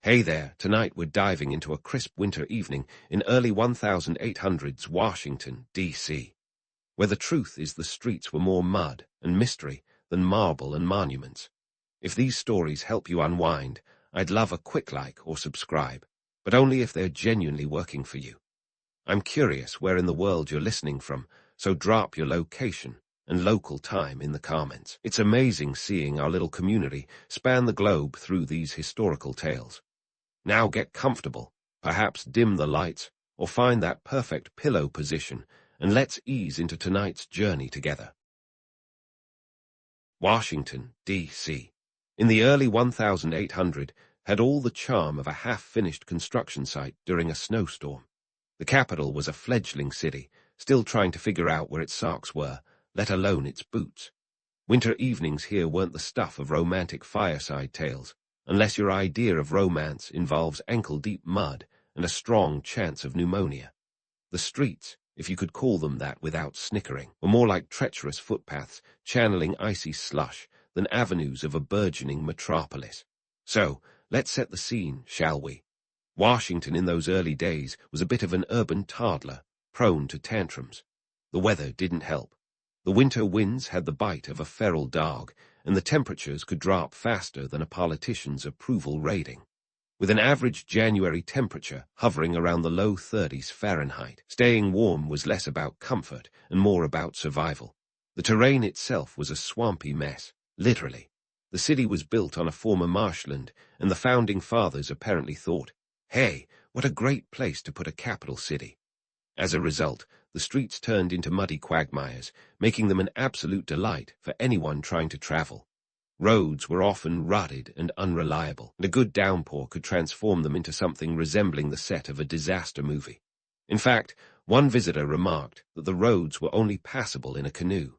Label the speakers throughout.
Speaker 1: Hey there, tonight we're diving into a crisp winter evening in early 1800s Washington, D.C., where the truth is the streets were more mud and mystery than marble and monuments. If these stories help you unwind, I'd love a quick like or subscribe, but only if they're genuinely working for you. I'm curious where in the world you're listening from, so drop your location and local time in the comments. It's amazing seeing our little community span the globe through these historical tales. Now get comfortable, perhaps dim the lights, or find that perfect pillow position, and let's ease into tonight's journey together. Washington, D.C., in the early 1800s, had all the charm of a half-finished construction site during a snowstorm. The capital was a fledgling city, still trying to figure out where its socks were, let alone its boots. Winter evenings here weren't the stuff of romantic fireside tales, unless your idea of romance involves ankle-deep mud and a strong chance of pneumonia. The streets, if you could call them that without snickering, were more like treacherous footpaths channeling icy slush than avenues of a burgeoning metropolis. So, let's set the scene, shall we? Washington in those early days was a bit of an urban toddler, prone to tantrums. The weather didn't help. The winter winds had the bite of a feral dog, and the temperatures could drop faster than a politician's approval rating. With an average January temperature hovering around the low 30s Fahrenheit, staying warm was less about comfort and more about survival. The terrain itself was a swampy mess, literally. The city was built on a former marshland, and the founding fathers apparently thought, hey, what a great place to put a capital city. As a result, the streets turned into muddy quagmires, making them an absolute delight for anyone trying to travel. Roads were often rutted and unreliable, and a good downpour could transform them into something resembling the set of a disaster movie. In fact, one visitor remarked that the roads were only passable in a canoe.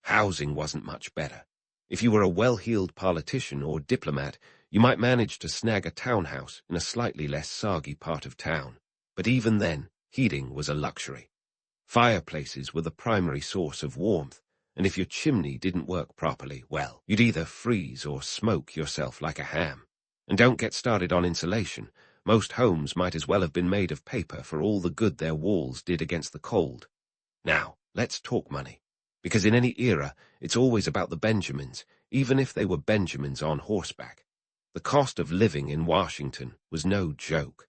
Speaker 1: Housing wasn't much better. If you were a well-heeled politician or diplomat, you might manage to snag a townhouse in a slightly less soggy part of town. But even then, heating was a luxury. Fireplaces were the primary source of warmth, and if your chimney didn't work properly, well, you'd either freeze or smoke yourself like a ham. And don't get started on insulation. Most homes might as well have been made of paper for all the good their walls did against the cold. Now, let's talk money. Because in any era, it's always about the Benjamins, even if they were Benjamins on horseback. The cost of living in Washington was no joke.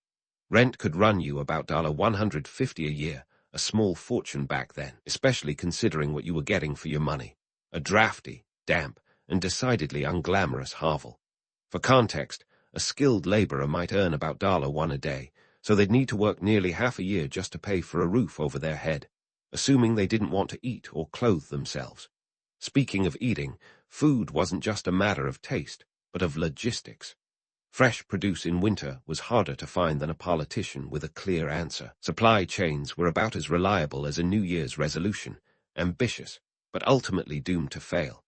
Speaker 1: Rent could run you about $150 a year, a small fortune back then, especially considering what you were getting for your money. A drafty, damp, and decidedly unglamorous hovel. For context, a skilled laborer might earn about $1 a day, so they'd need to work nearly half a year just to pay for a roof over their head, assuming they didn't want to eat or clothe themselves. Speaking of eating, food wasn't just a matter of taste, but of logistics. Fresh produce in winter was harder to find than a politician with a clear answer. Supply chains were about as reliable as a New Year's resolution, ambitious, but ultimately doomed to fail.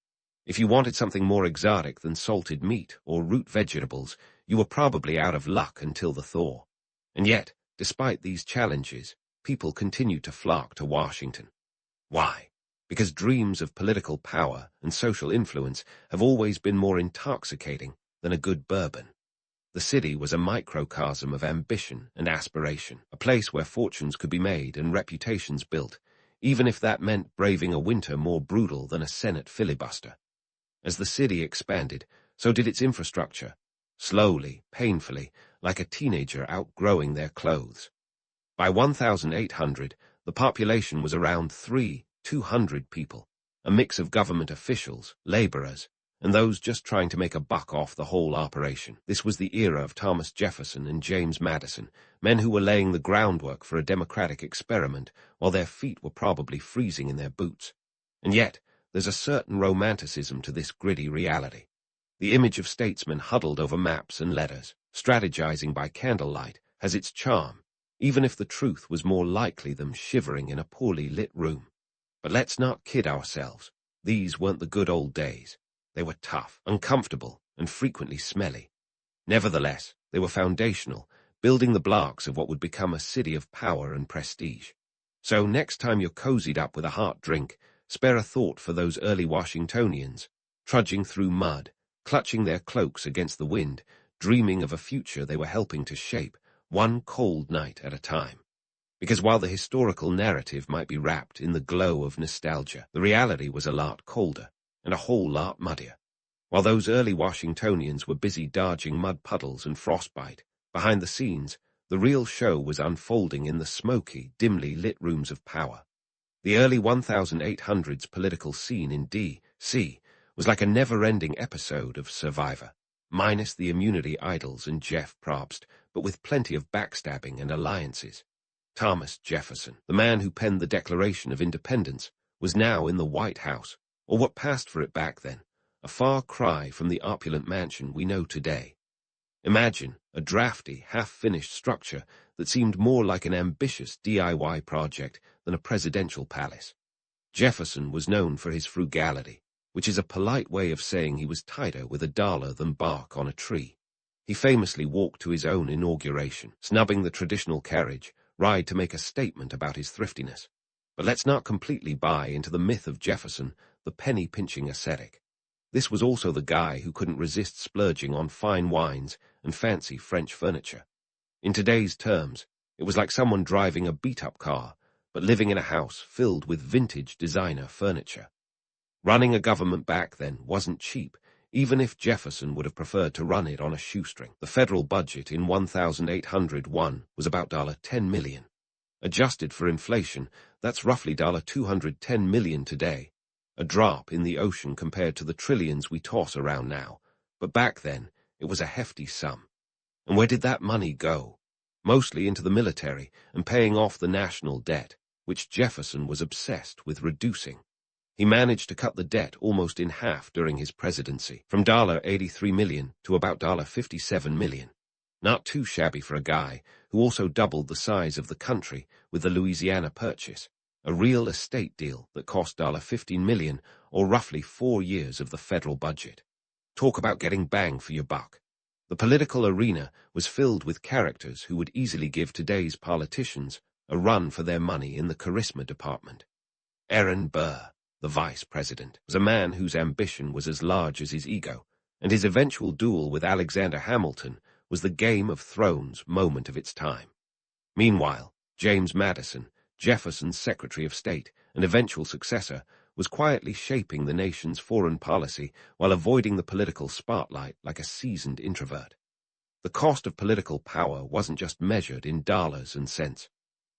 Speaker 1: If you wanted something more exotic than salted meat or root vegetables, you were probably out of luck until the thaw. And yet, despite these challenges, people continued to flock to Washington. Why? Because dreams of political power and social influence have always been more intoxicating than a good bourbon. The city was a microcosm of ambition and aspiration, a place where fortunes could be made and reputations built, even if that meant braving a winter more brutal than a Senate filibuster. As the city expanded, so did its infrastructure, slowly, painfully, like a teenager outgrowing their clothes. By 1800, the population was around 200 people, a mix of government officials, laborers, and those just trying to make a buck off the whole operation. This was the era of Thomas Jefferson and James Madison, men who were laying the groundwork for a democratic experiment while their feet were probably freezing in their boots. And yet, there's a certain romanticism to this gritty reality. The image of statesmen huddled over maps and letters, strategizing by candlelight, has its charm, even if the truth was more likely them shivering in a poorly lit room. But let's not kid ourselves. These weren't the good old days. They were tough, uncomfortable, and frequently smelly. Nevertheless, they were foundational, building the blocks of what would become a city of power and prestige. So next time you're cozied up with a hot drink, spare a thought for those early Washingtonians, trudging through mud, clutching their cloaks against the wind, dreaming of a future they were helping to shape, one cold night at a time. Because while the historical narrative might be wrapped in the glow of nostalgia, the reality was a lot colder and a whole lot muddier. While those early Washingtonians were busy dodging mud puddles and frostbite, behind the scenes, the real show was unfolding in the smoky, dimly lit rooms of power. The early 1800s political scene in D.C. was like a never-ending episode of Survivor, minus the immunity idols and Jeff Probst, but with plenty of backstabbing and alliances. Thomas Jefferson, the man who penned the Declaration of Independence, was now in the White House, or what passed for it back then, a far cry from the opulent mansion we know today. Imagine a drafty, half-finished structure that seemed more like an ambitious DIY project than a presidential palace. Jefferson was known for his frugality, which is a polite way of saying he was tighter with a dollar than bark on a tree. He famously walked to his own inauguration, snubbing the traditional carriage ride to make a statement about his thriftiness. But let's not completely buy into the myth of Jefferson, the penny-pinching ascetic. This was also the guy who couldn't resist splurging on fine wines and fancy French furniture. In today's terms, it was like someone driving a beat-up car, but living in a house filled with vintage designer furniture. Running a government back then wasn't cheap, even if Jefferson would have preferred to run it on a shoestring. The federal budget in 1801 was about $10 million. Adjusted for inflation, that's roughly $210 million today. A drop in the ocean compared to the trillions we toss around now, but back then it was a hefty sum. And where did that money go? Mostly into the military and paying off the national debt, which Jefferson was obsessed with reducing. He managed to cut the debt almost in half during his presidency, from $83 million to about $57 million. Not too shabby for a guy who also doubled the size of the country with the Louisiana Purchase, a real estate deal that cost $15 million, or roughly 4 years of the federal budget. Talk about getting bang for your buck. The political arena was filled with characters who would easily give today's politicians a run for their money in the charisma department. Aaron Burr, the vice president, was a man whose ambition was as large as his ego, and his eventual duel with Alexander Hamilton was the Game of Thrones moment of its time. Meanwhile, James Madison, Jefferson's Secretary of State and eventual successor, was quietly shaping the nation's foreign policy while avoiding the political spotlight like a seasoned introvert. The cost of political power wasn't just measured in dollars and cents.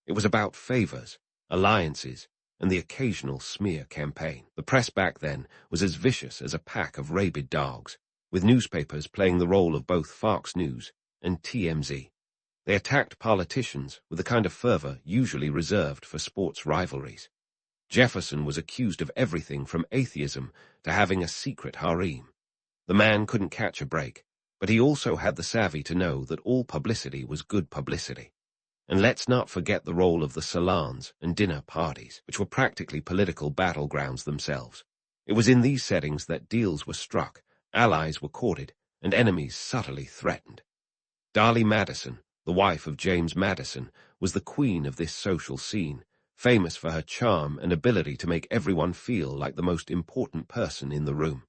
Speaker 1: It was about favors, alliances, and the occasional smear campaign. The press back then was as vicious as a pack of rabid dogs, with newspapers playing the role of both Fox News and TMZ. They attacked politicians with the kind of fervor usually reserved for sports rivalries. Jefferson was accused of everything from atheism to having a secret harem. The man couldn't catch a break, but he also had the savvy to know that all publicity was good publicity. And let's not forget the role of the salons and dinner parties, which were practically political battlegrounds themselves. It was in these settings that deals were struck, allies were courted, and enemies subtly threatened. Darlie Madison, the wife of James Madison, was the queen of this social scene, famous for her charm and ability to make everyone feel like the most important person in the room.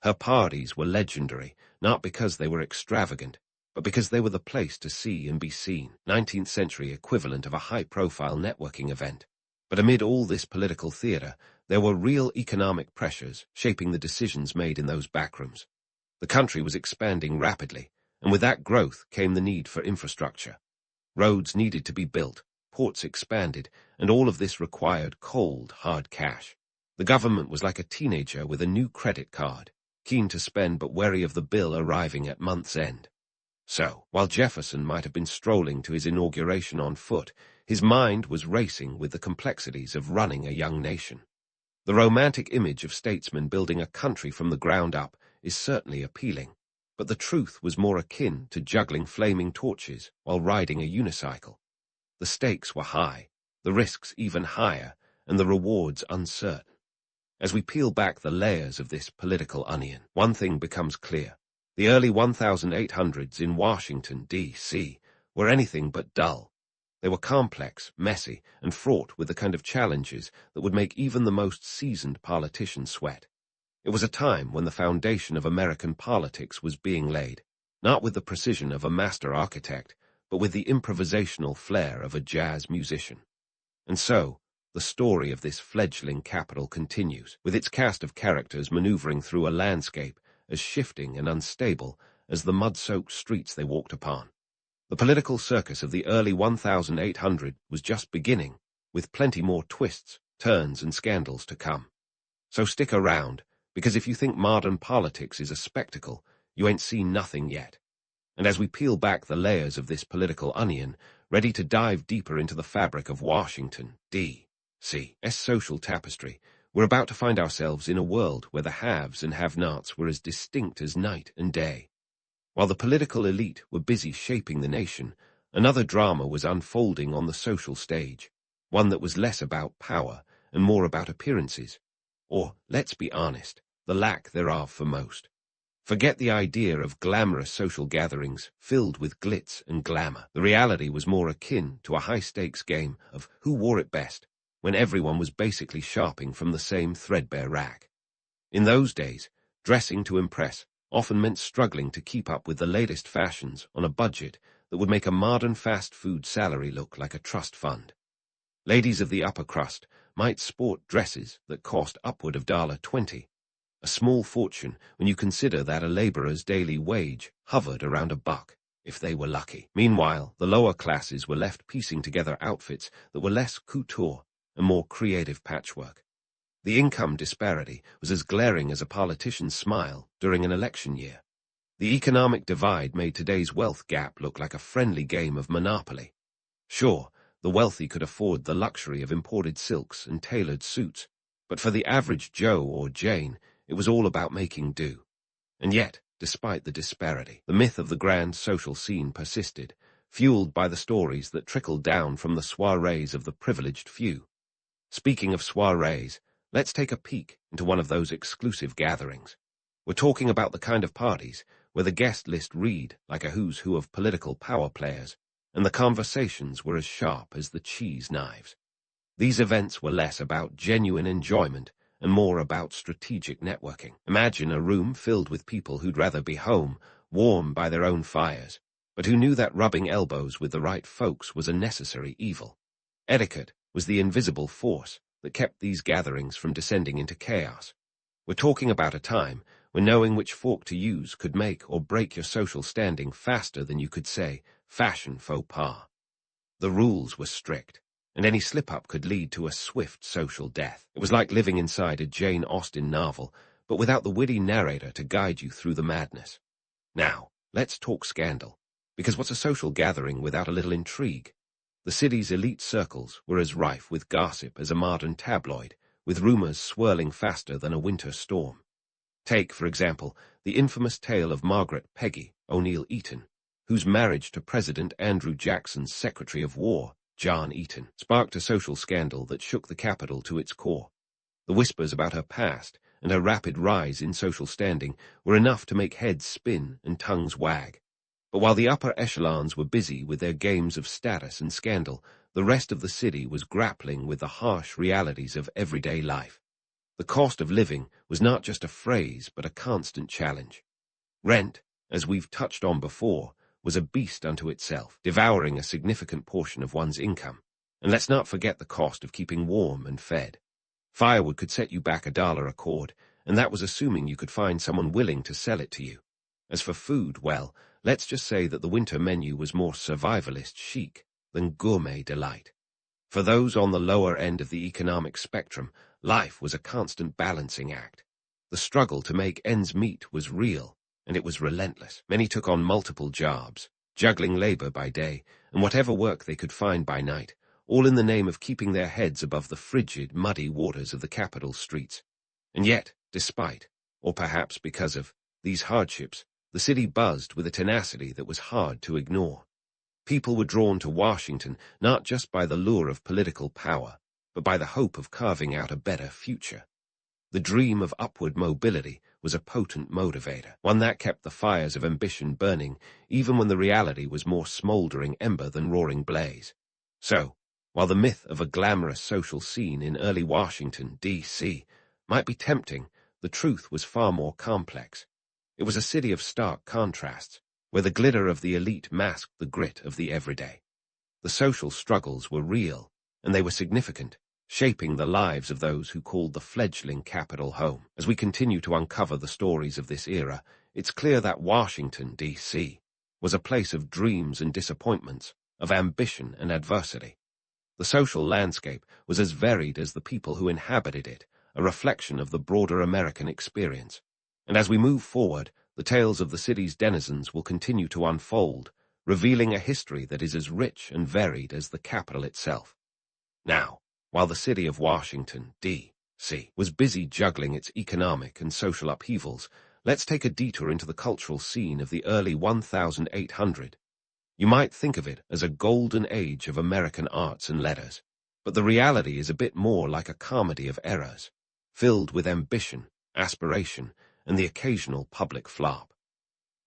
Speaker 1: Her parties were legendary, not because they were extravagant, but because they were the place to see and be seen, 19th century equivalent of a high-profile networking event. But amid all this political theater, there were real economic pressures shaping the decisions made in those backrooms. The country was expanding rapidly, and with that growth came the need for infrastructure. Roads needed to be built, ports expanded, and all of this required cold, hard cash. The government was like a teenager with a new credit card, keen to spend but wary of the bill arriving at month's end. So, while Jefferson might have been strolling to his inauguration on foot, his mind was racing with the complexities of running a young nation. The romantic image of statesmen building a country from the ground up is certainly appealing, but the truth was more akin to juggling flaming torches while riding a unicycle. The stakes were high, the risks even higher, and the rewards uncertain. As we peel back the layers of this political onion, one thing becomes clear. The early 1800s in Washington, D.C., were anything but dull. They were complex, messy, and fraught with the kind of challenges that would make even the most seasoned politician sweat. It was a time when the foundation of American politics was being laid, not with the precision of a master architect, but with the improvisational flair of a jazz musician. And so, the story of this fledgling capital continues, with its cast of characters maneuvering through a landscape as shifting and unstable as the mud-soaked streets they walked upon. The political circus of the early 1800 was just beginning, with plenty more twists, turns, and scandals to come. So stick around, because if you think modern politics is a spectacle, you ain't seen nothing yet. And as we peel back the layers of this political onion, ready to dive deeper into the fabric of Washington, D.C.'s social tapestry, we're about to find ourselves in a world where the haves and have-nots were as distinct as night and day. While the political elite were busy shaping the nation, another drama was unfolding on the social stage, one that was less about power and more about appearances, or, let's be honest, the lack thereof for most. Forget the idea of glamorous social gatherings filled with glitz and glamour. The reality was more akin to a high-stakes game of who wore it best, when everyone was basically shopping from the same threadbare rack. In those days, dressing to impress often meant struggling to keep up with the latest fashions on a budget that would make a modern fast food salary look like a trust fund. Ladies of the upper crust might sport dresses that cost upward of $20, a small fortune when you consider that a laborer's daily wage hovered around $1, if they were lucky. Meanwhile, the lower classes were left piecing together outfits that were less couture and more creative patchwork. The income disparity was as glaring as a politician's smile during an election year. The economic divide made today's wealth gap look like a friendly game of Monopoly. Sure, the wealthy could afford the luxury of imported silks and tailored suits, but for the average Joe or Jane, it was all about making do. And yet, despite the disparity, the myth of the grand social scene persisted, fueled by the stories that trickled down from the soirees of the privileged few. Speaking of soirees, let's take a peek into one of those exclusive gatherings. We're talking about the kind of parties where the guest list read like a who's who of political power players, and the conversations were as sharp as the cheese knives. These events were less about genuine enjoyment and more about strategic networking. Imagine a room filled with people who'd rather be home, warm by their own fires, but who knew that rubbing elbows with the right folks was a necessary evil. Etiquette was the invisible force that kept these gatherings from descending into chaos. We're talking about a time when knowing which fork to use could make or break your social standing faster than you could say, fashion faux pas. The rules were strict, and any slip-up could lead to a swift social death. It was like living inside a Jane Austen novel, but without the witty narrator to guide you through the madness. Now, let's talk scandal, because what's a social gathering without a little intrigue? The city's elite circles were as rife with gossip as a modern tabloid, with rumors swirling faster than a winter storm. Take, for example, the infamous tale of Margaret Peggy O'Neill Eaton, whose marriage to President Andrew Jackson's Secretary of War, John Eaton, sparked a social scandal that shook the capital to its core. The whispers about her past and her rapid rise in social standing were enough to make heads spin and tongues wag. But while the upper echelons were busy with their games of status and scandal, the rest of the city was grappling with the harsh realities of everyday life. The cost of living was not just a phrase, but a constant challenge. Rent, as we've touched on before, was a beast unto itself, devouring a significant portion of one's income. And let's not forget the cost of keeping warm and fed. Firewood could set you back $1 a cord, and that was assuming you could find someone willing to sell it to you. As for food, well, let's just say that the winter menu was more survivalist chic than gourmet delight. For those on the lower end of the economic spectrum, life was a constant balancing act. The struggle to make ends meet was real, and it was relentless. Many took on multiple jobs, juggling labor by day and whatever work they could find by night, all in the name of keeping their heads above the frigid, muddy waters of the capital streets. And yet, despite, or perhaps because of, these hardships, the city buzzed with a tenacity that was hard to ignore. People were drawn to Washington not just by the lure of political power, but by the hope of carving out a better future. The dream of upward mobility was a potent motivator, one that kept the fires of ambition burning even when the reality was more smoldering ember than roaring blaze. So, while the myth of a glamorous social scene in early Washington, D.C. might be tempting, the truth was far more complex. It was a city of stark contrasts, where the glitter of the elite masked the grit of the everyday. The social struggles were real, and they were significant, shaping the lives of those who called the fledgling capital home. As we continue to uncover the stories of this era, it's clear that Washington, D.C., was a place of dreams and disappointments, of ambition and adversity. The social landscape was as varied as the people who inhabited it, a reflection of the broader American experience. And as we move forward, the tales of the city's denizens will continue to unfold, revealing a history that is as rich and varied as the capital itself. Now, while the city of Washington, D.C., was busy juggling its economic and social upheavals, let's take a detour into the cultural scene of the early 1800s. You might think of it as a golden age of American arts and letters, but the reality is a bit more like a comedy of errors, filled with ambition, aspiration, and the occasional public flop.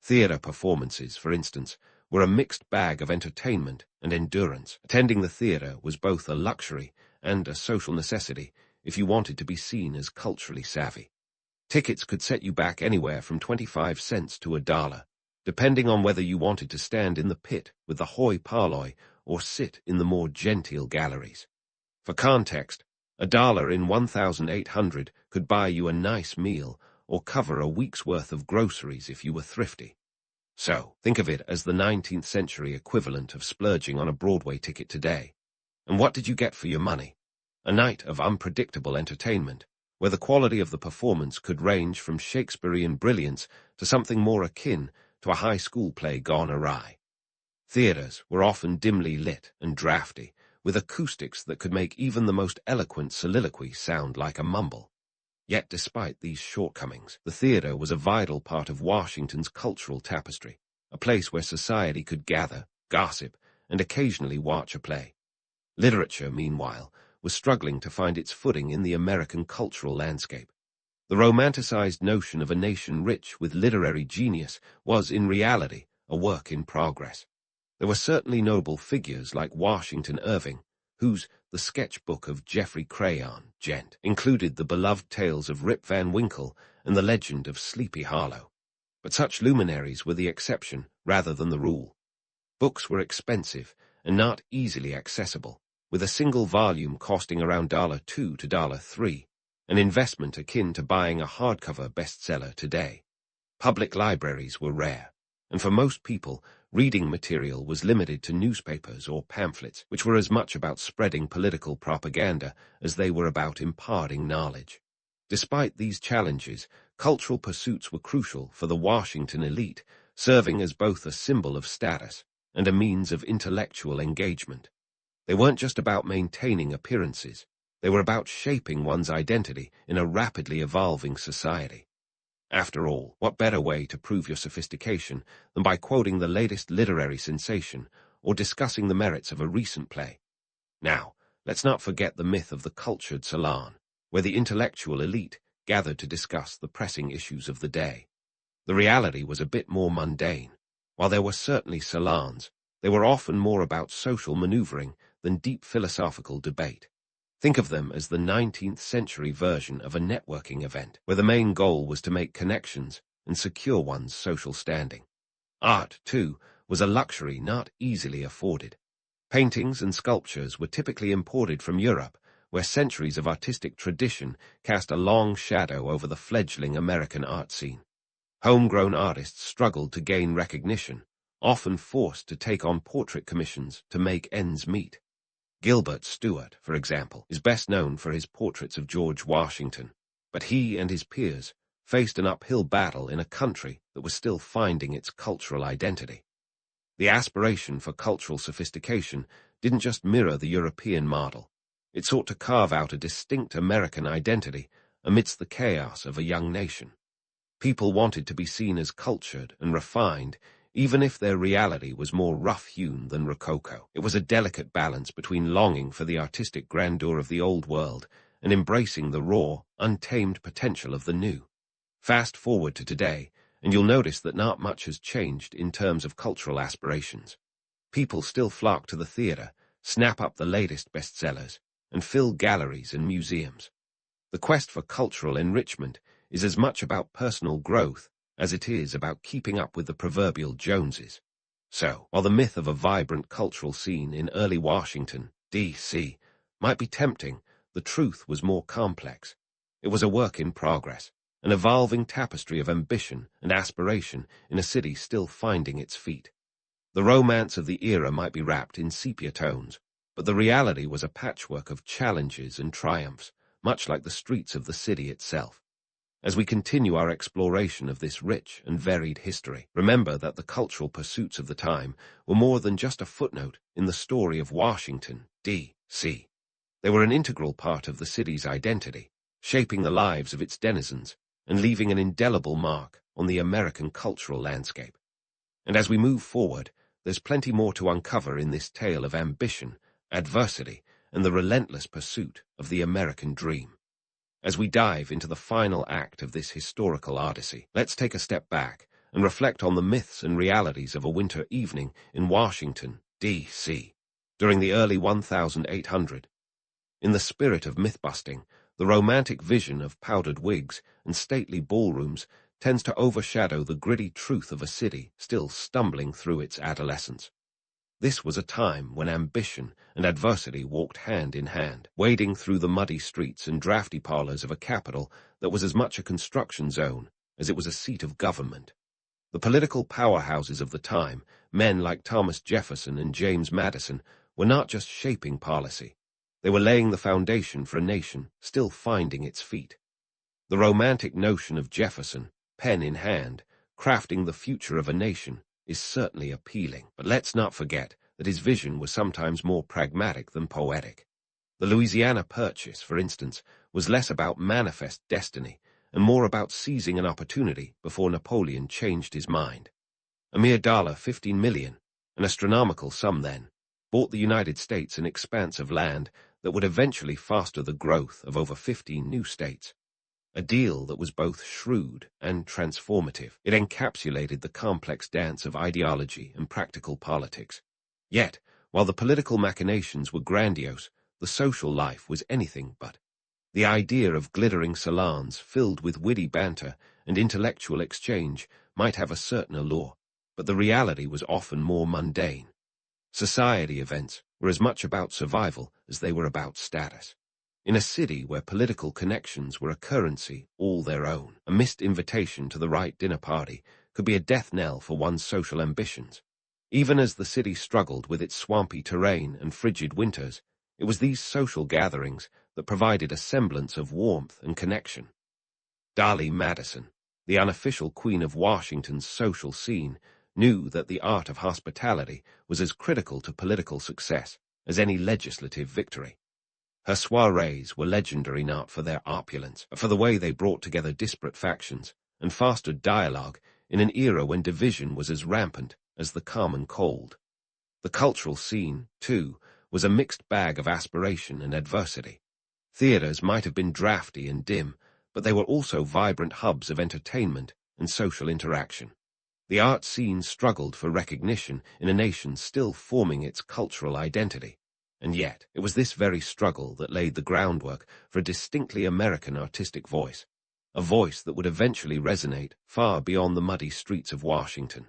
Speaker 1: Theater performances, for instance, were a mixed bag of entertainment and endurance. Attending the theater was both a luxury and a social necessity if you wanted to be seen as culturally savvy. Tickets could set you back anywhere from 25 cents to $1, depending on whether you wanted to stand in the pit with the hoi polloi or sit in the more genteel galleries. For context, $1 in 1800 could buy you a nice meal or cover a week's worth of groceries if you were thrifty. So, think of it as the 19th century equivalent of splurging on a Broadway ticket today. And what did you get for your money? A night of unpredictable entertainment, where the quality of the performance could range from Shakespearean brilliance to something more akin to a high school play gone awry. Theaters were often dimly lit and drafty, with acoustics that could make even the most eloquent soliloquy sound like a mumble. Yet despite these shortcomings, the theater was a vital part of Washington's cultural tapestry, a place where society could gather, gossip, and occasionally watch a play. Literature, meanwhile, was struggling to find its footing in the American cultural landscape. The romanticized notion of a nation rich with literary genius was, in reality, a work in progress. There were certainly notable figures like Washington Irving, whose The Sketchbook of Geoffrey Crayon, Gent, included the beloved tales of Rip Van Winkle and the legend of Sleepy Hollow. But such luminaries were the exception rather than the rule. Books were expensive and not easily accessible, with a single volume costing around $2 to $3, an investment akin to buying a hardcover bestseller today. Public libraries were rare, and for most people, reading material was limited to newspapers or pamphlets, which were as much about spreading political propaganda as they were about imparting knowledge. Despite these challenges, cultural pursuits were crucial for the Washington elite, serving as both a symbol of status and a means of intellectual engagement. They weren't just about maintaining appearances. They were about shaping one's identity in a rapidly evolving society. After all, what better way to prove your sophistication than by quoting the latest literary sensation or discussing the merits of a recent play? Now, let's not forget the myth of the cultured salon, where the intellectual elite gathered to discuss the pressing issues of the day. The reality was a bit more mundane. While there were certainly salons, they were often more about social maneuvering than deep philosophical debate. Think of them as the 19th century version of a networking event, where the main goal was to make connections and secure one's social standing. Art, too, was a luxury not easily afforded. Paintings and sculptures were typically imported from Europe, where centuries of artistic tradition cast a long shadow over the fledgling American art scene. Homegrown artists struggled to gain recognition, often forced to take on portrait commissions to make ends meet. Gilbert Stuart, for example, is best known for his portraits of George Washington, but he and his peers faced an uphill battle in a country that was still finding its cultural identity. The aspiration for cultural sophistication didn't just mirror the European model. It sought to carve out a distinct American identity amidst the chaos of a young nation. People wanted to be seen as cultured and refined, even if their reality was more rough-hewn than rococo. It was a delicate balance between longing for the artistic grandeur of the old world and embracing the raw, untamed potential of the new. Fast forward to today, and you'll notice that not much has changed in terms of cultural aspirations. People still flock to the theater, snap up the latest bestsellers, and fill galleries and museums. The quest for cultural enrichment is as much about personal growth as it is about keeping up with the proverbial Joneses. So, while the myth of a vibrant cultural scene in early Washington, D.C., might be tempting, the truth was more complex. It was a work in progress, an evolving tapestry of ambition and aspiration in a city still finding its feet. The romance of the era might be wrapped in sepia tones, but the reality was a patchwork of challenges and triumphs, much like the streets of the city itself. As we continue our exploration of this rich and varied history, remember that the cultural pursuits of the time were more than just a footnote in the story of Washington, D.C. They were an integral part of the city's identity, shaping the lives of its denizens and leaving an indelible mark on the American cultural landscape. And as we move forward, there's plenty more to uncover in this tale of ambition, adversity, and the relentless pursuit of the American dream. As we dive into the final act of this historical odyssey, let's take a step back and reflect on the myths and realities of a winter evening in Washington, D.C., during the early 1800s. In the spirit of myth-busting, the romantic vision of powdered wigs and stately ballrooms tends to overshadow the gritty truth of a city still stumbling through its adolescence. This was a time when ambition and adversity walked hand in hand, wading through the muddy streets and drafty parlors of a capital that was as much a construction zone as it was a seat of government. The political powerhouses of the time, men like Thomas Jefferson and James Madison, were not just shaping policy. They were laying the foundation for a nation still finding its feet. The romantic notion of Jefferson, pen in hand, crafting the future of a nation, is certainly appealing, but let's not forget that his vision was sometimes more pragmatic than poetic. The Louisiana Purchase, for instance, was less about manifest destiny and more about seizing an opportunity before Napoleon changed his mind. A mere $15 million, an astronomical sum then, bought the United States an expanse of land that would eventually foster the growth of over 15 new states. A deal that was both shrewd and transformative. It encapsulated the complex dance of ideology and practical politics. Yet, while the political machinations were grandiose, the social life was anything but. The idea of glittering salons filled with witty banter and intellectual exchange might have a certain allure, but the reality was often more mundane. Society events were as much about survival as they were about status. In a city where political connections were a currency all their own, a missed invitation to the right dinner party could be a death knell for one's social ambitions. Even as the city struggled with its swampy terrain and frigid winters, it was these social gatherings that provided a semblance of warmth and connection. Dolly Madison, the unofficial queen of Washington's social scene, knew that the art of hospitality was as critical to political success as any legislative victory. Her soirees were legendary not for their opulence, but for the way they brought together disparate factions and fostered dialogue in an era when division was as rampant as the common cold. The cultural scene, too, was a mixed bag of aspiration and adversity. Theaters might have been drafty and dim, but they were also vibrant hubs of entertainment and social interaction. The art scene struggled for recognition in a nation still forming its cultural identity. And yet, it was this very struggle that laid the groundwork for a distinctly American artistic voice, a voice that would eventually resonate far beyond the muddy streets of Washington.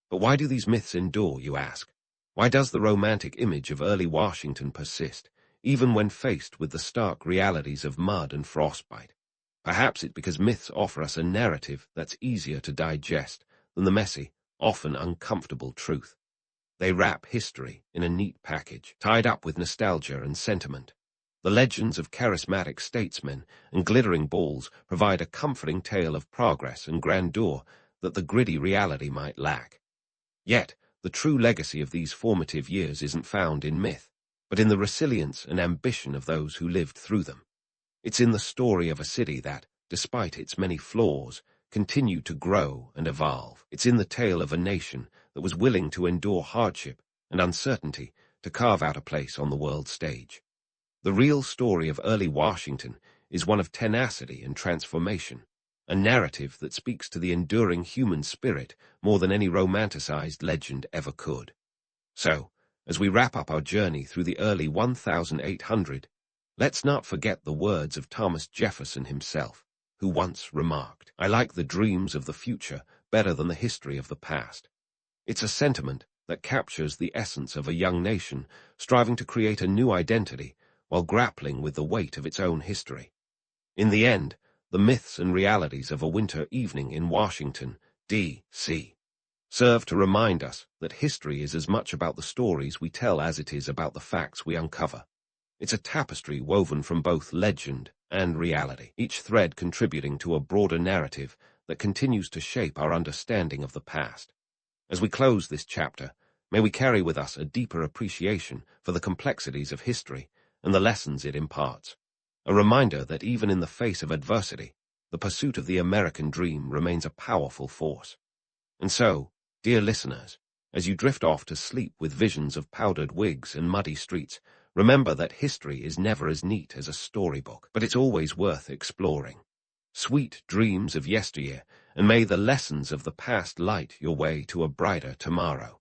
Speaker 1: But why do these myths endure, you ask? Why does the romantic image of early Washington persist, even when faced with the stark realities of mud and frostbite? Perhaps it's because myths offer us a narrative that's easier to digest than the messy, often uncomfortable truth. They wrap history in a neat package, tied up with nostalgia and sentiment. The legends of charismatic statesmen and glittering balls provide a comforting tale of progress and grandeur that the gritty reality might lack. Yet, the true legacy of these formative years isn't found in myth, but in the resilience and ambition of those who lived through them. It's in the story of a city that, despite its many flaws, continued to grow and evolve. It's in the tale of a nation that was willing to endure hardship and uncertainty to carve out a place on the world stage. The real story of early Washington is one of tenacity and transformation, a narrative that speaks to the enduring human spirit more than any romanticized legend ever could. So, as we wrap up our journey through the early 1800s, let's not forget the words of Thomas Jefferson himself, who once remarked, "I like the dreams of the future better than the history of the past. It's a sentiment that captures the essence of a young nation striving to create a new identity while grappling with the weight of its own history. In the end, the myths and realities of a winter evening in Washington, D.C. serve to remind us that history is as much about the stories we tell as it is about the facts we uncover. It's a tapestry woven from both legend and reality, each thread contributing to a broader narrative that continues to shape our understanding of the past. As we close this chapter, may we carry with us a deeper appreciation for the complexities of history and the lessons it imparts. A reminder that even in the face of adversity, the pursuit of the American dream remains a powerful force. And so, dear listeners, as you drift off to sleep with visions of powdered wigs and muddy streets, remember that history is never as neat as a storybook, but it's always worth exploring. Sweet dreams of yesteryear, and may the lessons of the past light your way to a brighter tomorrow.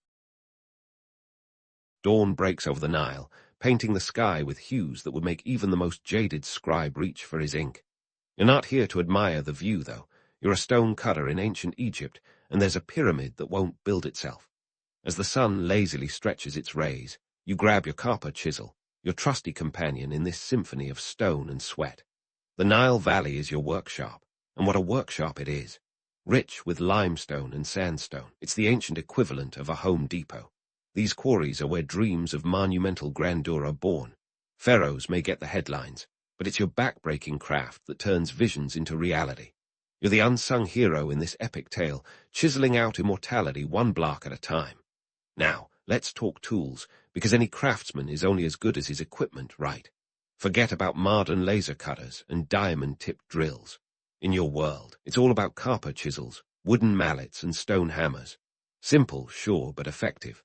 Speaker 1: Dawn breaks over the Nile, painting the sky with hues that would make even the most jaded scribe reach for his ink. You're not here to admire the view, though. You're a stone cutter in ancient Egypt, and there's a pyramid that won't build itself. As the sun lazily stretches its rays, you grab your copper chisel, your trusty companion in this symphony of stone and sweat. The Nile Valley is your workshop, and what a workshop it is. Rich with limestone and sandstone, it's the ancient equivalent of a Home Depot. These quarries are where dreams of monumental grandeur are born. Pharaohs may get the headlines, but it's your back-breaking craft that turns visions into reality. You're the unsung hero in this epic tale, chiseling out immortality one block at a time. Now, let's talk tools, because any craftsman is only as good as his equipment, right? Forget about modern laser cutters and diamond-tipped drills. In your world, it's all about copper chisels, wooden mallets, and stone hammers. Simple, sure, but effective.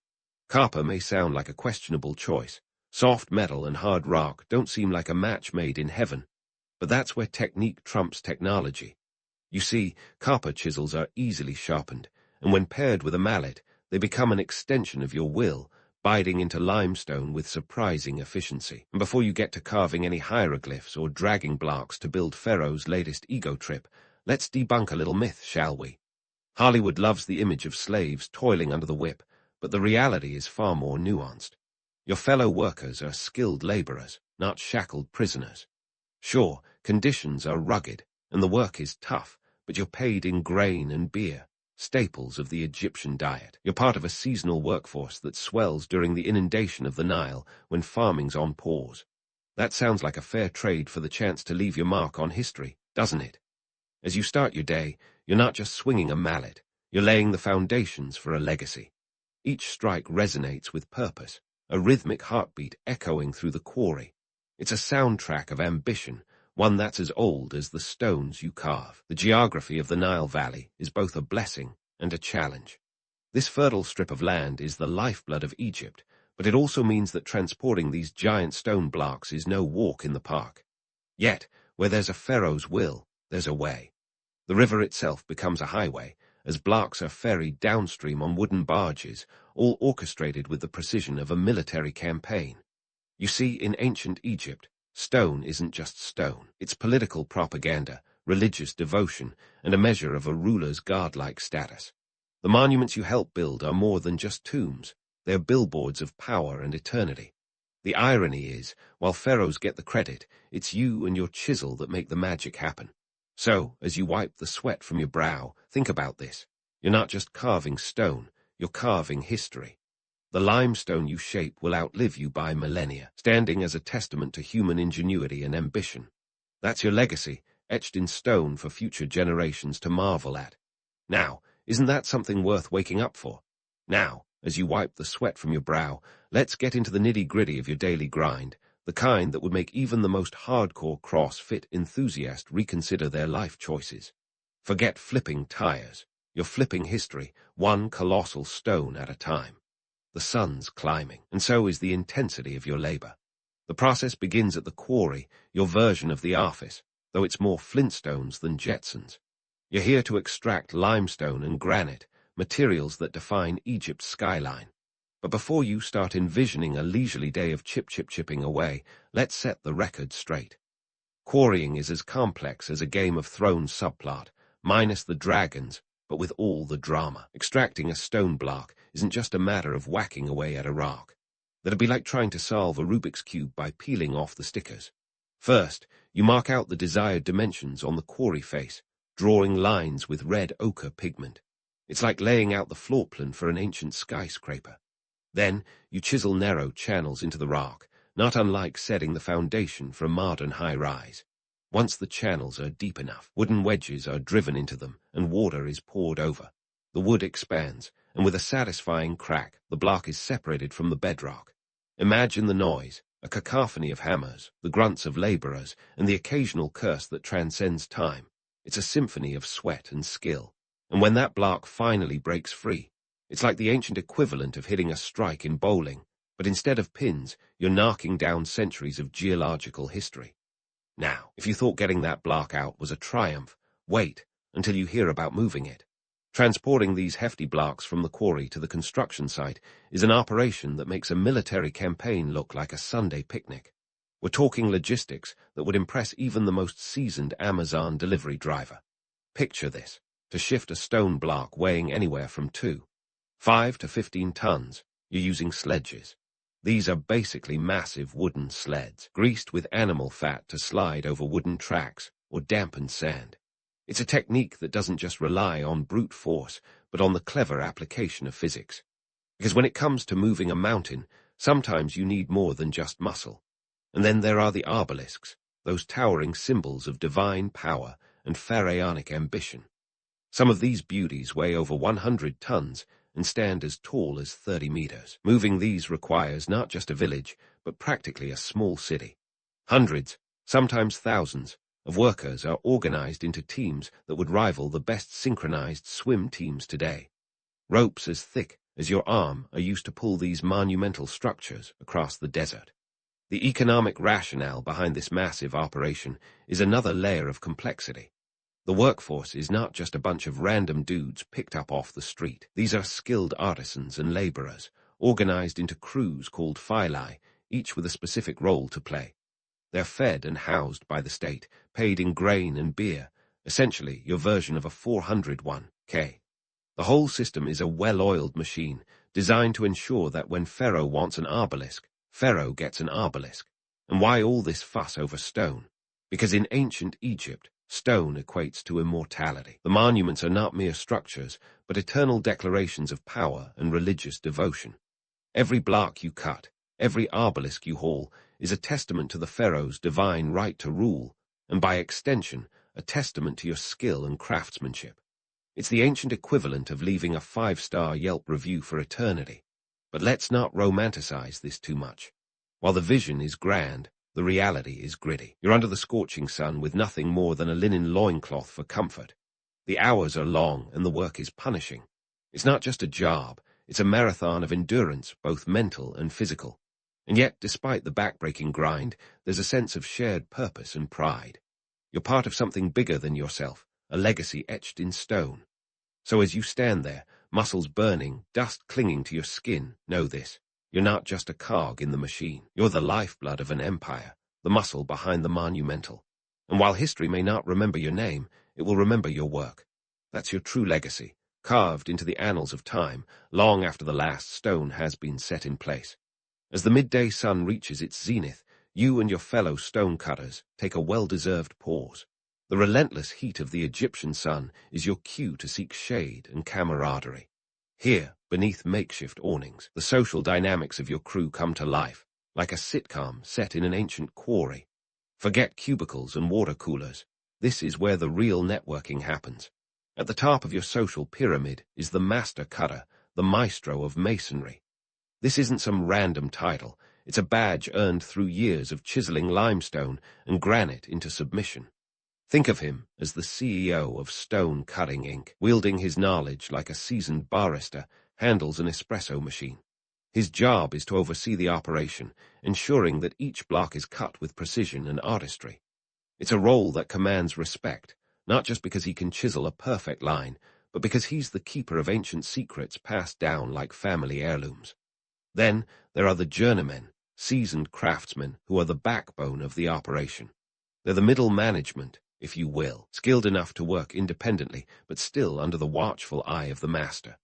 Speaker 1: Copper may sound like a questionable choice. Soft metal and hard rock don't seem like a match made in heaven. But that's where technique trumps technology. You see, copper chisels are easily sharpened, and when paired with a mallet, they become an extension of your will, biting into limestone with surprising efficiency. And before you get to carving any hieroglyphs or dragging blocks to build Pharaoh's latest ego trip, let's debunk a little myth, shall we? Hollywood loves the image of slaves toiling under the whip, but the reality is far more nuanced. Your fellow workers are skilled laborers, not shackled prisoners. Sure, conditions are rugged, and the work is tough, but you're paid in grain and beer, staples of the Egyptian diet. You're part of a seasonal workforce that swells during the inundation of the Nile when farming's on pause. That sounds like a fair trade for the chance to leave your mark on history, doesn't it? As you start your day, you're not just swinging a mallet, you're laying the foundations for a legacy. Each strike resonates with purpose, a rhythmic heartbeat echoing through the quarry. It's a soundtrack of ambition, one that's as old as the stones you carve. The geography of the Nile Valley is both a blessing and a challenge. This fertile strip of land is the lifeblood of Egypt, but it also means that transporting these giant stone blocks is no walk in the park. Yet, where there's a pharaoh's will, there's a way. The river itself becomes a highway, as blocks are ferried downstream on wooden barges, all orchestrated with the precision of a military campaign. You see, in ancient Egypt, stone isn't just stone. It's political propaganda, religious devotion, and a measure of a ruler's godlike status. The monuments you help build are more than just tombs. They're billboards of power and eternity. The irony is, while pharaohs get the credit, it's you and your chisel that make the magic happen. So, as you wipe the sweat from your brow, think about this. You're not just carving stone, you're carving history. The limestone you shape will outlive you by millennia, standing as a testament to human ingenuity and ambition. That's your legacy, etched in stone for future generations to marvel at. Now, isn't that something worth waking up for? Now, as you wipe the sweat from your brow, let's get into the nitty-gritty of your daily grind, the kind that would make even the most hardcore CrossFit enthusiast reconsider their life choices. Forget flipping tires. You're flipping history, one colossal stone at a time. The sun's climbing, and so is the intensity of your labor. The process begins at the quarry, your version of the office, though it's more Flintstones than Jetsons. You're here to extract limestone and granite, materials that define Egypt's skyline. But before you start envisioning a leisurely day of chipping away, let's set the record straight. Quarrying is as complex as a Game of Thrones subplot, minus the dragons, but with all the drama. Extracting a stone block isn't just a matter of whacking away at a rock. That'd be like trying to solve a Rubik's Cube by peeling off the stickers. First, you mark out the desired dimensions on the quarry face, drawing lines with red ochre pigment. It's like laying out the floor plan for an ancient skyscraper. Then, you chisel narrow channels into the rock, not unlike setting the foundation for a modern high-rise. Once the channels are deep enough, wooden wedges are driven into them and water is poured over. The wood expands, and with a satisfying crack, the block is separated from the bedrock. Imagine the noise, a cacophony of hammers, the grunts of laborers, and the occasional curse that transcends time. It's a symphony of sweat and skill. And when that block finally breaks free, it's like the ancient equivalent of hitting a strike in bowling, but instead of pins, you're knocking down centuries of geological history. Now, if you thought getting that block out was a triumph, wait until you hear about moving it. Transporting these hefty blocks from the quarry to the construction site is an operation that makes a military campaign look like a Sunday picnic. We're talking logistics that would impress even the most seasoned Amazon delivery driver. Picture this. To shift a stone block weighing anywhere from 5 to 15 tons, you're using sledges. These are basically massive wooden sleds, greased with animal fat to slide over wooden tracks or dampened sand. It's a technique that doesn't just rely on brute force, but on the clever application of physics. Because when it comes to moving a mountain, sometimes you need more than just muscle. And then there are the obelisks, those towering symbols of divine power and pharaonic ambition. Some of these beauties weigh over 100 tons and stand as tall as 30 meters. Moving these requires not just a village, but practically a small city. Hundreds, sometimes thousands, of workers are organized into teams that would rival the best synchronized swim teams today. Ropes as thick as your arm are used to pull these monumental structures across the desert. The economic rationale behind this massive operation is another layer of complexity. The workforce is not just a bunch of random dudes picked up off the street. These are skilled artisans and laborers, organized into crews called phyli, each with a specific role to play. They're fed and housed by the state, paid in grain and beer, essentially your version of a 401k. The whole system is a well-oiled machine, designed to ensure that when Pharaoh wants an obelisk, Pharaoh gets an obelisk. And why all this fuss over stone? Because in ancient Egypt, stone equates to immortality. The monuments are not mere structures, but eternal declarations of power and religious devotion. Every block you cut, every obelisk you haul, is a testament to the pharaoh's divine right to rule, and by extension, a testament to your skill and craftsmanship. It's the ancient equivalent of leaving a 5-star Yelp review for eternity. But let's not romanticize this too much. While the vision is grand, the reality is gritty. You're under the scorching sun with nothing more than a linen loincloth for comfort. The hours are long and the work is punishing. It's not just a job, it's a marathon of endurance, both mental and physical. And yet, despite the backbreaking grind, there's a sense of shared purpose and pride. You're part of something bigger than yourself, a legacy etched in stone. So as you stand there, muscles burning, dust clinging to your skin, know this. You're not just a cog in the machine. You're the lifeblood of an empire, the muscle behind the monumental. And while history may not remember your name, it will remember your work. That's your true legacy, carved into the annals of time, long after the last stone has been set in place. As the midday sun reaches its zenith, you and your fellow stonecutters take a well-deserved pause. The relentless heat of the Egyptian sun is your cue to seek shade and camaraderie. Here, beneath makeshift awnings, the social dynamics of your crew come to life, like a sitcom set in an ancient quarry. Forget cubicles and water coolers. This is where the real networking happens. At the top of your social pyramid is the master cutter, the maestro of masonry. This isn't some random title. It's a badge earned through years of chiseling limestone and granite into submission. Think of him as the CEO of Stone Cutting Inc., wielding his knowledge like a seasoned barista handles an espresso machine. His job is to oversee the operation, ensuring that each block is cut with precision and artistry. It's a role that commands respect, not just because he can chisel a perfect line, but because he's the keeper of ancient secrets passed down like family heirlooms. Then there are the journeymen, seasoned craftsmen who are the backbone of the operation. They're the middle management, if you will, skilled enough to work independently, but still under the watchful eye of the master.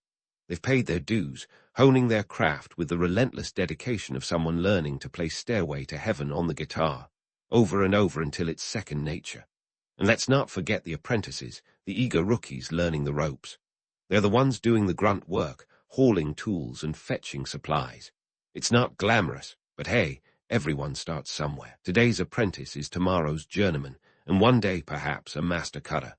Speaker 1: They've paid their dues, honing their craft with the relentless dedication of someone learning to play Stairway to Heaven on the guitar, over and over until it's second nature. And let's not forget the apprentices, the eager rookies learning the ropes. They're the ones doing the grunt work, hauling tools and fetching supplies. It's not glamorous, but hey, everyone starts somewhere. Today's apprentice is tomorrow's journeyman, and one day, perhaps, a master cutter.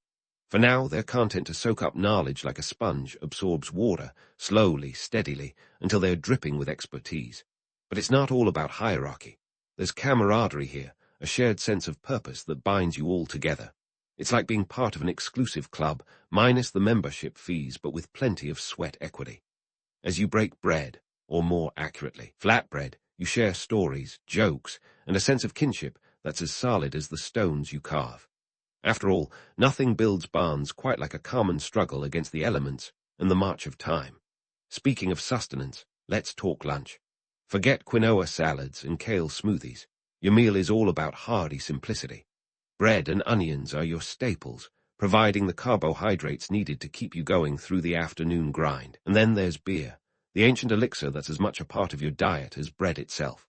Speaker 1: For now, they're content to soak up knowledge like a sponge absorbs water, slowly, steadily, until they're dripping with expertise. But it's not all about hierarchy. There's camaraderie here, a shared sense of purpose that binds you all together. It's like being part of an exclusive club, minus the membership fees, but with plenty of sweat equity. As you break bread, or more accurately, flatbread, you share stories, jokes, and a sense of kinship that's as solid as the stones you carve. After all, nothing builds bonds quite like a common struggle against the elements and the march of time. Speaking of sustenance, let's talk lunch. Forget quinoa salads and kale smoothies. Your meal is all about hearty simplicity. Bread and onions are your staples, providing the carbohydrates needed to keep you going through the afternoon grind. And then there's beer, the ancient elixir that's as much a part of your diet as bread itself.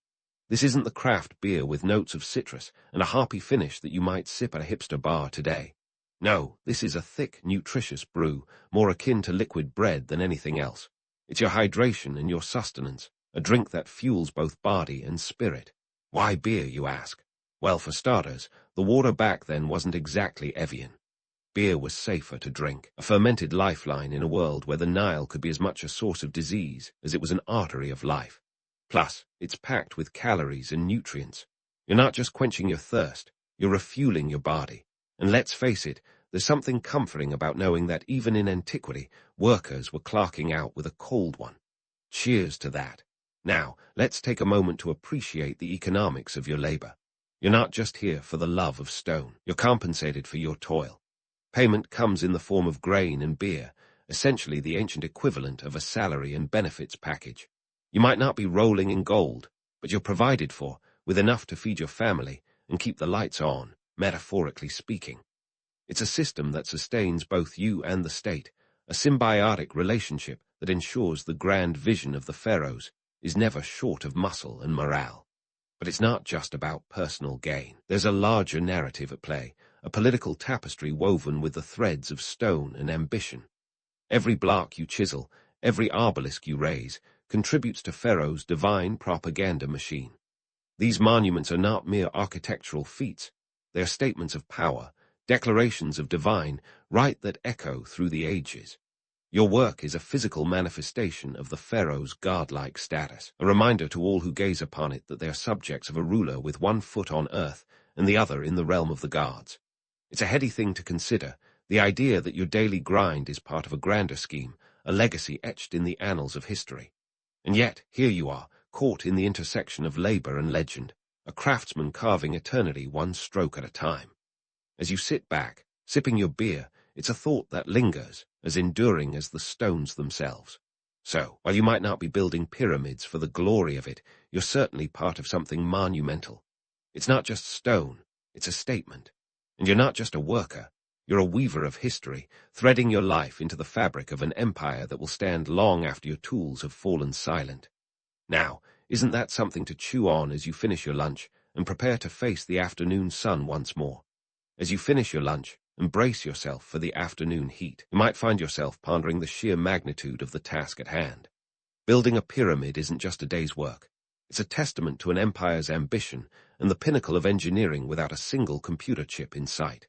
Speaker 1: This isn't the craft beer with notes of citrus and a hoppy finish that you might sip at a hipster bar today. No, this is a thick, nutritious brew, more akin to liquid bread than anything else. It's your hydration and your sustenance, a drink that fuels both body and spirit. Why beer, you ask? Well, for starters, the water back then wasn't exactly Evian. Beer was safer to drink, a fermented lifeline in a world where the Nile could be as much a source of disease as it was an artery of life. Plus, it's packed with calories and nutrients. You're not just quenching your thirst, you're refueling your body. And let's face it, there's something comforting about knowing that even in antiquity, workers were clerking out with a cold one. Cheers to that. Now, let's take a moment to appreciate the economics of your labor. You're not just here for the love of stone. You're compensated for your toil. Payment comes in the form of grain and beer, essentially the ancient equivalent of a salary and benefits package. You might not be rolling in gold, but you're provided for, with enough to feed your family and keep the lights on, metaphorically speaking. It's a system that sustains both you and the state, a symbiotic relationship that ensures the grand vision of the pharaohs is never short of muscle and morale. But it's not just about personal gain. There's a larger narrative at play, a political tapestry woven with the threads of stone and ambition. Every block you chisel, every obelisk you raise, contributes to Pharaoh's divine propaganda machine. These monuments are not mere architectural feats. They are statements of power, declarations of divine right that echo through the ages. Your work is a physical manifestation of the Pharaoh's godlike status, a reminder to all who gaze upon it that they are subjects of a ruler with one foot on earth and the other in the realm of the gods. It's a heady thing to consider, the idea that your daily grind is part of a grander scheme, a legacy etched in the annals of history. And yet, here you are, caught in the intersection of labor and legend, a craftsman carving eternity one stroke at a time. As you sit back, sipping your beer, it's a thought that lingers, as enduring as the stones themselves. So, while you might not be building pyramids for the glory of it, you're certainly part of something monumental. It's not just stone, it's a statement. And you're not just a worker, you're a weaver of history, threading your life into the fabric of an empire that will stand long after your tools have fallen silent. Now, isn't that something to chew on as you finish your lunch and prepare to face the afternoon sun once more? As you finish your lunch, and brace yourself for the afternoon heat, you might find yourself pondering the sheer magnitude of the task at hand. Building a pyramid isn't just a day's work. It's a testament to an empire's ambition and the pinnacle of engineering without a single computer chip in sight.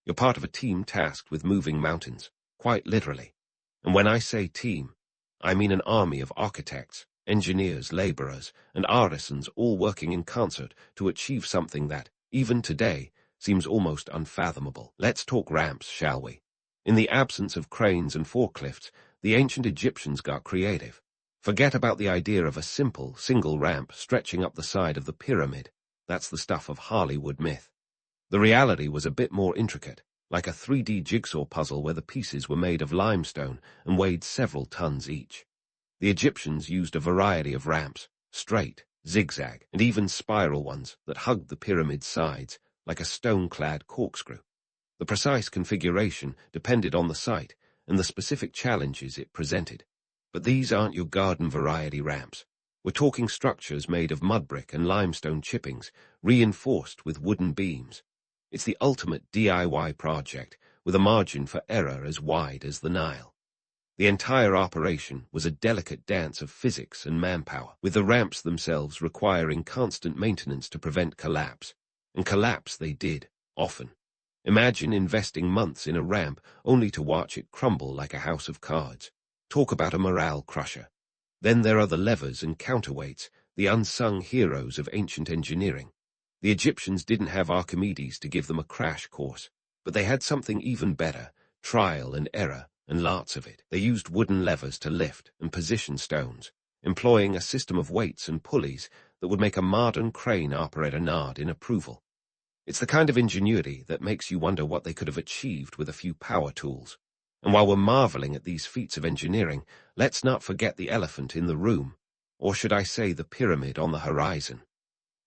Speaker 1: You're part of a team tasked with moving mountains, quite literally. And when I say team, I mean an army of architects, engineers, laborers, and artisans all working in concert to achieve something that, even today, seems almost unfathomable. Let's talk ramps, shall we? In the absence of cranes and forklifts, the ancient Egyptians got creative. Forget about the idea of a simple, single ramp stretching up the side of the pyramid. That's the stuff of Hollywood myth. The reality was a bit more intricate, like a 3D jigsaw puzzle where the pieces were made of limestone and weighed several tons each. The Egyptians used a variety of ramps, straight, zigzag, and even spiral ones that hugged the pyramid's sides, like a stone-clad corkscrew. The precise configuration depended on the site and the specific challenges it presented. But these aren't your garden variety ramps. We're talking structures made of mud brick and limestone chippings, reinforced with wooden beams. It's the ultimate DIY project, with a margin for error as wide as the Nile. The entire operation was a delicate dance of physics and manpower, with the ramps themselves requiring constant maintenance to prevent collapse. And collapse they did, often. Imagine investing months in a ramp only to watch it crumble like a house of cards. Talk about a morale crusher. Then there are the levers and counterweights, the unsung heroes of ancient engineering. The Egyptians didn't have Archimedes to give them a crash course, but they had something even better, trial and error, and lots of it. They used wooden levers to lift and position stones, employing a system of weights and pulleys that would make a modern crane operator nod in approval. It's the kind of ingenuity that makes you wonder what they could have achieved with a few power tools. And while we're marveling at these feats of engineering, let's not forget the elephant in the room, or should I say the pyramid on the horizon.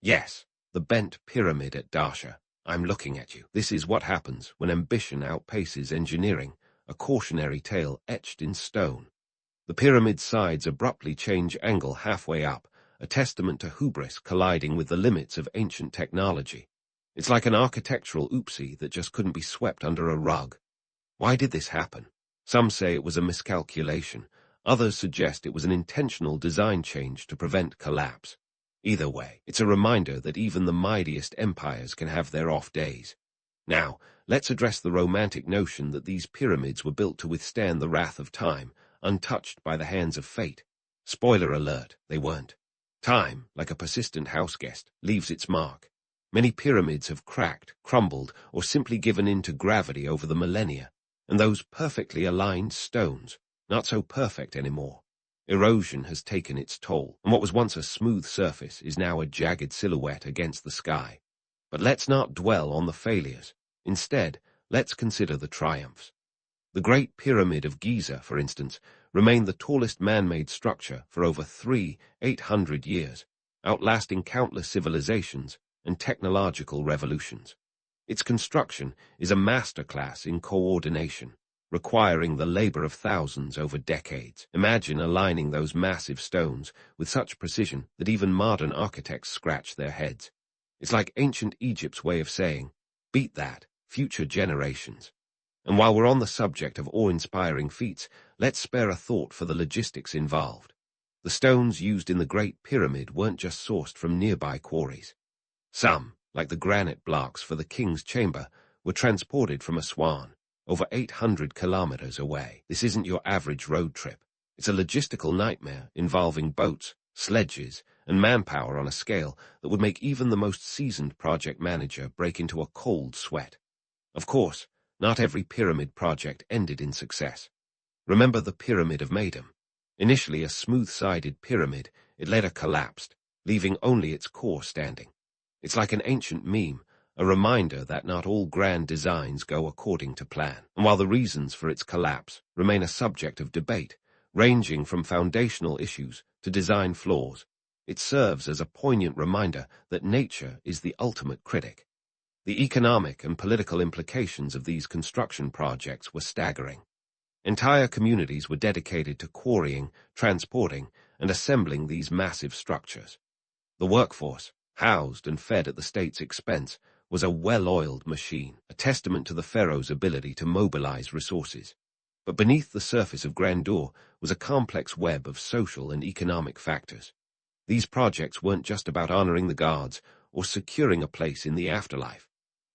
Speaker 1: Yes, the bent pyramid at Darsha. I'm looking at you. This is what happens when ambition outpaces engineering, a cautionary tale etched in stone. The pyramid's sides abruptly change angle halfway up, a testament to hubris colliding with the limits of ancient technology. It's like an architectural oopsie that just couldn't be swept under a rug. Why did this happen? Some say it was a miscalculation. Others suggest it was an intentional design change to prevent collapse. Either way, it's a reminder that even the mightiest empires can have their off days. Now, let's address the romantic notion that these pyramids were built to withstand the wrath of time, untouched by the hands of fate. Spoiler alert, they weren't. Time, like a persistent houseguest, leaves its mark. Many pyramids have cracked, crumbled, or simply given in to gravity over the millennia. And those perfectly aligned stones, not so perfect anymore. Erosion has taken its toll, and what was once a smooth surface is now a jagged silhouette against the sky. But let's not dwell on the failures. Instead, let's consider the triumphs. The Great Pyramid of Giza, for instance, remained the tallest man-made structure for over 800 years, outlasting countless civilizations and technological revolutions. Its construction is a masterclass in coordination, requiring the labor of thousands over decades. Imagine aligning those massive stones with such precision that even modern architects scratch their heads. It's like ancient Egypt's way of saying, beat that, future generations. And while we're on the subject of awe-inspiring feats, let's spare a thought for the logistics involved. The stones used in the Great Pyramid weren't just sourced from nearby quarries. Some, like the granite blocks for the king's chamber, were transported from Aswan, over 800 kilometers away. This isn't your average road trip. It's a logistical nightmare involving boats, sledges, and manpower on a scale that would make even the most seasoned project manager break into a cold sweat. Of course, not every pyramid project ended in success. Remember the Pyramid of Mayhem? Initially a smooth-sided pyramid, it later collapsed, leaving only its core standing. It's like an ancient meme, a reminder that not all grand designs go according to plan. And while the reasons for its collapse remain a subject of debate, ranging from foundational issues to design flaws, it serves as a poignant reminder that nature is the ultimate critic. The economic and political implications of these construction projects were staggering. Entire communities were dedicated to quarrying, transporting, and assembling these massive structures. The workforce, housed and fed at the state's expense, was a well-oiled machine, a testament to the Pharaoh's ability to mobilize resources. But beneath the surface of grandeur was a complex web of social and economic factors. These projects weren't just about honoring the gods or securing a place in the afterlife.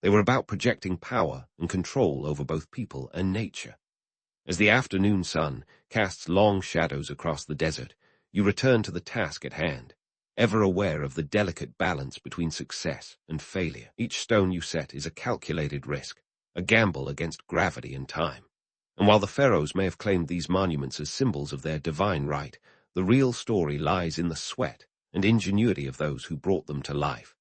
Speaker 1: They were about projecting power and control over both people and nature. As the afternoon sun casts long shadows across the desert, you return to the task at hand, ever aware of the delicate balance between success and failure. Each stone you set is a calculated risk, a gamble against gravity and time. And while the pharaohs may have claimed these monuments as symbols of their divine right, the real story lies in the sweat and ingenuity of those who brought them to life.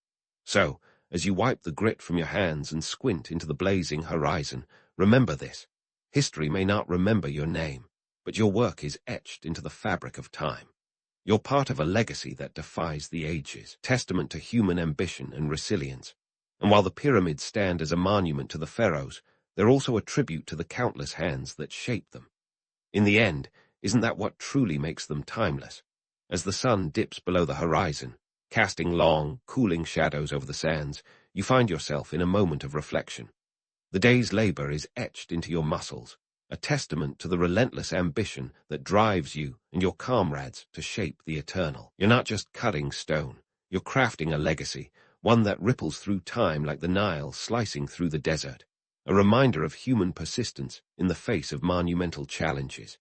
Speaker 1: So, as you wipe the grit from your hands and squint into the blazing horizon, remember this. History may not remember your name, but your work is etched into the fabric of time. You're part of a legacy that defies the ages, testament to human ambition and resilience. And while the pyramids stand as a monument to the pharaohs, They're also a tribute to the countless hands that shaped them. In the end, isn't that what truly makes them timeless? As the sun dips below the horizon, casting long, cooling shadows over the sands, you find yourself in a moment of reflection. The day's labor is etched into your muscles, a testament to the relentless ambition that drives you and your comrades to shape the eternal. You're not just cutting stone, you're crafting a legacy, one that ripples through time like the Nile slicing through the desert, a reminder of human persistence in the face of monumental challenges.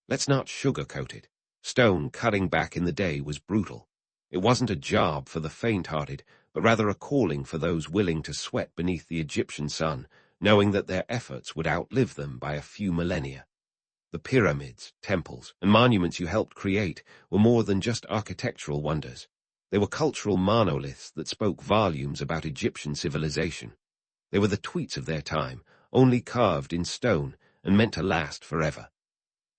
Speaker 1: Let's not sugarcoat it. Stone cutting back in the day was brutal. It wasn't a job for the faint-hearted, but rather a calling for those willing to sweat beneath the Egyptian sun, knowing that their efforts would outlive them by a few millennia. The pyramids, temples, and monuments you helped create were more than just architectural wonders. They were cultural monoliths that spoke volumes about Egyptian civilization. They were the tweets of their time, only carved in stone and meant to last forever.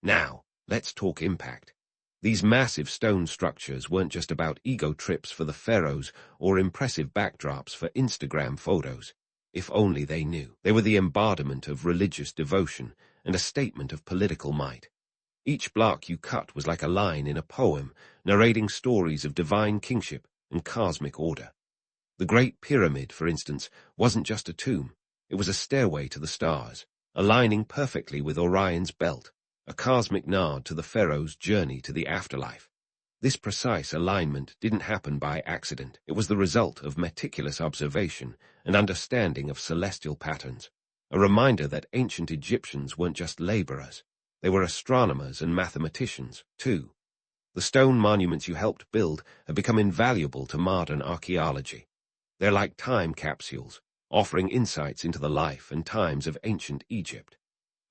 Speaker 1: Now, let's talk impact. These massive stone structures weren't just about ego trips for the pharaohs or impressive backdrops for Instagram photos. If only they knew. They were the embodiment of religious devotion and a statement of political might. Each block you cut was like a line in a poem, narrating stories of divine kingship and cosmic order. The Great Pyramid, for instance, wasn't just a tomb. It was a stairway to the stars, aligning perfectly with Orion's belt, a cosmic nod to the pharaoh's journey to the afterlife. This precise alignment didn't happen by accident. It was the result of meticulous observation and understanding of celestial patterns, a reminder that ancient Egyptians weren't just laborers. They were astronomers and mathematicians, too. The stone monuments you helped build have become invaluable to modern archaeology. They're like time capsules, offering insights into the life and times of ancient Egypt.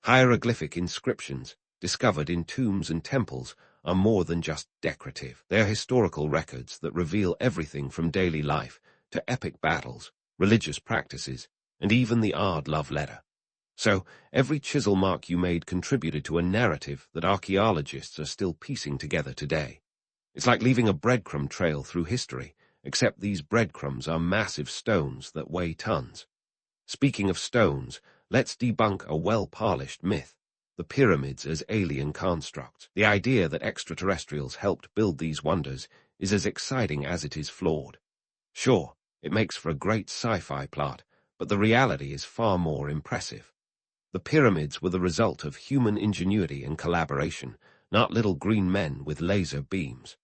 Speaker 1: Hieroglyphic inscriptions, discovered in tombs and temples, are more than just decorative. They are historical records that reveal everything from daily life to epic battles, religious practices, and even the odd love letter. So, every chisel mark you made contributed to a narrative that archaeologists are still piecing together today. It's like leaving a breadcrumb trail through history, except these breadcrumbs are massive stones that weigh tons. Speaking of stones, let's debunk a well-polished myth: the pyramids as alien constructs. The idea that extraterrestrials helped build these wonders is as exciting as it is flawed. Sure, it makes for a great sci-fi plot, but the reality is far more impressive. The pyramids were the result of human ingenuity and collaboration, not little green men with laser beams.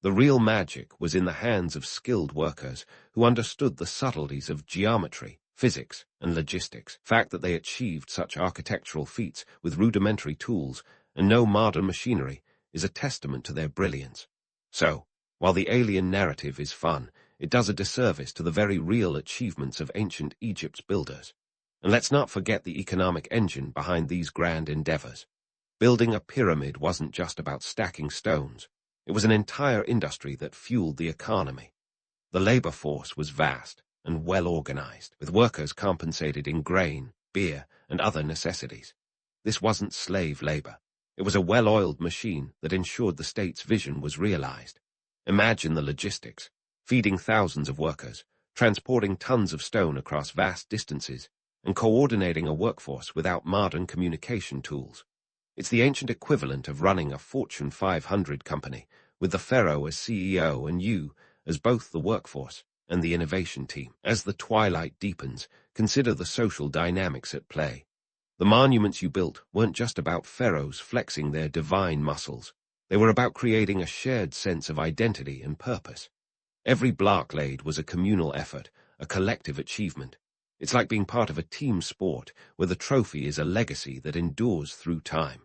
Speaker 1: The real magic was in the hands of skilled workers who understood the subtleties of geometry, physics, and logistics. The fact that they achieved such architectural feats with rudimentary tools and no modern machinery is a testament to their brilliance. So, while the alien narrative is fun, it does a disservice to the very real achievements of ancient Egypt's builders. And let's not forget the economic engine behind these grand endeavors. Building a pyramid wasn't just about stacking stones. It was an entire industry that fueled the economy. The labor force was vast and well-organized, with workers compensated in grain, beer, and other necessities. This wasn't slave labor. It was a well-oiled machine that ensured the state's vision was realized. Imagine the logistics: feeding thousands of workers, transporting tons of stone across vast distances, and coordinating a workforce without modern communication tools. It's the ancient equivalent of running a Fortune 500 company, with the Pharaoh as CEO and you as both the workforce and the innovation team. As the twilight deepens, consider the social dynamics at play. The monuments you built weren't just about pharaohs flexing their divine muscles. They were about creating a shared sense of identity and purpose. Every block laid was a communal effort, a collective achievement. It's like being part of a team sport where the trophy is a legacy that endures through time.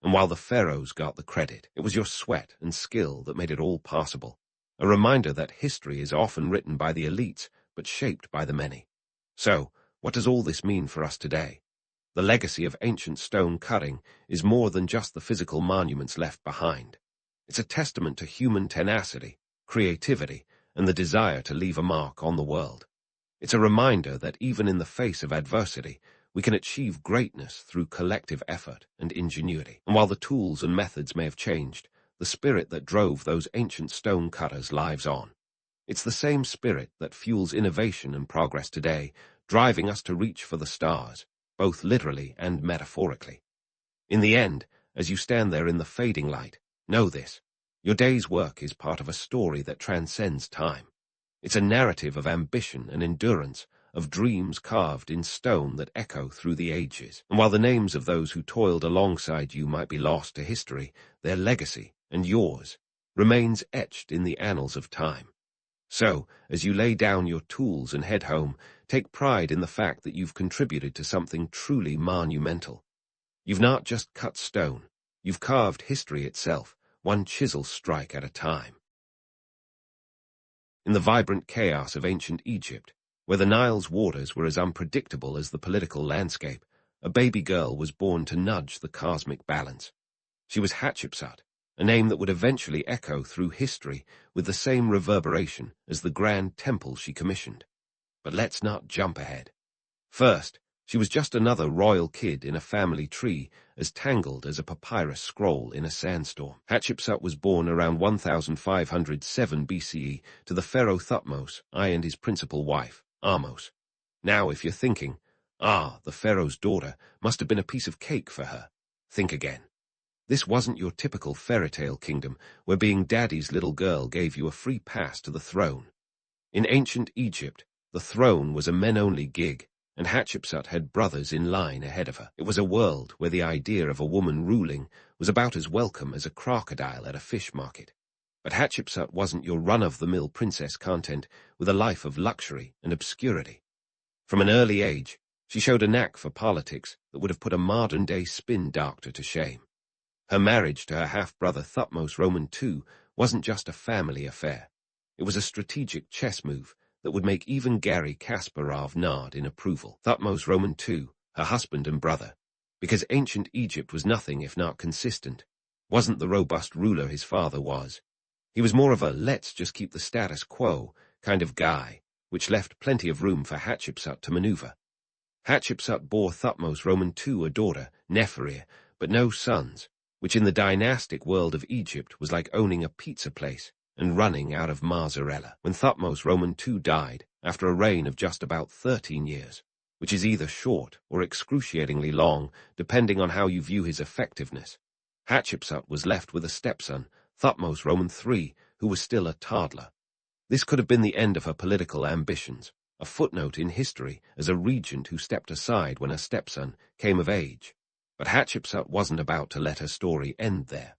Speaker 1: And while the pharaohs got the credit, it was your sweat and skill that made it all possible. A reminder that history is often written by the elites, but shaped by the many. So, what does all this mean for us today? The legacy of ancient stone cutting is more than just the physical monuments left behind. It's a testament to human tenacity, creativity, and the desire to leave a mark on the world. It's a reminder that even in the face of adversity, we can achieve greatness through collective effort and ingenuity. And while the tools and methods may have changed, the spirit that drove those ancient stone cutters lives on. It's the same spirit that fuels innovation and progress today, driving us to reach for the stars. both literally and metaphorically. In the end, as you stand there in the fading light, know this: your day's work is part of a story that transcends time. It's a narrative of ambition and endurance, of dreams carved in stone that echo through the ages. And while the names of those who toiled alongside you might be lost to history, their legacy, and yours, remains etched in the annals of time. So, as you lay down your tools and head home, take pride in the fact that you've contributed to something truly monumental. You've not just cut stone, you've carved history itself, one chisel strike at a time. In the vibrant chaos of ancient Egypt, where the Nile's waters were as unpredictable as the political landscape, a baby girl was born to nudge the cosmic balance. She was Hatshepsut, a name that would eventually echo through history with the same reverberation as the grand temple she commissioned. But let's not jump ahead. First, she was just another royal kid in a family tree, as tangled as a papyrus scroll in a sandstorm. Hatshepsut was born around 1507 BCE to the Pharaoh Thutmose, I and his principal wife, Ahmose. Now, if you're thinking, the Pharaoh's daughter must have been a piece of cake for her, think again. This wasn't your typical fairy tale kingdom where being daddy's little girl gave you a free pass to the throne. In ancient Egypt, the throne was a men-only gig, and Hatshepsut had brothers in line ahead of her. It was a world where the idea of a woman ruling was about as welcome as a crocodile at a fish market. But Hatshepsut wasn't your run-of-the-mill princess content with a life of luxury and obscurity. From an early age, she showed a knack for politics that would have put a modern-day spin doctor to shame. Her marriage to her half-brother Thutmose Roman II wasn't just a family affair. It was a strategic chess move that would make even Garry Kasparov nod in approval. Thutmose Roman II, her husband and brother, because ancient Egypt was nothing if not consistent, wasn't the robust ruler his father was. He was more of a let's just keep the status quo kind of guy, which left plenty of room for Hatshepsut to maneuver. Hatshepsut bore Thutmose Roman II a daughter, Neferir, but no sons, which in the dynastic world of Egypt was like owning a pizza place and running out of mozzarella. When Thutmose Roman II died, after a reign of just about 13 years, which is either short or excruciatingly long, depending on how you view his effectiveness, Hatshepsut was left with a stepson, Thutmose Roman III, who was still a toddler. This could have been the end of her political ambitions, a footnote in history as a regent who stepped aside when her stepson came of age. But Hatshepsut wasn't about to let her story end there.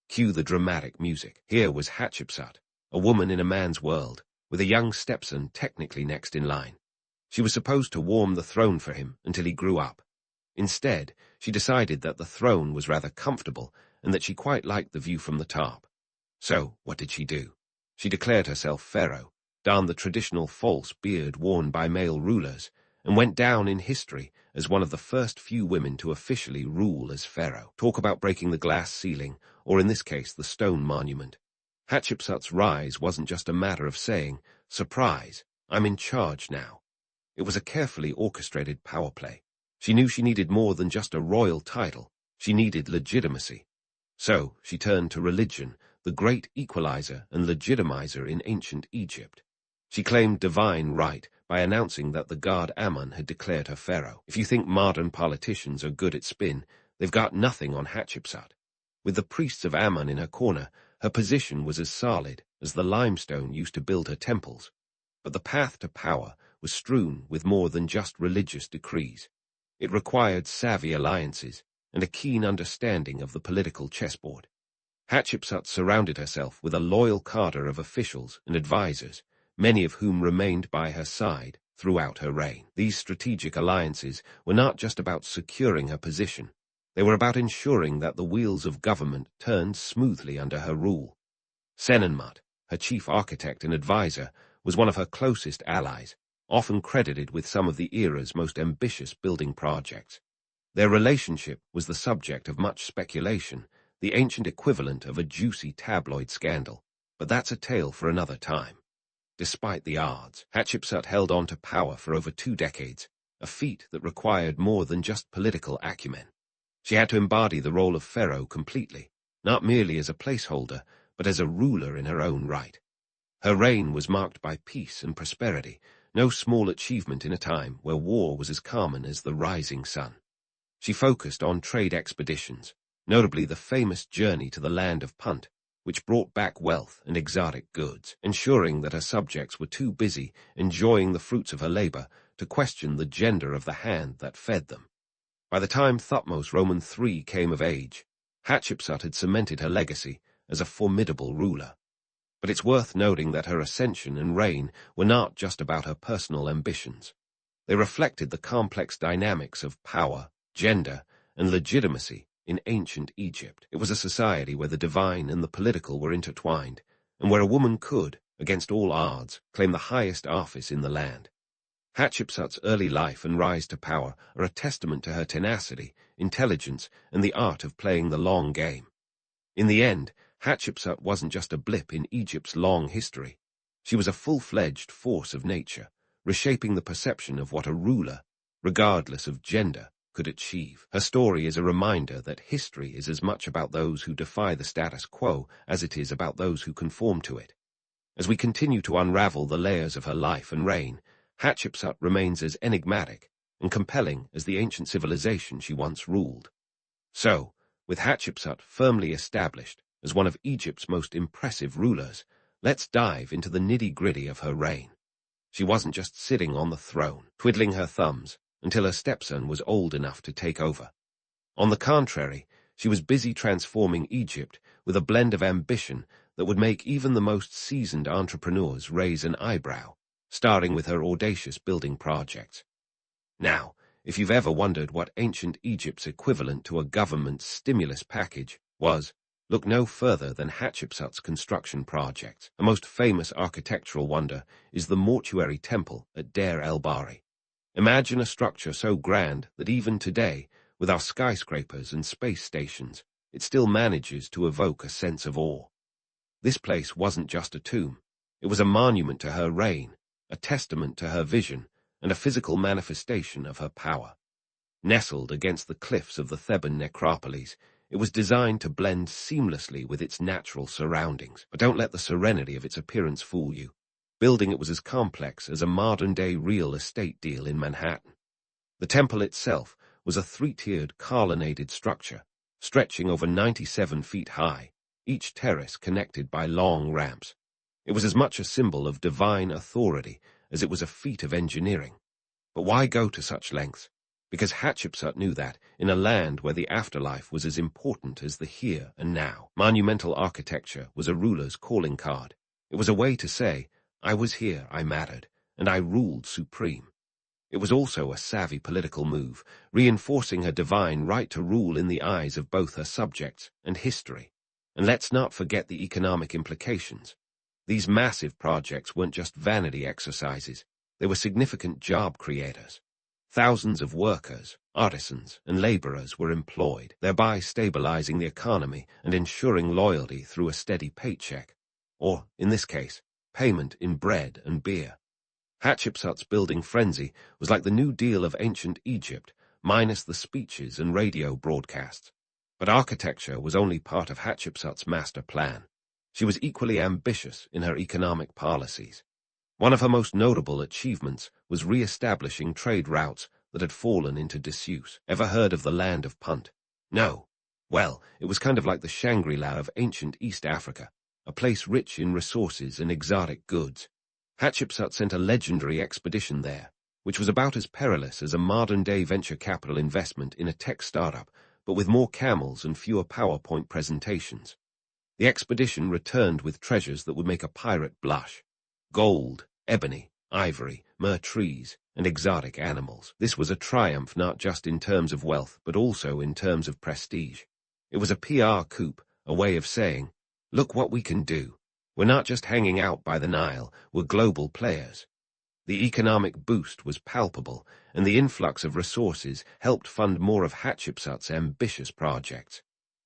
Speaker 1: Cue the dramatic music. Here was Hatshepsut, a woman in a man's world, with a young stepson technically next in line. She was supposed to warm the throne for him until he grew up. Instead, she decided that the throne was rather comfortable and that she quite liked the view from the top. So, what did she do? She declared herself Pharaoh, donned the traditional false beard worn by male rulers, and went down in history as one of the first few women to officially rule as Pharaoh. Talk about breaking the glass ceiling, or in this case the stone monument. Hatshepsut's rise wasn't just a matter of saying, surprise, I'm in charge now. It was a carefully orchestrated power play. She knew she needed more than just a royal title. She needed legitimacy. So she turned to religion, the great equalizer and legitimizer in ancient Egypt. She claimed divine right by announcing that the god Ammon had declared her pharaoh. If you think modern politicians are good at spin, they've got nothing on Hatshepsut. With the priests of Ammon in her corner, her position was as solid as the limestone used to build her temples. But the path to power was strewn with more than just religious decrees. It required savvy alliances and a keen understanding of the political chessboard. Hatshepsut surrounded herself with a loyal cadre of officials and advisors, many of whom remained by her side throughout her reign. These strategic alliances were not just about securing her position. They were about ensuring that the wheels of government turned smoothly under her rule. Senenmut, her chief architect and advisor, was one of her closest allies, often credited with some of the era's most ambitious building projects. Their relationship was the subject of much speculation, the ancient equivalent of a juicy tabloid scandal, but that's a tale for another time. Despite the odds, Hatshepsut held on to power for over 2 decades, a feat that required more than just political acumen. She had to embody the role of pharaoh completely, not merely as a placeholder, but as a ruler in her own right. Her reign was marked by peace and prosperity, no small achievement in a time where war was as common as the rising sun. She focused on trade expeditions, notably the famous journey to the land of Punt, which brought back wealth and exotic goods, ensuring that her subjects were too busy enjoying the fruits of her labor to question the gender of the hand that fed them. By the time Thutmose Roman III came of age, Hatshepsut had cemented her legacy as a formidable ruler. But it's worth noting that her ascension and reign were not just about her personal ambitions. They reflected the complex dynamics of power, gender, and legitimacy in ancient Egypt. It was a society where the divine and the political were intertwined, and where a woman could, against all odds, claim the highest office in the land. Hatshepsut's early life and rise to power are a testament to her tenacity, intelligence, and the art of playing the long game. In the end, Hatshepsut wasn't just a blip in Egypt's long history. She was a full-fledged force of nature, reshaping the perception of what a ruler, regardless of gender, could achieve. Her story is a reminder that history is as much about those who defy the status quo as it is about those who conform to it. As we continue to unravel the layers of her life and reign, Hatshepsut remains as enigmatic and compelling as the ancient civilization she once ruled. So, with Hatshepsut firmly established as one of Egypt's most impressive rulers, let's dive into the nitty-gritty of her reign. She wasn't just sitting on the throne, twiddling her thumbs, until her stepson was old enough to take over. On the contrary, she was busy transforming Egypt with a blend of ambition that would make even the most seasoned entrepreneurs raise an eyebrow, starting with her audacious building projects. Now, if you've ever wondered what ancient Egypt's equivalent to a government stimulus package was, look no further than Hatshepsut's construction projects. A most famous architectural wonder is the mortuary temple at Deir el-Bahari. Imagine a structure so grand that even today, with our skyscrapers and space stations, it still manages to evoke a sense of awe. This place wasn't just a tomb. It was a monument to her reign, a testament to her vision, and a physical manifestation of her power. Nestled against the cliffs of the Theban necropolis, it was designed to blend seamlessly with its natural surroundings. But don't let the serenity of its appearance fool you. Building it was as complex as a modern-day real estate deal in Manhattan. The temple itself was a three-tiered colonnaded structure, stretching over 97 feet high, each terrace connected by long ramps. It was as much a symbol of divine authority as it was a feat of engineering. But why go to such lengths? Because Hatshepsut knew that, in a land where the afterlife was as important as the here and now, monumental architecture was a ruler's calling card. It was a way to say, I was here, I mattered, and I ruled supreme. It was also a savvy political move, reinforcing her divine right to rule in the eyes of both her subjects and history. And let's not forget the economic implications. These massive projects weren't just vanity exercises, they were significant job creators. Thousands of workers, artisans, and laborers were employed, thereby stabilizing the economy and ensuring loyalty through a steady paycheck, or, in this case, payment in bread and beer. Hatshepsut's building frenzy was like the New Deal of ancient Egypt, minus the speeches and radio broadcasts. But architecture was only part of Hatshepsut's master plan. She was equally ambitious in her economic policies. One of her most notable achievements was re-establishing trade routes that had fallen into disuse. Ever heard of the land of Punt? No. Well, it was kind of like the Shangri-La of ancient East Africa, a place rich in resources and exotic goods. Hatshepsut sent a legendary expedition there, which was about as perilous as a modern-day venture capital investment in a tech startup, but with more camels and fewer PowerPoint presentations. The expedition returned with treasures that would make a pirate blush: gold, ebony, ivory, myrrh trees, and exotic animals. This was a triumph not just in terms of wealth, but also in terms of prestige. It was a PR coup, a way of saying, look what we can do. We're not just hanging out by the Nile, we're global players. The economic boost was palpable, and the influx of resources helped fund more of Hatshepsut's ambitious projects.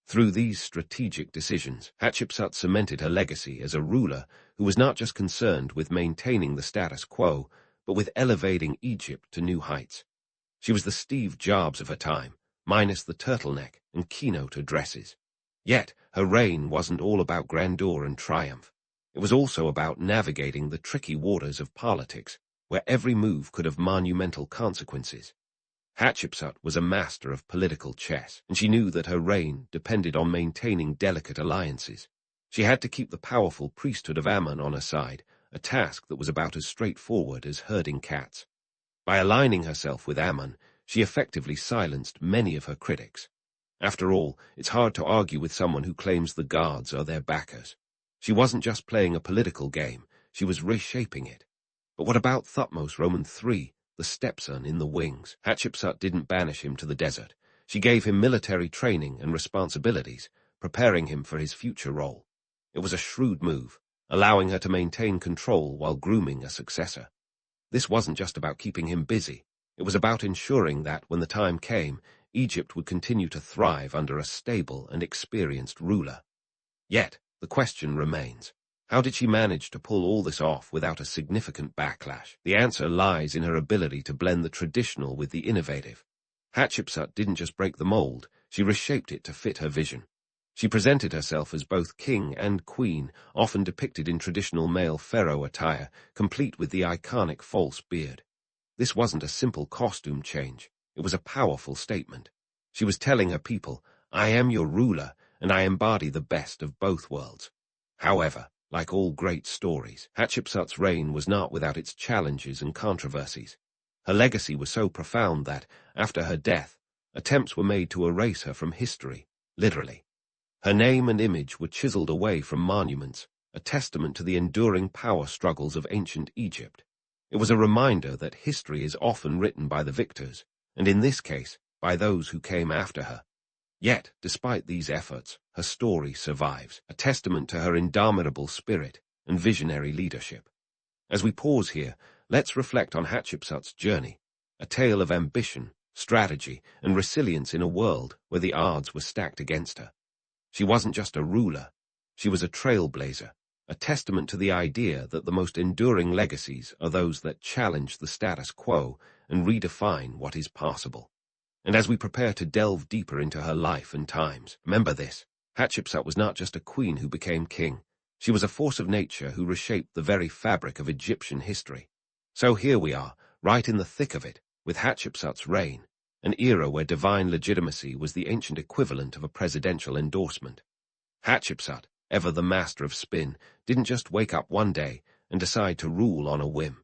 Speaker 1: Through these strategic decisions, Hatshepsut cemented her legacy as a ruler who was not just concerned with maintaining the status quo, but with elevating Egypt to new heights. She was the Steve Jobs of her time, minus the turtleneck and keynote addresses. Yet, her reign wasn't all about grandeur and triumph. It was also about navigating the tricky waters of politics, where every move could have monumental consequences. Hatshepsut was a master of political chess, and she knew that her reign depended on maintaining delicate alliances. She had to keep the powerful priesthood of Ammon on her side, a task that was about as straightforward as herding cats. By aligning herself with Ammon, she effectively silenced many of her critics. After all, it's hard to argue with someone who claims the guards are their backers. She wasn't just playing a political game, she was reshaping it. But what about Thutmose Roman III, the stepson in the wings? Hatshepsut didn't banish him to the desert. She gave him military training and responsibilities, preparing him for his future role. It was a shrewd move, allowing her to maintain control while grooming a successor. This wasn't just about keeping him busy. It was about ensuring that, when the time came, Egypt would continue to thrive under a stable and experienced ruler. Yet, the question remains, how did she manage to pull all this off without a significant backlash? The answer lies in her ability to blend the traditional with the innovative. Hatshepsut didn't just break the mold, she reshaped it to fit her vision. She presented herself as both king and queen, often depicted in traditional male pharaoh attire, complete with the iconic false beard. This wasn't a simple costume change. It was a powerful statement. She was telling her people, I am your ruler, and I embody the best of both worlds. However, like all great stories, Hatshepsut's reign was not without its challenges and controversies. Her legacy was so profound that, after her death, attempts were made to erase her from history, literally. Her name and image were chiseled away from monuments, a testament to the enduring power struggles of ancient Egypt. It was a reminder that history is often written by the victors, and in this case, by those who came after her. Yet, despite these efforts, her story survives, a testament to her indomitable spirit and visionary leadership. As we pause here, let's reflect on Hatshepsut's journey, a tale of ambition, strategy, and resilience in a world where the odds were stacked against her. She wasn't just a ruler, she was a trailblazer, a testament to the idea that the most enduring legacies are those that challenge the status quo and redefine what is possible. And as we prepare to delve deeper into her life and times, remember this, Hatshepsut was not just a queen who became king. She was a force of nature who reshaped the very fabric of Egyptian history. So here we are, right in the thick of it, with Hatshepsut's reign, an era where divine legitimacy was the ancient equivalent of a presidential endorsement. Hatshepsut, ever the master of spin, didn't just wake up one day and decide to rule on a whim.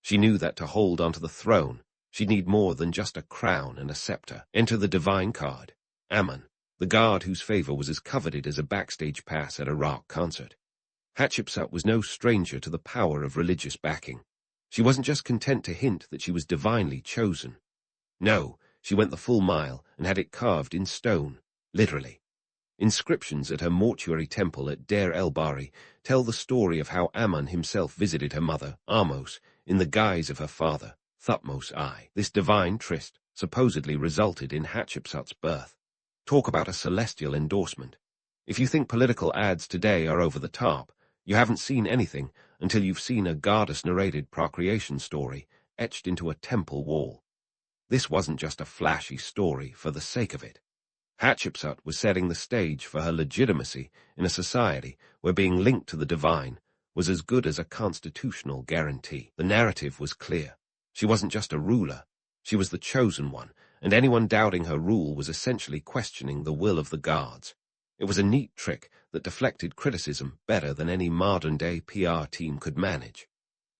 Speaker 1: She knew that to hold onto the throne, she'd need more than just a crown and a scepter. Enter the divine card, Ammon, the god whose favor was as coveted as a backstage pass at a rock concert. Hatshepsut was no stranger to the power of religious backing. She wasn't just content to hint that she was divinely chosen. No, she went the full mile and had it carved in stone, literally. Inscriptions at her mortuary temple at Deir el-Bahri tell the story of how Ammon himself visited her mother, Ahmose, in the guise of her father, Thutmose I. This divine tryst supposedly resulted in Hatshepsut's birth. Talk about a celestial endorsement. If you think political ads today are over the top, you haven't seen anything until you've seen a goddess-narrated procreation story etched into a temple wall. This wasn't just a flashy story for the sake of it. Hatshepsut was setting the stage for her legitimacy in a society where being linked to the divine was as good as a constitutional guarantee. The narrative was clear. She wasn't just a ruler, she was the chosen one, and anyone doubting her rule was essentially questioning the will of the gods. It was a neat trick that deflected criticism better than any modern-day PR team could manage.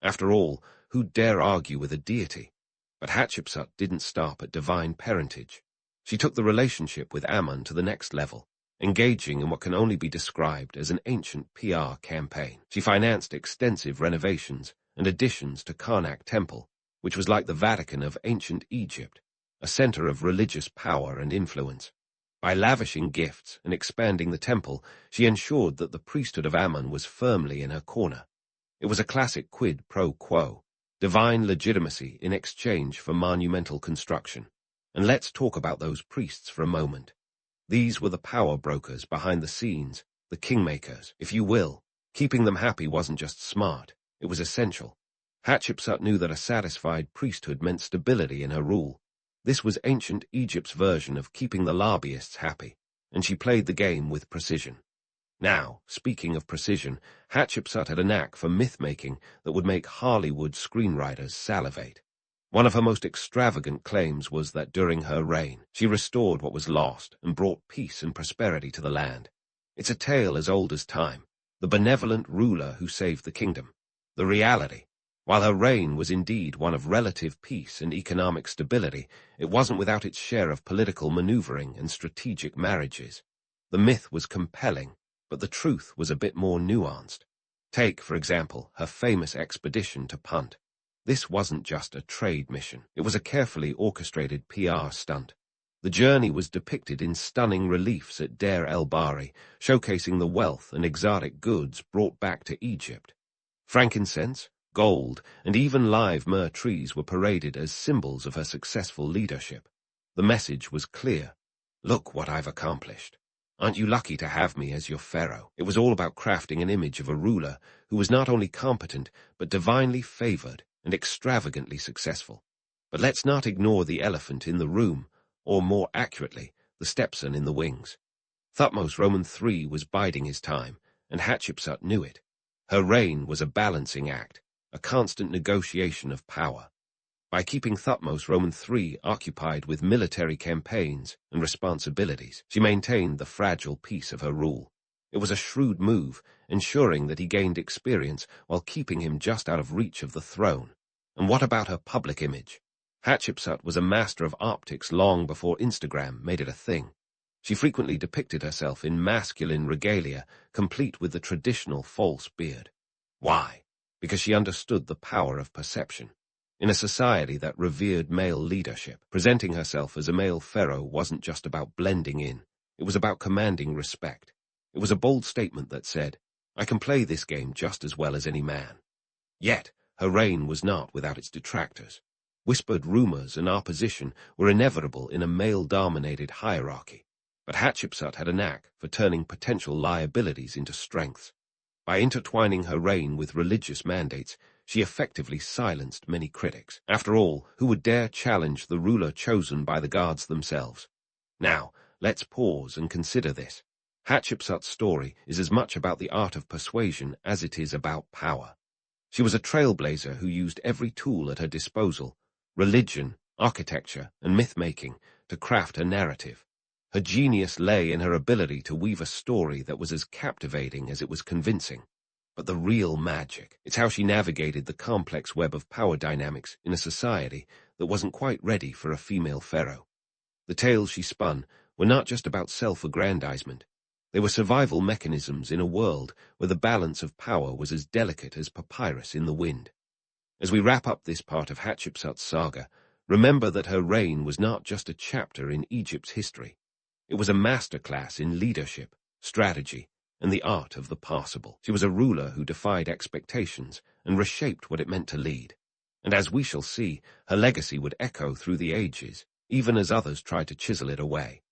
Speaker 1: After all, who'd dare argue with a deity? But Hatshepsut didn't stop at divine parentage. She took the relationship with Ammon to the next level, engaging in what can only be described as an ancient PR campaign. She financed extensive renovations and additions to Karnak Temple, which was like the Vatican of ancient Egypt, a center of religious power and influence. By lavishing gifts and expanding the temple, she ensured that the priesthood of Ammon was firmly in her corner. It was a classic quid pro quo, divine legitimacy in exchange for monumental construction. And let's talk about those priests for a moment. These were the power brokers behind the scenes, the kingmakers, if you will. Keeping them happy wasn't just smart, it was essential. Hatshepsut knew that a satisfied priesthood meant stability in her rule. This was ancient Egypt's version of keeping the lobbyists happy, and she played the game with precision. Now, speaking of precision, Hatshepsut had a knack for myth-making that would make Hollywood screenwriters salivate. One of her most extravagant claims was that during her reign, she restored what was lost and brought peace and prosperity to the land. It's a tale as old as time, the benevolent ruler who saved the kingdom. The reality, while her reign was indeed one of relative peace and economic stability, it wasn't without its share of political maneuvering and strategic marriages. The myth was compelling, but the truth was a bit more nuanced. Take, for example, her famous expedition to Punt. This wasn't just a trade mission. It was a carefully orchestrated PR stunt. The journey was depicted in stunning reliefs at Deir el-Bahari, showcasing the wealth and exotic goods brought back to Egypt. Frankincense, gold, and even live myrrh trees were paraded as symbols of her successful leadership. The message was clear. Look what I've accomplished. Aren't you lucky to have me as your pharaoh? It was all about crafting an image of a ruler who was not only competent, but divinely favored and extravagantly successful. But let's not ignore the elephant in the room, or more accurately, the stepson in the wings. Thutmose Roman III was biding his time, and Hatshepsut knew it. Her reign was a balancing act, a constant negotiation of power. By keeping Thutmose Roman III occupied with military campaigns and responsibilities, she maintained the fragile peace of her rule. It was a shrewd move, ensuring that he gained experience while keeping him just out of reach of the throne. And what about her public image? Hatshepsut was a master of optics long before Instagram made it a thing. She frequently depicted herself in masculine regalia, complete with the traditional false beard. Why? Because she understood the power of perception. In a society that revered male leadership, presenting herself as a male pharaoh wasn't just about blending in, it was about commanding respect. It was a bold statement that said, I can play this game just as well as any man. Yet, her reign was not without its detractors. Whispered rumors and opposition were inevitable in a male-dominated hierarchy, but Hatshepsut had a knack for turning potential liabilities into strengths. By intertwining her reign with religious mandates, she effectively silenced many critics. After all, who would dare challenge the ruler chosen by the gods themselves? Now, let's pause and consider this. Hatshepsut's story is as much about the art of persuasion as it is about power. She was a trailblazer who used every tool at her disposal, religion, architecture, and myth-making, to craft a narrative. Her genius lay in her ability to weave a story that was as captivating as it was convincing. But the real magic, it's how she navigated the complex web of power dynamics in a society that wasn't quite ready for a female pharaoh. The tales she spun were not just about self-aggrandizement. They were survival mechanisms in a world where the balance of power was as delicate as papyrus in the wind. As we wrap up this part of Hatshepsut's saga, remember that her reign was not just a chapter in Egypt's history. It was a masterclass in leadership, strategy, and the art of the possible. She was a ruler who defied expectations and reshaped what it meant to lead. And as we shall see, her legacy would echo through the ages, even as others tried to chisel it away.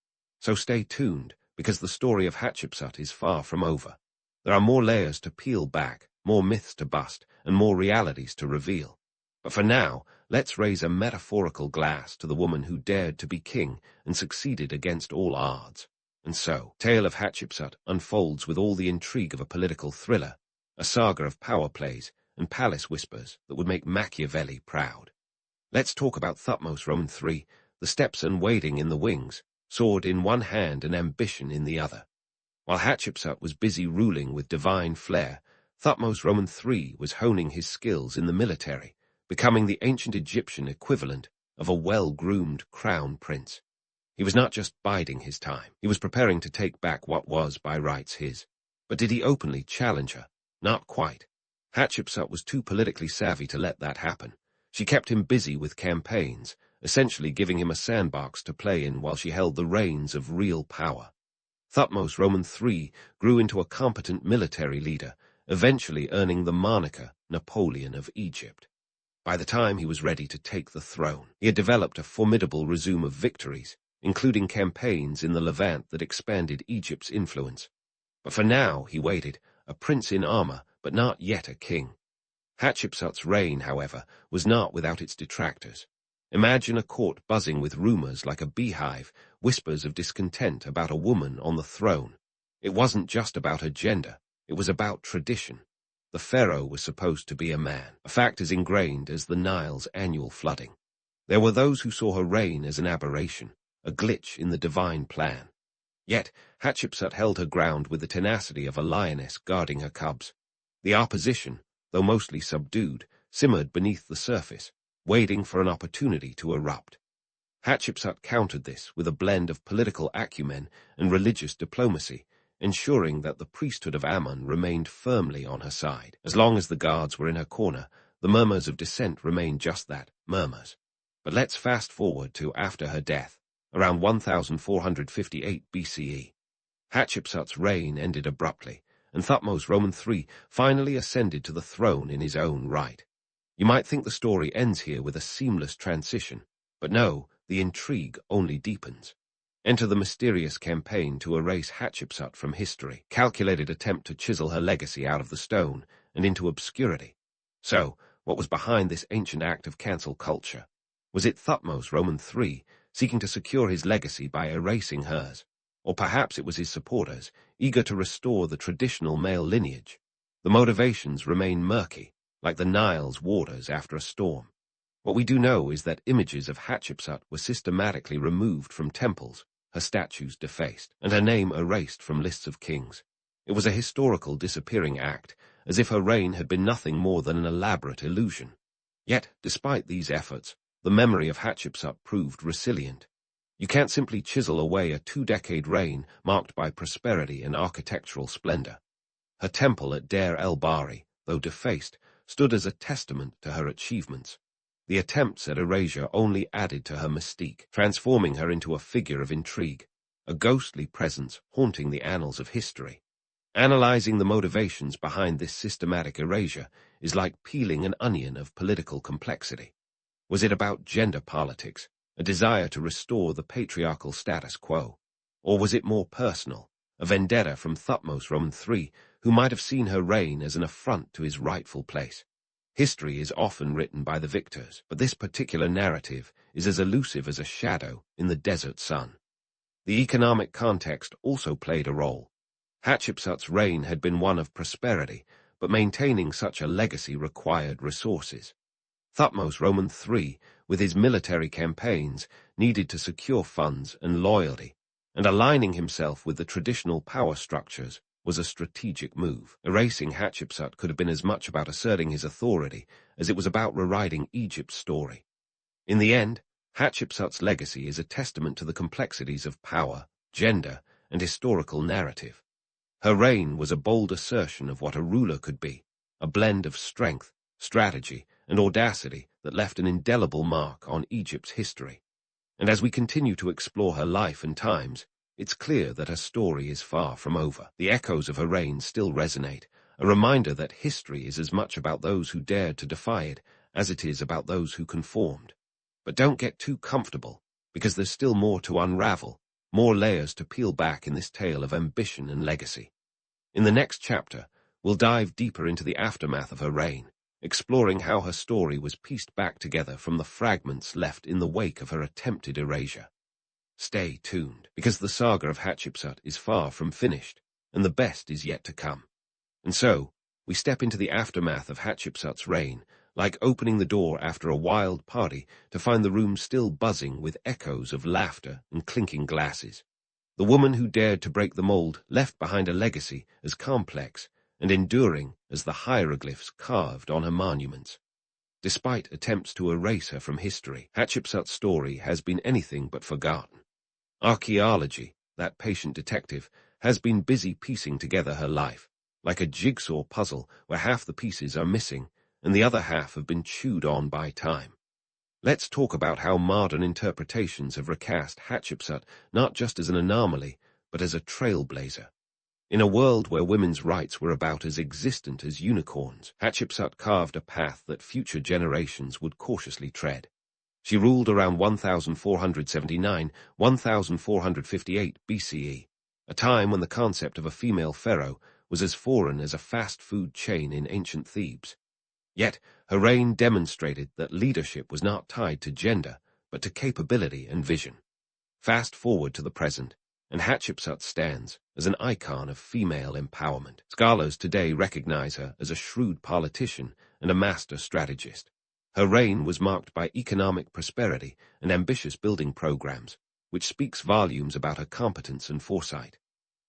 Speaker 1: So stay tuned, because the story of Hatshepsut is far from over. There are more layers to peel back, more myths to bust, and more realities to reveal. But for now, let's raise a metaphorical glass to the woman who dared to be king and succeeded against all odds. And so, Tale of Hatshepsut unfolds with all the intrigue of a political thriller, a saga of power plays and palace whispers that would make Machiavelli proud. Let's talk about Thutmose Roman III, the stepson wading in the wings, sword in one hand and ambition in the other. While Hatshepsut was busy ruling with divine flair, Thutmose Roman III was honing his skills in the military, becoming the ancient Egyptian equivalent of a well-groomed crown prince. He was not just biding his time. He was preparing to take back what was by rights his. But did he openly challenge her? Not quite. Hatshepsut was too politically savvy to let that happen. She kept him busy with campaigns, essentially giving him a sandbox to play in while she held the reins of real power. Thutmose Roman III grew into a competent military leader, eventually earning the moniker Napoleon of Egypt. By the time he was ready to take the throne, he had developed a formidable resume of victories, including campaigns in the Levant that expanded Egypt's influence. But for now, he waited, a prince in armor, but not yet a king. Hatshepsut's reign, however, was not without its detractors. Imagine a court buzzing with rumors like a beehive, whispers of discontent about a woman on the throne. It wasn't just about her gender, it was about tradition. The pharaoh was supposed to be a man, a fact as ingrained as the Nile's annual flooding. There were those who saw her reign as an aberration, a glitch in the divine plan. Yet Hatshepsut held her ground with the tenacity of a lioness guarding her cubs. The opposition, though mostly subdued, simmered beneath the surface, waiting for an opportunity to erupt. Hatshepsut countered this with a blend of political acumen and religious diplomacy, ensuring that the priesthood of Ammon remained firmly on her side. As long as the guards were in her corner, the murmurs of dissent remained just that, murmurs. But let's fast forward to after her death, around 1458 BCE. Hatshepsut's reign ended abruptly, and Thutmose III finally ascended to the throne in his own right. You might think the story ends here with a seamless transition, but no, the intrigue only deepens. Enter the mysterious campaign to erase Hatshepsut from history, calculated attempt to chisel her legacy out of the stone and into obscurity. So, what was behind this ancient act of cancel culture? Was it Thutmose III seeking to secure his legacy by erasing hers? Or perhaps it was his supporters, eager to restore the traditional male lineage? The motivations remain murky, like the Nile's waters after a storm. What we do know is that images of Hatshepsut were systematically removed from temples, her statues defaced, and her name erased from lists of kings. It was a historical disappearing act, as if her reign had been nothing more than an elaborate illusion. Yet, despite these efforts, the memory of Hatshepsut proved resilient. You can't simply chisel away a 2-decade reign marked by prosperity and architectural splendor. Her temple at Deir el-Bahari, though defaced, stood as a testament to her achievements. The attempts at erasure only added to her mystique, transforming her into a figure of intrigue, a ghostly presence haunting the annals of history. Analyzing the motivations behind this systematic erasure is like peeling an onion of political complexity. Was it about gender politics, a desire to restore the patriarchal status quo? Or was it more personal, a vendetta from Thutmose III, who might have seen her reign as an affront to his rightful place? History is often written by the victors, but this particular narrative is as elusive as a shadow in the desert sun. The economic context also played a role. Hatshepsut's reign had been one of prosperity, but maintaining such a legacy required resources. Thutmose III, with his military campaigns, needed to secure funds and loyalty, and aligning himself with the traditional power structures was a strategic move. Erasing Hatshepsut could have been as much about asserting his authority as it was about rewriting Egypt's story. In the end, Hatshepsut's legacy is a testament to the complexities of power, gender, and historical narrative. Her reign was a bold assertion of what a ruler could be, a blend of strength, strategy, and audacity that left an indelible mark on Egypt's history. And as we continue to explore her life and times, it's clear that her story is far from over. The echoes of her reign still resonate, a reminder that history is as much about those who dared to defy it as it is about those who conformed. But don't get too comfortable, because there's still more to unravel, more layers to peel back in this tale of ambition and legacy. In the next chapter, we'll dive deeper into the aftermath of her reign, exploring how her story was pieced back together from the fragments left in the wake of her attempted erasure. Stay tuned, because the saga of Hatshepsut is far from finished, and the best is yet to come. And so, we step into the aftermath of Hatshepsut's reign, like opening the door after a wild party to find the room still buzzing with echoes of laughter and clinking glasses. The woman who dared to break the mold left behind a legacy as complex and enduring as the hieroglyphs carved on her monuments. Despite attempts to erase her from history, Hatshepsut's story has been anything but forgotten. Archaeology, that patient detective, has been busy piecing together her life, like a jigsaw puzzle where half the pieces are missing and the other half have been chewed on by time. Let's talk about how modern interpretations have recast Hatshepsut not just as an anomaly, but as a trailblazer. In a world where women's rights were about as existent as unicorns, Hatshepsut carved a path that future generations would cautiously tread. She ruled around 1479–1458 BCE, a time when the concept of a female pharaoh was as foreign as a fast food chain in ancient Thebes. Yet, her reign demonstrated that leadership was not tied to gender, but to capability and vision. Fast forward to the present, and Hatshepsut stands as an icon of female empowerment. Scholars today recognize her as a shrewd politician and a master strategist. Her reign was marked by economic prosperity and ambitious building programs, which speaks volumes about her competence and foresight.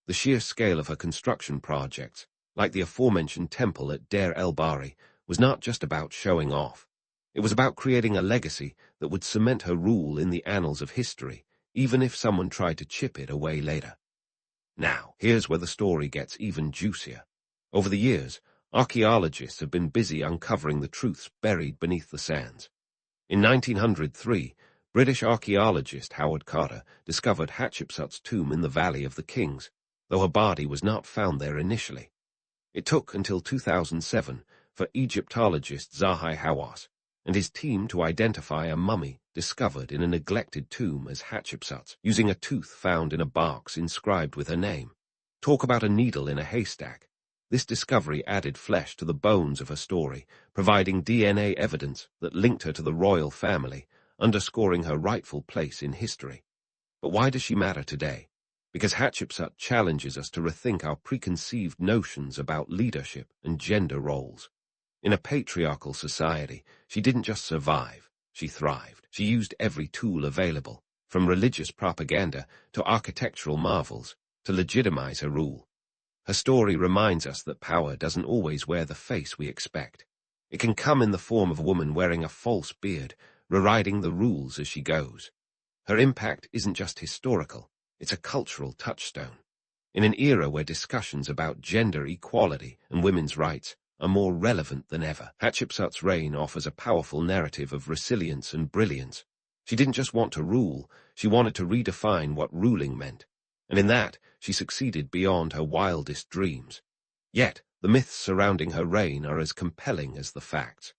Speaker 1: The sheer scale of her construction projects, like the aforementioned temple at Deir el-Bahri, was not just about showing off. It was about creating a legacy that would cement her rule in the annals of history, even if someone tried to chip it away later. Now, here's where the story gets even juicier. Over the years, archaeologists have been busy uncovering the truths buried beneath the sands. In 1903, British archaeologist Howard Carter discovered Hatshepsut's tomb in the Valley of the Kings, though her body was not found there initially. It took until 2007 for Egyptologist Zahi Hawass and his team to identify a mummy discovered in a neglected tomb as Hatshepsut's, using a tooth found in a box inscribed with her name. Talk about a needle in a haystack. This discovery added flesh to the bones of her story, providing DNA evidence that linked her to the royal family, underscoring her rightful place in history. But why does she matter today? Because Hatshepsut challenges us to rethink our preconceived notions about leadership and gender roles. In a patriarchal society, she didn't just survive, she thrived. She used every tool available, from religious propaganda to architectural marvels, to legitimize her rule. Her story reminds us that power doesn't always wear the face we expect. It can come in the form of a woman wearing a false beard, rewriting the rules as she goes. Her impact isn't just historical, it's a cultural touchstone. In an era where discussions about gender equality and women's rights are more relevant than ever, Hatshepsut's reign offers a powerful narrative of resilience and brilliance. She didn't just want to rule, she wanted to redefine what ruling meant, and in that, she succeeded beyond her wildest dreams. Yet, the myths surrounding her reign are as compelling as the facts.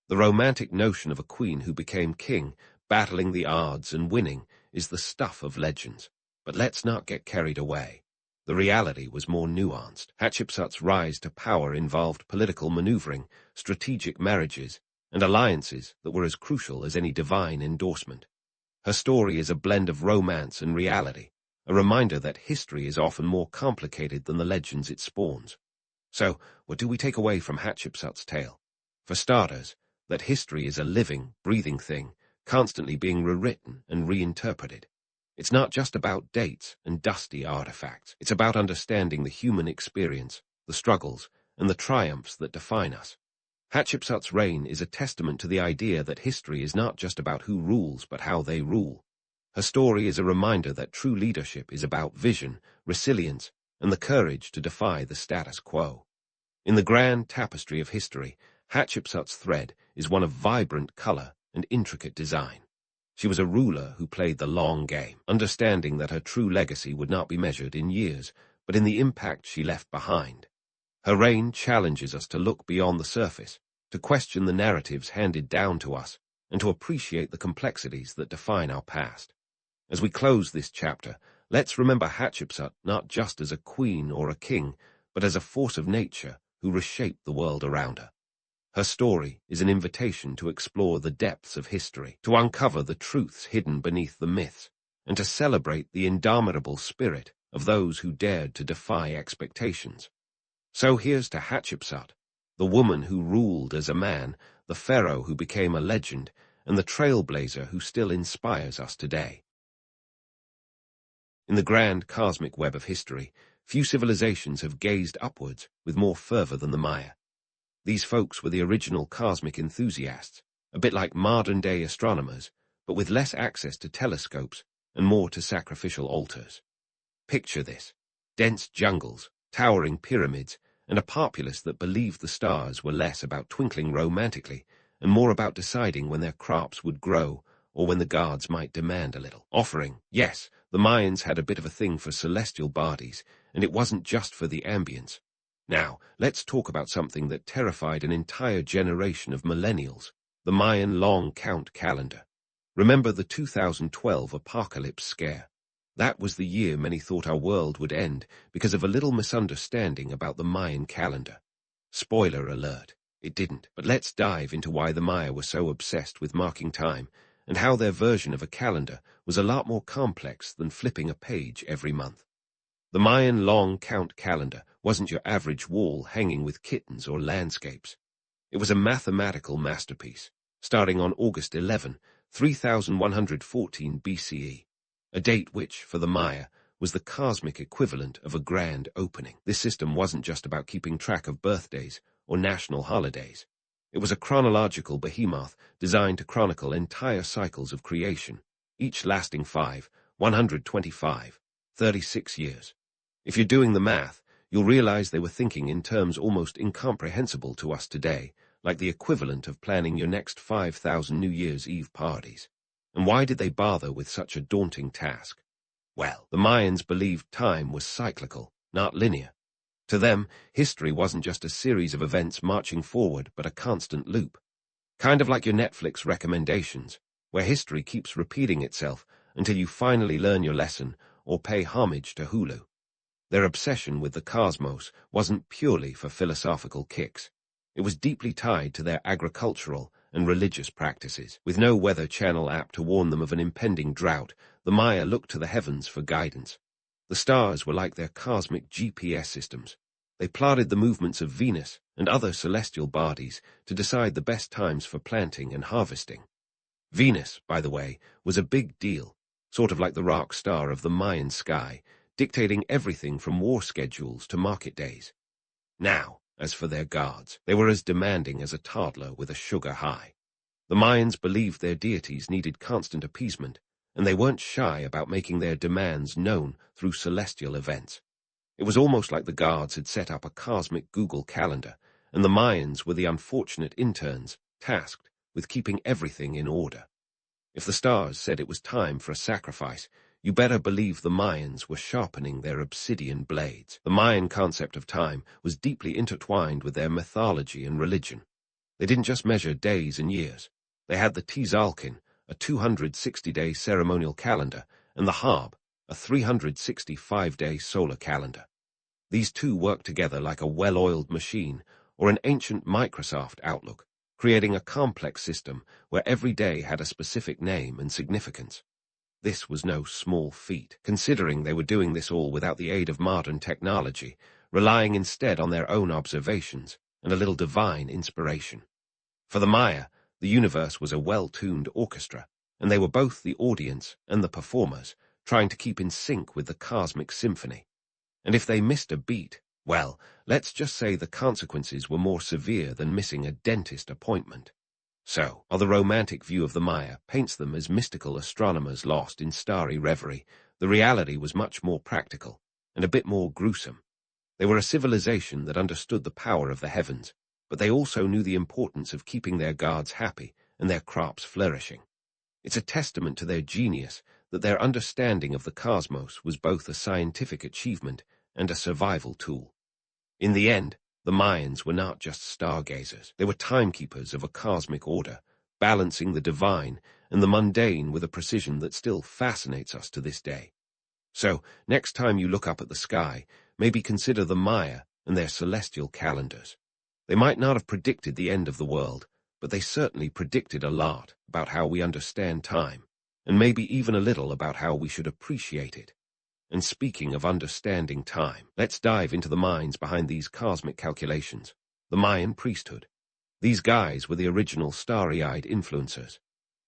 Speaker 1: The romantic notion of a queen who became king, battling the odds and winning, is the stuff of legends. But let's not get carried away. The reality was more nuanced. Hatshepsut's rise to power involved political maneuvering, strategic marriages, and alliances that were as crucial as any divine endorsement. Her story is a blend of romance and reality, a reminder that history is often more complicated than the legends it spawns. So, what do we take away from Hatshepsut's tale? For starters, that history is a living, breathing thing, constantly being rewritten and reinterpreted. It's not just about dates and dusty artifacts. It's about understanding the human experience, the struggles, and the triumphs that define us. Hatshepsut's reign is a testament to the idea that history is not just about who rules, but how they rule. Her story is a reminder that true leadership is about vision, resilience, and the courage to defy the status quo. In the grand tapestry of history, Hatshepsut's thread is one of vibrant color and intricate design. She was a ruler who played the long game, understanding that her true legacy would not be measured in years, but in the impact she left behind. Her reign challenges us to look beyond the surface, to question the narratives handed down to us, and to appreciate the complexities that define our past. As we close this chapter, let's remember Hatshepsut not just as a queen or a king, but as a force of nature who reshaped the world around her. Her story is an invitation to explore the depths of history, to uncover the truths hidden beneath the myths, and to celebrate the indomitable spirit of those who dared to defy expectations. So here's to Hatshepsut, the woman who ruled as a man, the Pharaoh who became a legend, and the trailblazer who still inspires us today. In the grand cosmic web of history, few civilizations have gazed upwards with more fervor than the Maya. These folks were the original cosmic enthusiasts, a bit like modern-day astronomers, but with less access to telescopes and more to sacrificial altars. Picture this: dense jungles, towering pyramids, and a populace that believed the stars were less about twinkling romantically and more about deciding when their crops would grow or when the gods might demand a little. Offering, yes, the Mayans had a bit of a thing for celestial bodies, and it wasn't just for the ambience. Now, let's talk about something that terrified an entire generation of millennials, the Mayan long count calendar. Remember the 2012 apocalypse scare? That was the year many thought our world would end because of a little misunderstanding about the Mayan calendar. Spoiler alert, it didn't. But let's dive into why the Maya were so obsessed with marking time and how their version of a calendar was a lot more complex than flipping a page every month. The Mayan long count calendar wasn't your average wall hanging with kittens or landscapes. It was a mathematical masterpiece, starting on August 11, 3114 BCE, a date which, for the Maya, was the cosmic equivalent of a grand opening. This system wasn't just about keeping track of birthdays or national holidays. It was a chronological behemoth designed to chronicle entire cycles of creation, each lasting 5, 125, 36 years. If you're doing the math, you'll realize they were thinking in terms almost incomprehensible to us today, like the equivalent of planning your next 5,000 New Year's Eve parties. And why did they bother with such a daunting task? Well, the Mayans believed time was cyclical, not linear. To them, history wasn't just a series of events marching forward, but a constant loop. Kind of like your Netflix recommendations, where history keeps repeating itself until you finally learn your lesson or pay homage to Hulu. Their obsession with the cosmos wasn't purely for philosophical kicks. It was deeply tied to their agricultural and religious practices. With no Weather Channel app to warn them of an impending drought, the Maya looked to the heavens for guidance. The stars were like their cosmic GPS systems. They plotted the movements of Venus and other celestial bodies to decide the best times for planting and harvesting. Venus, by the way, was a big deal, sort of like the rock star of the Mayan sky, dictating everything from war schedules to market days. Now, as for their gods, they were as demanding as a toddler with a sugar high. The Mayans believed their deities needed constant appeasement, and they weren't shy about making their demands known through celestial events. It was almost like the gods had set up a cosmic Google Calendar, and the Mayans were the unfortunate interns tasked with keeping everything in order. If the stars said it was time for a sacrifice, you better believe the Mayans were sharpening their obsidian blades. The Mayan concept of time was deeply intertwined with their mythology and religion. They didn't just measure days and years. They had the Tzolk'in, a 260-day ceremonial calendar, and the Hab, a 365-day solar calendar. These two worked together like a well-oiled machine or an ancient Microsoft Outlook, creating a complex system where every day had a specific name and significance. This was no small feat, considering they were doing this all without the aid of modern technology, relying instead on their own observations and a little divine inspiration. For the Maya, the universe was a well-tuned orchestra, and they were both the audience and the performers, trying to keep in sync with the cosmic symphony. And if they missed a beat, well, let's just say the consequences were more severe than missing a dentist appointment. So, while the romantic view of the Maya paints them as mystical astronomers lost in starry reverie, the reality was much more practical and a bit more gruesome. They were a civilization that understood the power of the heavens, but they also knew the importance of keeping their gods happy and their crops flourishing. It's a testament to their genius that their understanding of the cosmos was both a scientific achievement and a survival tool. In the end, the Mayans were not just stargazers. They were timekeepers of a cosmic order, balancing the divine and the mundane with a precision that still fascinates us to this day. So, next time you look up at the sky, maybe consider the Maya and their celestial calendars. They might not have predicted the end of the world, but they certainly predicted a lot about how we understand time, and maybe even a little about how we should appreciate it. And speaking of understanding time, let's dive into the minds behind these cosmic calculations. The Mayan priesthood. These guys were the original starry-eyed influencers.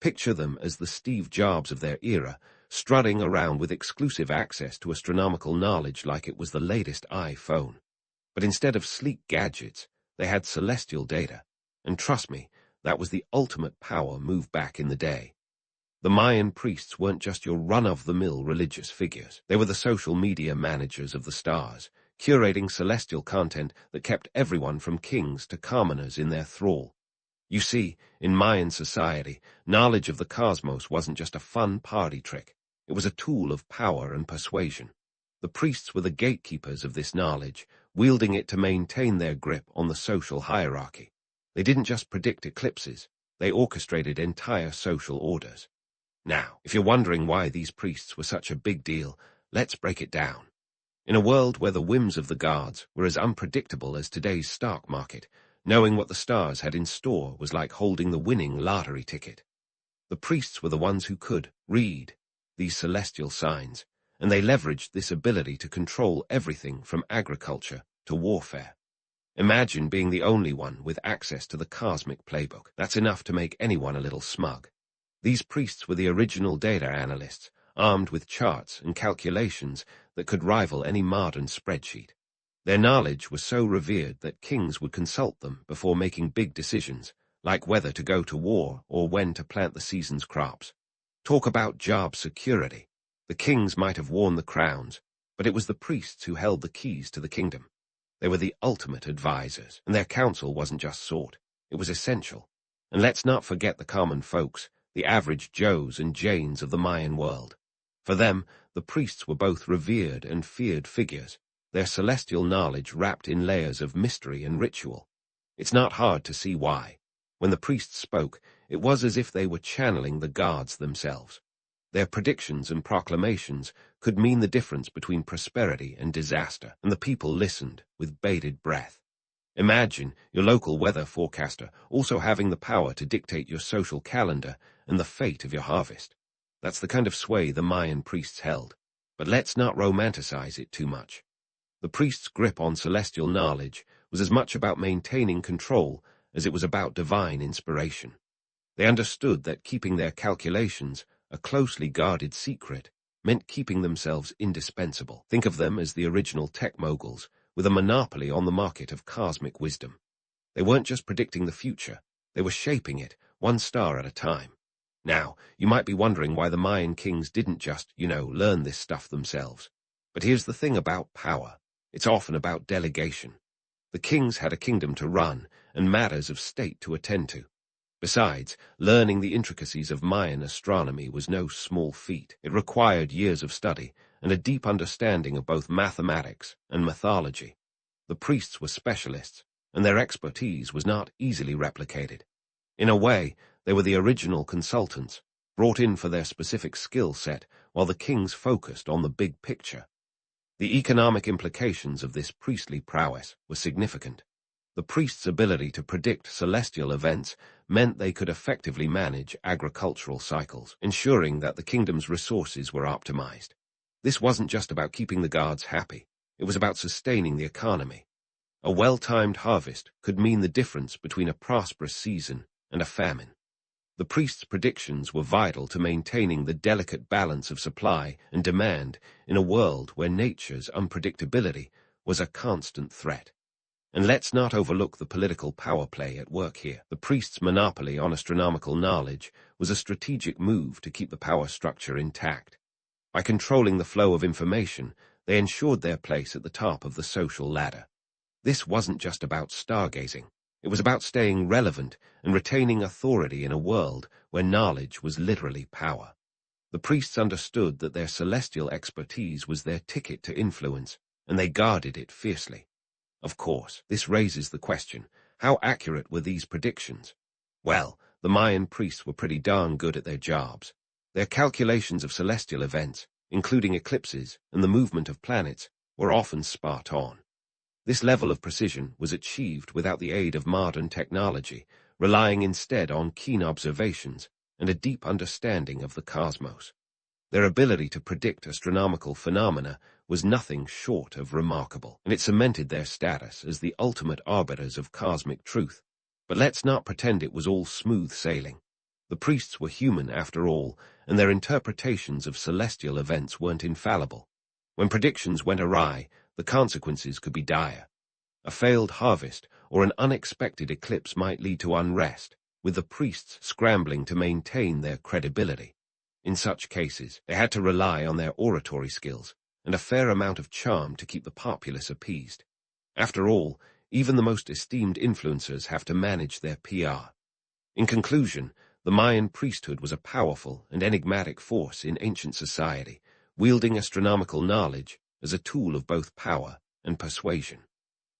Speaker 1: Picture them as the Steve Jobs of their era, strutting around with exclusive access to astronomical knowledge like it was the latest iPhone. But instead of sleek gadgets, they had celestial data. And trust me, that was the ultimate power move back in the day. The Mayan priests weren't just your run-of-the-mill religious figures. They were the social media managers of the stars, curating celestial content that kept everyone from kings to commoners in their thrall. You see, in Mayan society, knowledge of the cosmos wasn't just a fun party trick. It was a tool of power and persuasion. The priests were the gatekeepers of this knowledge, wielding it to maintain their grip on the social hierarchy. They didn't just predict eclipses, they orchestrated entire social orders. Now, if you're wondering why these priests were such a big deal, let's break it down. In a world where the whims of the gods were as unpredictable as today's stock market, knowing what the stars had in store was like holding the winning lottery ticket. The priests were the ones who could read these celestial signs, and they leveraged this ability to control everything from agriculture to warfare. Imagine being the only one with access to the cosmic playbook. That's enough to make anyone a little smug. These priests were the original data analysts, armed with charts and calculations that could rival any modern spreadsheet. Their knowledge was so revered that kings would consult them before making big decisions, like whether to go to war or when to plant the season's crops. Talk about job security. The kings might have worn the crowns, but it was the priests who held the keys to the kingdom. They were the ultimate advisors, and their counsel wasn't just sought, it was essential. And let's not forget the common folks, the average Joes and Janes of the Mayan world. For them, the priests were both revered and feared figures, their celestial knowledge wrapped in layers of mystery and ritual. It's not hard to see why. When the priests spoke, it was as if they were channeling the gods themselves. Their predictions and proclamations could mean the difference between prosperity and disaster, and the people listened with bated breath. Imagine your local weather forecaster also having the power to dictate your social calendar and the fate of your harvest. That's the kind of sway the Mayan priests held. But let's not romanticize it too much. The priests' grip on celestial knowledge was as much about maintaining control as it was about divine inspiration. They understood that keeping their calculations a closely guarded secret meant keeping themselves indispensable. Think of them as the original tech moguls, with a monopoly on the market of cosmic wisdom. They weren't just predicting the future, they were shaping it, one star at a time. Now, you might be wondering why the Mayan kings didn't just, learn this stuff themselves. But here's the thing about power. It's often about delegation. The kings had a kingdom to run and matters of state to attend to. Besides, learning the intricacies of Mayan astronomy was no small feat. It required years of study and a deep understanding of both mathematics and mythology. The priests were specialists, and their expertise was not easily replicated. In a way, they were the original consultants, brought in for their specific skill set, while the kings focused on the big picture. The economic implications of this priestly prowess were significant. The priests' ability to predict celestial events meant they could effectively manage agricultural cycles, ensuring that the kingdom's resources were optimized. This wasn't just about keeping the gods happy, it was about sustaining the economy. A well-timed harvest could mean the difference between a prosperous season and a famine. The priests' predictions were vital to maintaining the delicate balance of supply and demand in a world where nature's unpredictability was a constant threat. And let's not overlook the political power play at work here. The priests' monopoly on astronomical knowledge was a strategic move to keep the power structure intact. By controlling the flow of information, they ensured their place at the top of the social ladder. This wasn't just about stargazing. It was about staying relevant and retaining authority in a world where knowledge was literally power. The priests understood that their celestial expertise was their ticket to influence, and they guarded it fiercely. Of course, this raises the question, how accurate were these predictions? Well, the Mayan priests were pretty darn good at their jobs. Their calculations of celestial events, including eclipses and the movement of planets, were often spot on. This level of precision was achieved without the aid of modern technology, relying instead on keen observations and a deep understanding of the cosmos. Their ability to predict astronomical phenomena was nothing short of remarkable, and it cemented their status as the ultimate arbiters of cosmic truth. But let's not pretend it was all smooth sailing. The priests were human after all, and their interpretations of celestial events weren't infallible. When predictions went awry, the consequences could be dire. A failed harvest or an unexpected eclipse might lead to unrest, with the priests scrambling to maintain their credibility. In such cases, they had to rely on their oratory skills and a fair amount of charm to keep the populace appeased. After all, even the most esteemed influencers have to manage their PR. In conclusion, the Mayan priesthood was a powerful and enigmatic force in ancient society, wielding astronomical knowledge as a tool of both power and persuasion.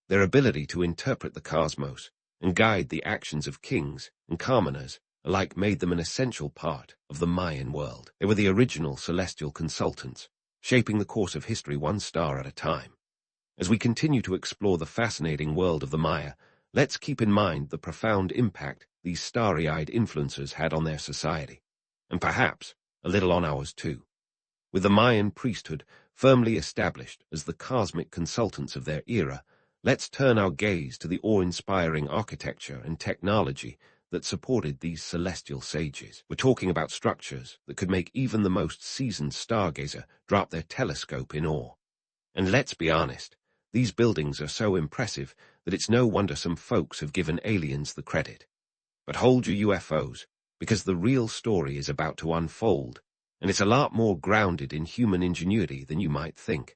Speaker 1: Their ability to interpret the cosmos and guide the actions of kings and commoners alike made them an essential part of the Mayan world. They were the original celestial consultants, shaping the course of history one star at a time. As we continue to explore the fascinating world of the Maya, let's keep in mind the profound impact these starry-eyed influencers had on their society. and perhaps a little on ours too. With the Mayan priesthood firmly established as the cosmic consultants of their era, let's turn our gaze to the awe-inspiring architecture and technology that supported these celestial sages. We're talking about structures that could make even the most seasoned stargazer drop their telescope in awe. And let's be honest, these buildings are so impressive that it's no wonder some folks have given aliens the credit. But hold your UFOs, because the real story is about to unfold, and it's a lot more grounded in human ingenuity than you might think.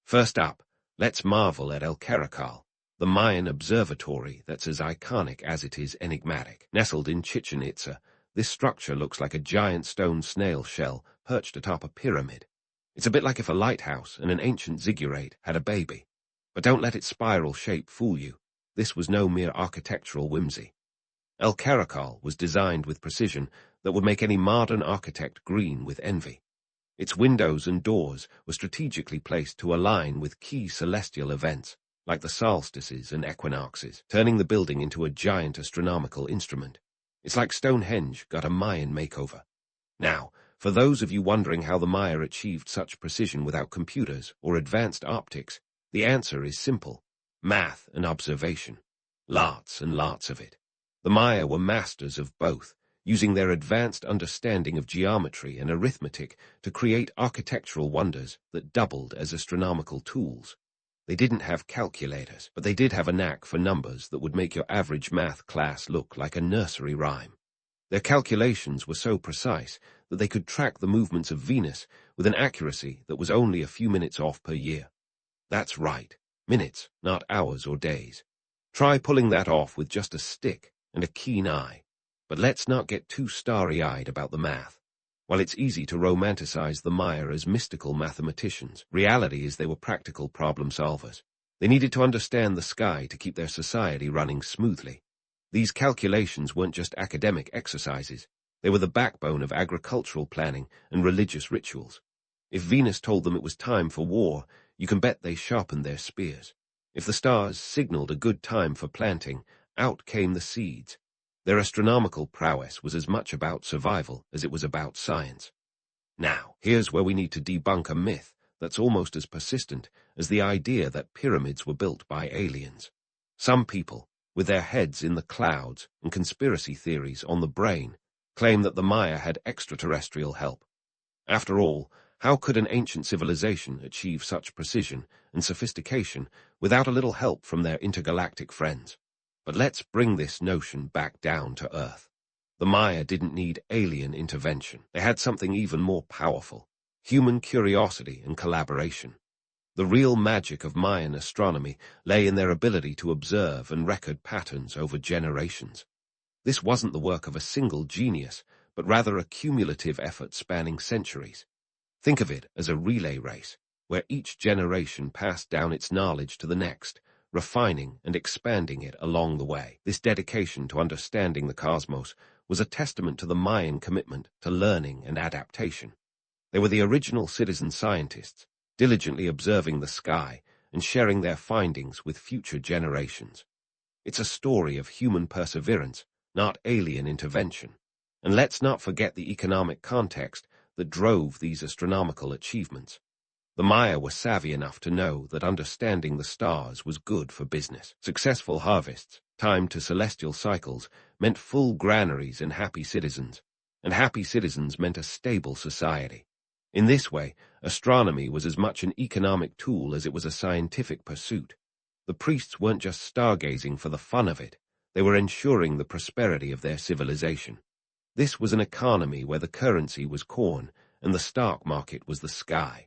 Speaker 1: First up, let's marvel at El Caracal, the Mayan observatory that's as iconic as it is enigmatic. Nestled in Chichen Itza, this structure looks like a giant stone snail shell perched atop a pyramid. It's a bit like if a lighthouse and an ancient ziggurat had a baby. But don't let its spiral shape fool you. This was no mere architectural whimsy. El Caracal was designed with precision that would make any modern architect green with envy. Its windows and doors were strategically placed to align with key celestial events, like the solstices and equinoxes, turning the building into a giant astronomical instrument. It's like Stonehenge got a Mayan makeover. Now, for those of you wondering how the Maya achieved such precision without computers or advanced optics, the answer is simple: math and observation. Lots and lots of it. The Maya were masters of both, using their advanced understanding of geometry and arithmetic to create architectural wonders that doubled as astronomical tools. They didn't have calculators, but they did have a knack for numbers that would make your average math class look like a nursery rhyme. Their calculations were so precise that they could track the movements of Venus with an accuracy that was only a few minutes off per year. That's right, minutes, not hours or days. Try pulling that off with just a stick and a keen eye. But let's not get too starry-eyed about the math. While it's easy to romanticize the Maya as mystical mathematicians, reality is they were practical problem solvers. They needed to understand the sky to keep their society running smoothly. These calculations weren't just academic exercises. They were the backbone of agricultural planning and religious rituals. If Venus told them it was time for war, you can bet they sharpened their spears. If the stars signaled a good time for planting, out came the seeds. Their astronomical prowess was as much about survival as it was about science. Now, here's where we need to debunk a myth that's almost as persistent as the idea that pyramids were built by aliens. Some people, with their heads in the clouds and conspiracy theories on the brain, claim that the Maya had extraterrestrial help. After all, how could an ancient civilization achieve such precision and sophistication without a little help from their intergalactic friends? But let's bring this notion back down to Earth. The Maya didn't need alien intervention. They had something even more powerful: human curiosity and collaboration. The real magic of Mayan astronomy lay in their ability to observe and record patterns over generations. This wasn't the work of a single genius, but rather a cumulative effort spanning centuries. Think of it as a relay race, where each generation passed down its knowledge to the next, refining and expanding it along the way. This dedication to understanding the cosmos was a testament to the Mayan commitment to learning and adaptation. They were the original citizen scientists, diligently observing the sky and sharing their findings with future generations. It's a story of human perseverance, not alien intervention. And let's not forget the economic context that drove these astronomical achievements. The Maya were savvy enough to know that understanding the stars was good for business. Successful harvests, timed to celestial cycles, meant full granaries and happy citizens meant a stable society. In this way, astronomy was as much an economic tool as it was a scientific pursuit. The priests weren't just stargazing for the fun of it, they were ensuring the prosperity of their civilization. This was an economy where the currency was corn and the stock market was the sky.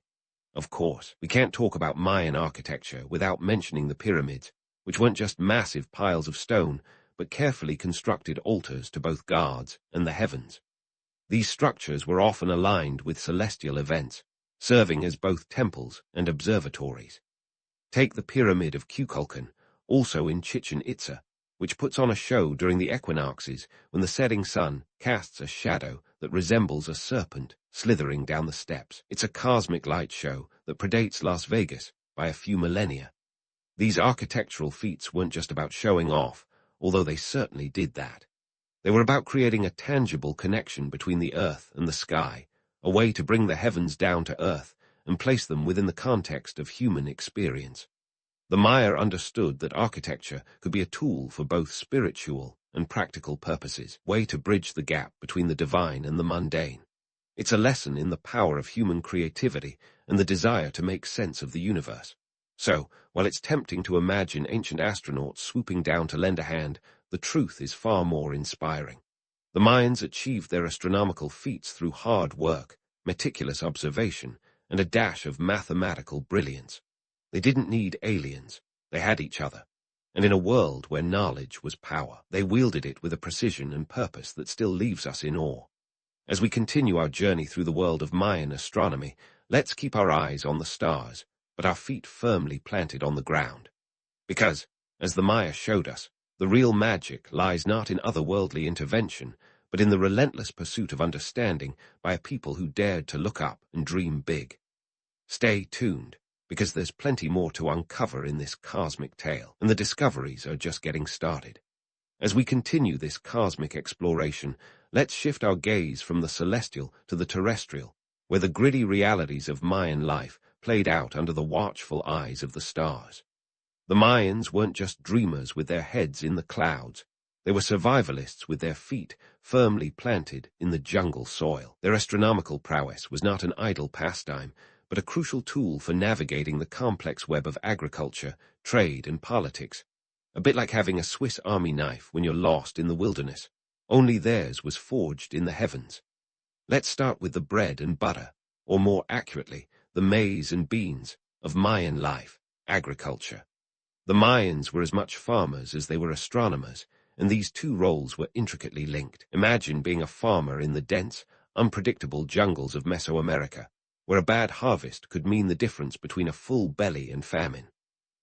Speaker 1: Of course, we can't talk about Mayan architecture without mentioning the pyramids, which weren't just massive piles of stone, but carefully constructed altars to both gods and the heavens. These structures were often aligned with celestial events, serving as both temples and observatories. Take the Pyramid of Kukulkan, also in Chichen Itza, which puts on a show during the equinoxes when the setting sun casts a shadow that resembles a serpent slithering down the steps. It's a cosmic light show that predates Las Vegas by a few millennia. These architectural feats weren't just about showing off, although they certainly did that. They were about creating a tangible connection between the earth and the sky, a way to bring the heavens down to earth and place them within the context of human experience. The Maya understood that architecture could be a tool for both spiritual and practical purposes, a way to bridge the gap between the divine and the mundane. It's a lesson in the power of human creativity and the desire to make sense of the universe. So, while it's tempting to imagine ancient astronauts swooping down to lend a hand, the truth is far more inspiring. The Mayans achieved their astronomical feats through hard work, meticulous observation, and a dash of mathematical brilliance. They didn't need aliens, they had each other. And in a world where knowledge was power, they wielded it with a precision and purpose that still leaves us in awe. As we continue our journey through the world of Mayan astronomy, let's keep our eyes on the stars, but our feet firmly planted on the ground. Because, as the Maya showed us, the real magic lies not in otherworldly intervention, but in the relentless pursuit of understanding by a people who dared to look up and dream big. Stay tuned, because there's plenty more to uncover in this cosmic tale, and the discoveries are just getting started. As we continue this cosmic exploration, let's shift our gaze from the celestial to the terrestrial, where the gritty realities of Mayan life played out under the watchful eyes of the stars. The Mayans weren't just dreamers with their heads in the clouds. They were survivalists with their feet firmly planted in the jungle soil. Their astronomical prowess was not an idle pastime, but a crucial tool for navigating the complex web of agriculture, trade, and politics. A bit like having a Swiss Army knife when you're lost in the wilderness. Only theirs was forged in the heavens. Let's start with the bread and butter, or more accurately, the maize and beans, of Mayan life, agriculture. The Mayans were as much farmers as they were astronomers, and these two roles were intricately linked. Imagine being a farmer in the dense, unpredictable jungles of Mesoamerica, where a bad harvest could mean the difference between a full belly and famine.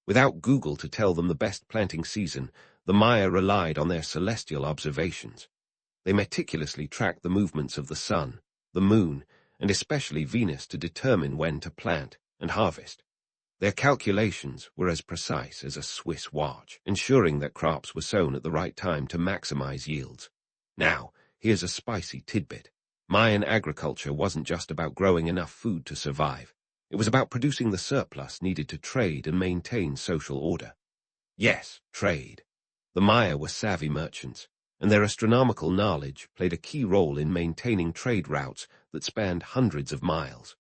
Speaker 1: Without Google to tell them the best planting season, the Maya relied on their celestial observations. They meticulously tracked the movements of the sun, the moon, and especially Venus to determine when to plant and harvest. Their calculations were as precise as a Swiss watch, ensuring that crops were sown at the right time to maximize yields. Now, here's a spicy tidbit. Mayan agriculture wasn't just about growing enough food to survive. It was about producing the surplus needed to trade and maintain social order. Yes, trade. The Maya were savvy merchants, and their astronomical knowledge played a key role in maintaining trade routes that spanned hundreds of miles.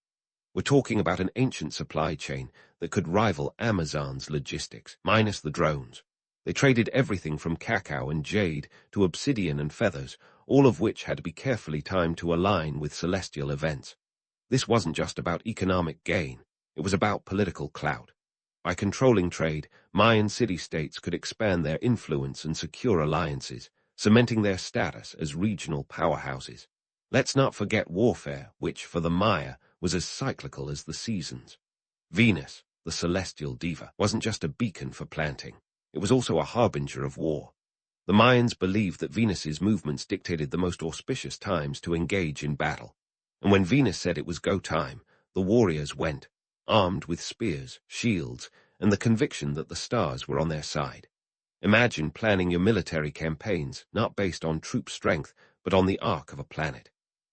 Speaker 1: We're talking about an ancient supply chain that could rival Amazon's logistics, minus the drones. They traded everything from cacao and jade to obsidian and feathers, all of which had to be carefully timed to align with celestial events. This wasn't just about economic gain, it was about political clout. By controlling trade, Mayan city-states could expand their influence and secure alliances, cementing their status as regional powerhouses. Let's not forget warfare, which, for the Maya, was as cyclical as the seasons. Venus, the celestial diva, wasn't just a beacon for planting. It was also a harbinger of war. The Mayans believed that Venus's movements dictated the most auspicious times to engage in battle. And when Venus said it was go time, the warriors went, armed with spears, shields, and the conviction that the stars were on their side. Imagine planning your military campaigns not based on troop strength, but on the arc of a planet.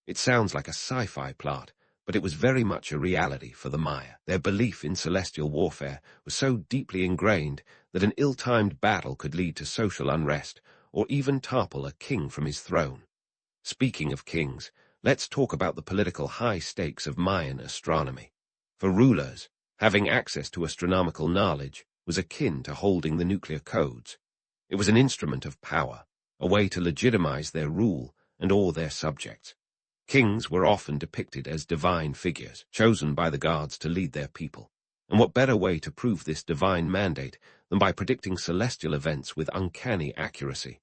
Speaker 1: It sounds like a sci-fi plot, but it was very much a reality for the Maya. Their belief in celestial warfare was so deeply ingrained that an ill-timed battle could lead to social unrest or even topple a king from his throne. Speaking of kings, let's talk about the political high stakes of Mayan astronomy. For rulers, having access to astronomical knowledge was akin to holding the nuclear codes. It was an instrument of power, a way to legitimize their rule and awe their subjects. Kings were often depicted as divine figures, chosen by the gods to lead their people. And what better way to prove this divine mandate than by predicting celestial events with uncanny accuracy?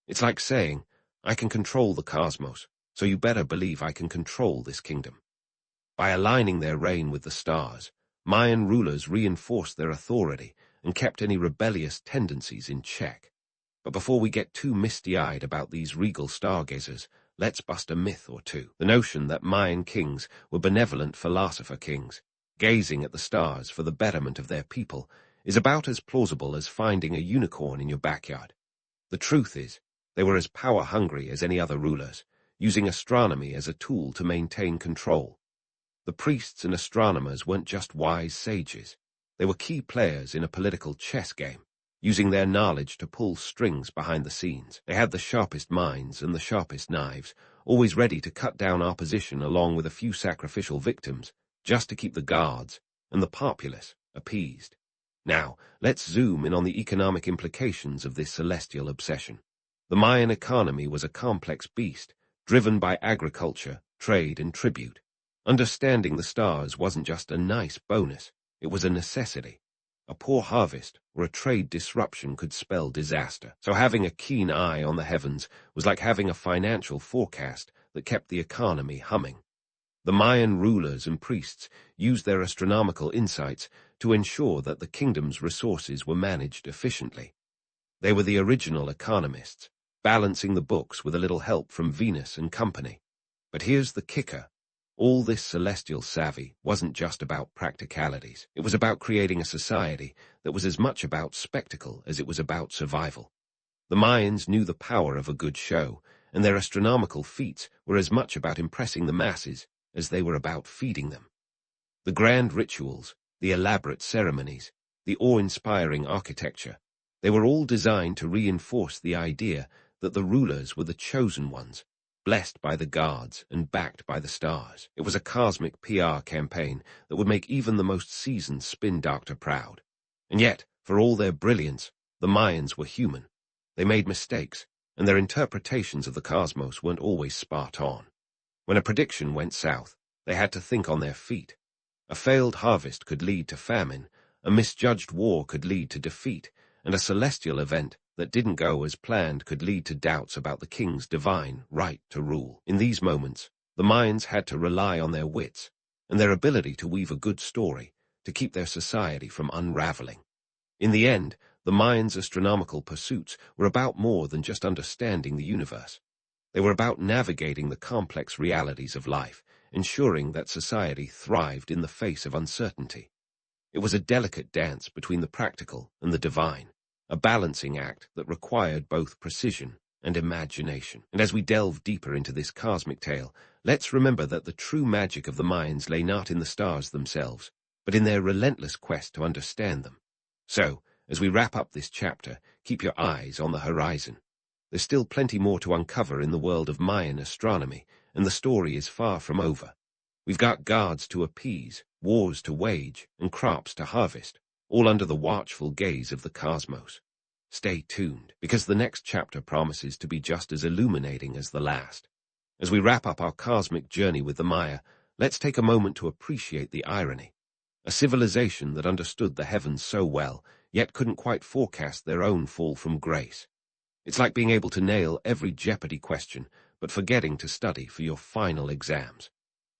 Speaker 1: It's like saying, I can control the cosmos, so you better believe I can control this kingdom. By aligning their reign with the stars, Mayan rulers reinforced their authority and kept any rebellious tendencies in check. But before we get too misty-eyed about these regal stargazers, let's bust a myth or two. The notion that Mayan kings were benevolent philosopher kings, gazing at the stars for the betterment of their people, is about as plausible as finding a unicorn in your backyard. The truth is, They were as power-hungry as any other rulers, using astronomy as a tool to maintain control. The priests and astronomers weren't just wise sages. They were key players in a political chess game, using their knowledge to pull strings behind the scenes. They had the sharpest minds and the sharpest knives, always ready to cut down opposition along with a few sacrificial victims, just to keep the guards and the populace appeased. Now, let's zoom in on the economic implications of this celestial obsession. The Mayan economy was a complex beast, driven by agriculture, trade, and tribute. Understanding the stars wasn't just a nice bonus, it was a necessity. A poor harvest or a trade disruption could spell disaster, so having a keen eye on the heavens was like having a financial forecast that kept the economy humming. The Mayan rulers and priests used their astronomical insights to ensure that the kingdom's resources were managed efficiently. They were the original economists, balancing the books with a little help from Venus and company. But here's the kicker. All this celestial savvy wasn't just about practicalities. It was about creating a society that was as much about spectacle as it was about survival. The Mayans knew the power of a good show, and their astronomical feats were as much about impressing the masses as they were about feeding them. The grand rituals, the elaborate ceremonies, the awe-inspiring architecture, they were all designed to reinforce the idea that the rulers were the chosen ones, blessed by the gods and backed by the stars. It was a cosmic PR campaign that would make even the most seasoned spin doctor proud. And yet, for all their brilliance, the Mayans were human. They made mistakes, and their interpretations of the cosmos weren't always spot on. When a prediction went south, they had to think on their feet. A failed harvest could lead to famine, a misjudged war could lead to defeat, and a celestial event that didn't go as planned could lead to doubts about the king's divine right to rule. In these moments, the Mayans had to rely on their wits and their ability to weave a good story to keep their society from unraveling. In the end, the Mayans' astronomical pursuits were about more than just understanding the universe. They were about navigating the complex realities of life, ensuring that society thrived in the face of uncertainty. It was a delicate dance between the practical and the divine, a balancing act that required both precision and imagination. And as we delve deeper into this cosmic tale, let's remember that the true magic of the Mayans lay not in the stars themselves, but in their relentless quest to understand them. So, as we wrap up this chapter, keep your eyes on the horizon. There's still plenty more to uncover in the world of Mayan astronomy, and the story is far from over. We've got gods to appease, wars to wage, and crops to harvest, all under the watchful gaze of the cosmos. Stay tuned, because the next chapter promises to be just as illuminating as the last. As we wrap up our cosmic journey with the Maya, let's take a moment to appreciate the irony. A civilization that understood the heavens so well, yet couldn't quite forecast their own fall from grace. It's like being able to nail every Jeopardy question, but forgetting to study for your final exams.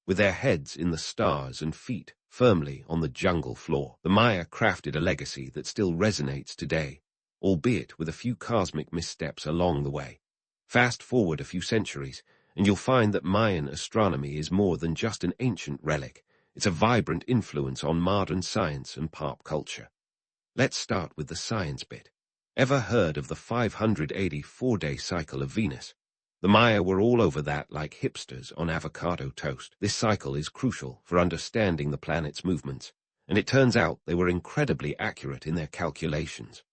Speaker 1: With their heads in the stars and feet firmly on the jungle floor, the Maya crafted a legacy that still resonates today, albeit with a few cosmic missteps along the way. Fast forward a few centuries, and you'll find that Mayan astronomy is more than just an ancient relic. It's a vibrant influence on modern science and pop culture. Let's start with the science bit. Ever heard of the 584-day cycle of Venus? The Maya were all over that like hipsters on avocado toast. This cycle is crucial for understanding the planet's movements, and it turns out they were incredibly accurate in their calculations.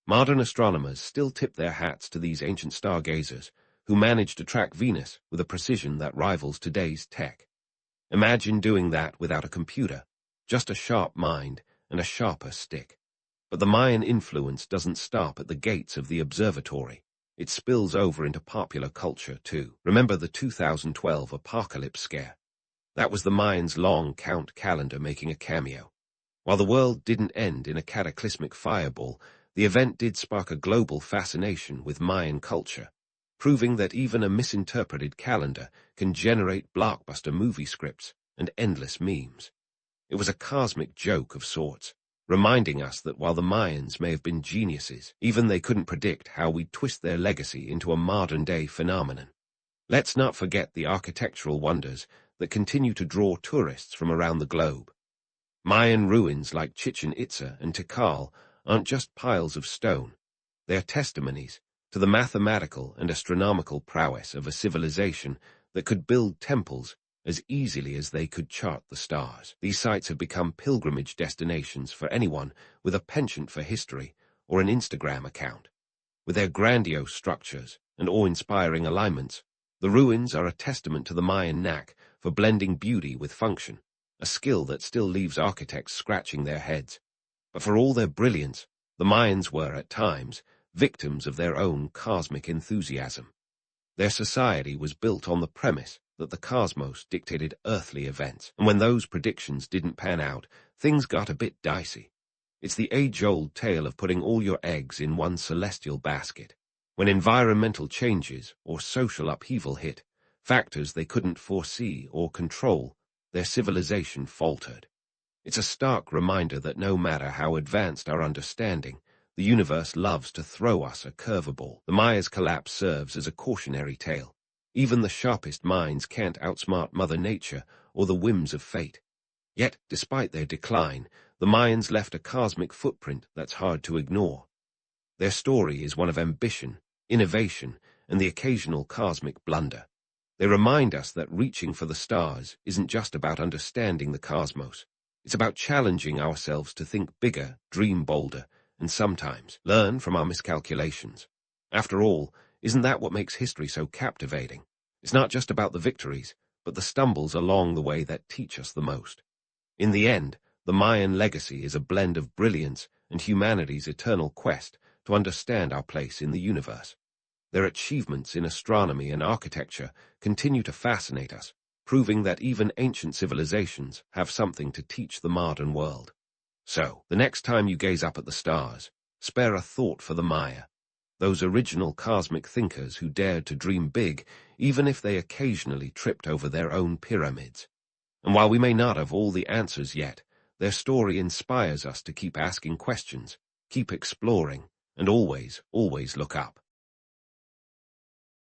Speaker 1: Modern astronomers still tip their hats to these ancient stargazers who managed to track Venus with a precision that rivals today's tech. Imagine doing that without a computer, just a sharp mind and a sharper stick. But the Mayan influence doesn't stop at the gates of the observatory. It spills over into popular culture, too. Remember the 2012 apocalypse scare? That was the Mayans' long count calendar making a cameo. While the world didn't end in a cataclysmic fireball, the event did spark a global fascination with Mayan culture, proving that even a misinterpreted calendar can generate blockbuster movie scripts and endless memes. It was a cosmic joke of sorts, reminding us that while the Mayans may have been geniuses, even they couldn't predict how we'd twist their legacy into a modern-day phenomenon. Let's not forget the architectural wonders that continue to draw tourists from around the globe. Mayan ruins like Chichen Itza and Tikal aren't just piles of stone. They are testimonies to the mathematical and astronomical prowess of a civilization that could build temples as easily as they could chart the stars. These sites have become pilgrimage destinations for anyone with a penchant for history or an Instagram account. With their grandiose structures and awe-inspiring alignments, the ruins are a testament to the Mayan knack for blending beauty with function, a skill that still leaves architects scratching their heads. But for all their brilliance, the Mayans were, at times, victims of their own cosmic enthusiasm. Their society was built on the premise that the cosmos dictated earthly events, and when those predictions didn't pan out, things got a bit dicey. It's the age-old tale of putting all your eggs in one celestial basket. When environmental changes or social upheaval hit, factors they couldn't foresee or control, their civilization faltered. It's a stark reminder that no matter how advanced our understanding, the universe loves to throw us a curveball. The Maya's collapse serves as a cautionary tale. Even the sharpest minds can't outsmart Mother Nature or the whims of fate. Yet, despite their decline, the Mayans left a cosmic footprint that's hard to ignore. Their story is one of ambition, innovation, and the occasional cosmic blunder. They remind us that reaching for the stars isn't just about understanding the cosmos. It's about challenging ourselves to think bigger, dream bolder, and sometimes learn from our miscalculations. After all, isn't that what makes history so captivating? It's not just about the victories, but the stumbles along the way that teach us the most. In the end, the Mayan legacy is a blend of brilliance and humanity's eternal quest to understand our place in the universe. Their achievements in astronomy and architecture continue to fascinate us, proving that even ancient civilizations have something to teach the modern world. So, the next time you gaze up at the stars, spare a thought for the Maya, those original cosmic thinkers who dared to dream big, even if they occasionally tripped over their own pyramids. And while we may not have all the answers yet, their story inspires us to keep asking questions, keep exploring, and always, always look up.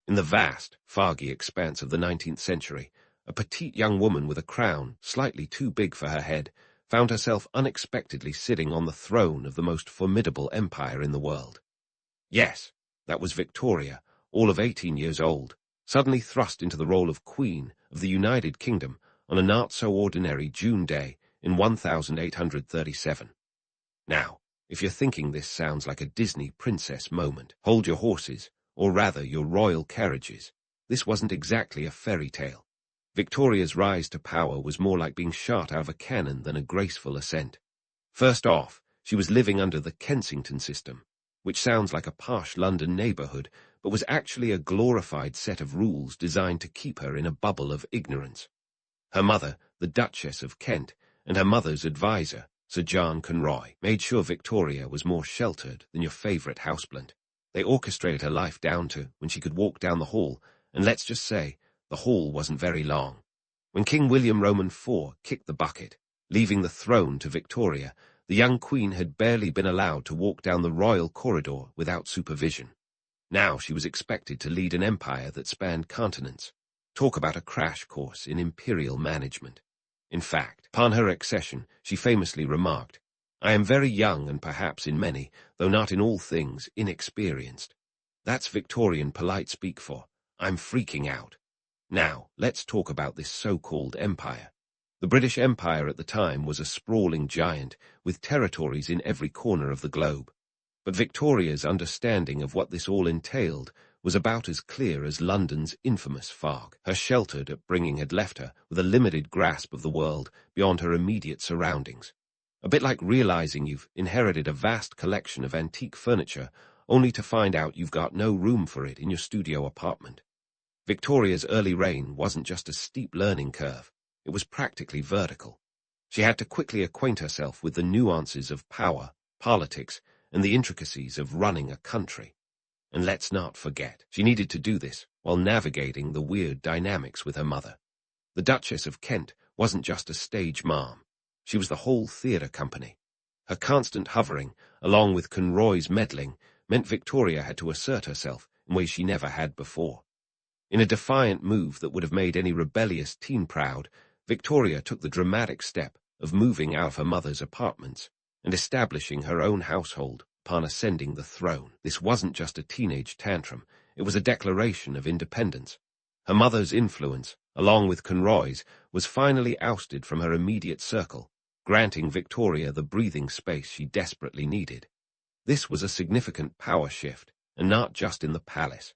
Speaker 1: In the vast, foggy expanse of the 19th century, a petite young woman with a crown, slightly too big for her head, found herself unexpectedly sitting on the throne of the most formidable empire in the world. Yes, that was Victoria, all of 18 years old, suddenly thrust into the role of Queen of the United Kingdom on a not-so-ordinary June day in 1837. Now, if you're thinking this sounds like a Disney princess moment, hold your horses, or rather your royal carriages. This wasn't exactly a fairy tale. Victoria's rise to power was more like being shot out of a cannon than a graceful ascent. First off, she was living under the Kensington system, which sounds like a posh London neighborhood, but was actually a glorified set of rules designed to keep her in a bubble of ignorance. Her mother, the Duchess of Kent, and her mother's advisor, Sir John Conroy, made sure Victoria was more sheltered than your favorite houseplant. They orchestrated her life down to when she could walk down the hall, and let's just say, the hall wasn't very long. When King William Roman IV kicked the bucket, leaving the throne to Victoria, the young queen had barely been allowed to walk down the royal corridor without supervision. Now she was expected to lead an empire that spanned continents. Talk about a crash course in imperial management. In fact, upon her accession, she famously remarked, "I am very young and perhaps in many, though not in all things, inexperienced." That's Victorian polite speak for, "I'm freaking out." Now, let's talk about this so-called empire. The British Empire at the time was a sprawling giant with territories in every corner of the globe. But Victoria's understanding of what this all entailed was about as clear as London's infamous fog. Her sheltered upbringing had left her with a limited grasp of the world beyond her immediate surroundings. A bit like realizing you've inherited a vast collection of antique furniture only to find out you've got no room for it in your studio apartment. Victoria's early reign wasn't just a steep learning curve, it was practically vertical. She had to quickly acquaint herself with the nuances of power, politics, and the intricacies of running a country. And let's not forget, she needed to do this while navigating the weird dynamics with her mother. The Duchess of Kent wasn't just a stage mom. She was the whole theatre company. Her constant hovering, along with Conroy's meddling, meant Victoria had to assert herself in ways she never had before. In a defiant move that would have made any rebellious teen proud, Victoria took the dramatic step of moving out of her mother's apartments and establishing her own household upon ascending the throne. This wasn't just a teenage tantrum, it was a declaration of independence. Her mother's influence, along with Conroy's, was finally ousted from her immediate circle, granting Victoria the breathing space she desperately needed. This was a significant power shift, and not just in the palace.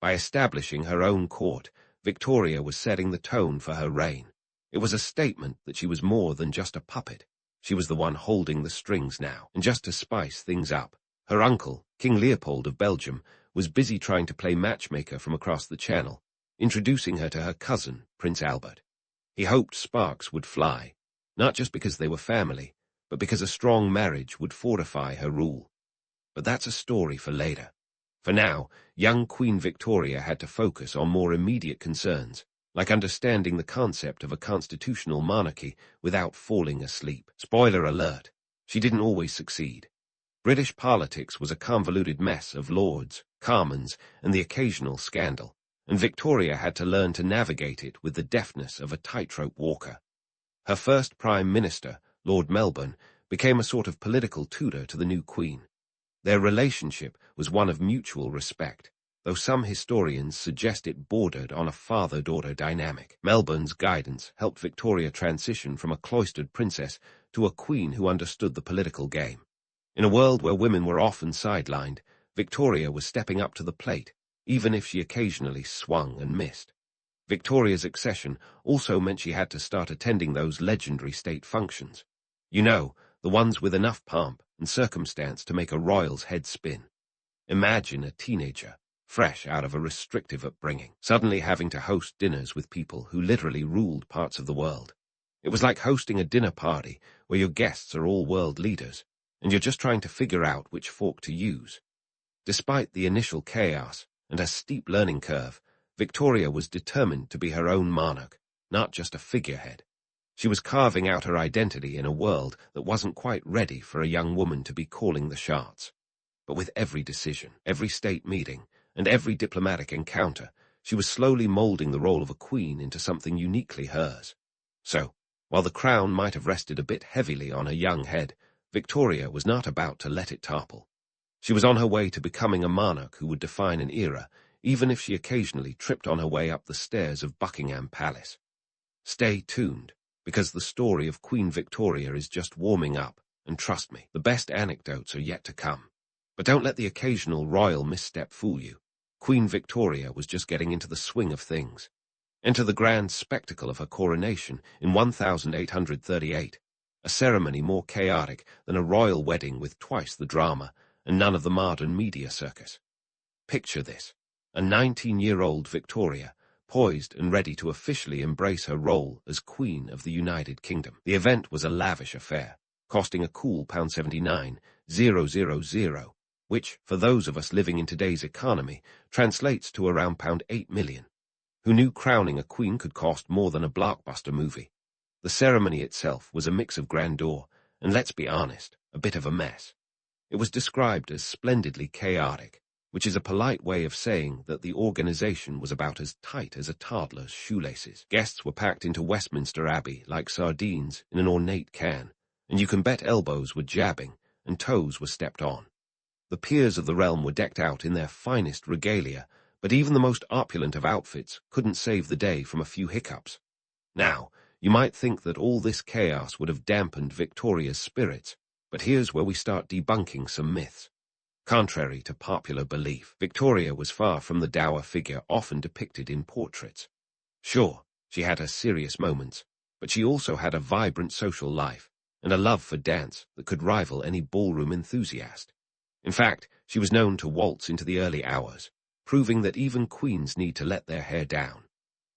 Speaker 1: By establishing her own court, Victoria was setting the tone for her reign. It was a statement that she was more than just a puppet. She was the one holding the strings now, and just to spice things up, her uncle, King Leopold of Belgium, was busy trying to play matchmaker from across the channel, introducing her to her cousin, Prince Albert. He hoped sparks would fly, not just because they were family, but because a strong marriage would fortify her rule. But that's a story for later. For now, young Queen Victoria had to focus on more immediate concerns, like understanding the concept of a constitutional monarchy without falling asleep. Spoiler alert, she didn't always succeed. British politics was a convoluted mess of lords, commons, and the occasional scandal, and Victoria had to learn to navigate it with the deftness of a tightrope walker. Her first Prime Minister, Lord Melbourne, became a sort of political tutor to the new Queen. Their relationship was one of mutual respect, though some historians suggest it bordered on a father-daughter dynamic. Melbourne's guidance helped Victoria transition from a cloistered princess to a queen who understood the political game. In a world where women were often sidelined, Victoria was stepping up to the plate, even if she occasionally swung and missed. Victoria's accession also meant she had to start attending those legendary state functions. You know, the ones with enough pomp and circumstance to make a royal's head spin. Imagine a teenager, fresh out of a restrictive upbringing, suddenly having to host dinners with people who literally ruled parts of the world. It was like hosting a dinner party where your guests are all world leaders, and you're just trying to figure out which fork to use. Despite the initial chaos and a steep learning curve, Victoria was determined to be her own monarch, not just a figurehead. She was carving out her identity in a world that wasn't quite ready for a young woman to be calling the shots. But with every decision, every state meeting, and every diplomatic encounter, she was slowly molding the role of a queen into something uniquely hers. So, while the crown might have rested a bit heavily on her young head, Victoria was not about to let it topple. She was on her way to becoming a monarch who would define an era, even if she occasionally tripped on her way up the stairs of Buckingham Palace. Stay tuned, because the story of Queen Victoria is just warming up, and trust me, the best anecdotes are yet to come. But don't let the occasional royal misstep fool you. Queen Victoria was just getting into the swing of things. Enter the grand spectacle of her coronation in 1838, a ceremony more chaotic than a royal wedding with twice the drama and none of the modern media circus. Picture this, a 19-year-old Victoria, poised and ready to officially embrace her role as Queen of the United Kingdom. The event was a lavish affair, costing a cool £79,000, which, for those of us living in today's economy, translates to around £8 million. Who knew crowning a queen could cost more than a blockbuster movie? The ceremony itself was a mix of grandeur and, let's be honest, a bit of a mess. It was described as splendidly chaotic, which is a polite way of saying that the organization was about as tight as a toddler's shoelaces. Guests were packed into Westminster Abbey like sardines in an ornate can, and you can bet elbows were jabbing and toes were stepped on. The peers of the realm were decked out in their finest regalia, but even the most opulent of outfits couldn't save the day from a few hiccups. Now, you might think that all this chaos would have dampened Victoria's spirits, but here's where we start debunking some myths. Contrary to popular belief, Victoria was far from the dour figure often depicted in portraits. Sure, she had her serious moments, but she also had a vibrant social life and a love for dance that could rival any ballroom enthusiast. In fact, she was known to waltz into the early hours, proving that even queens need to let their hair down.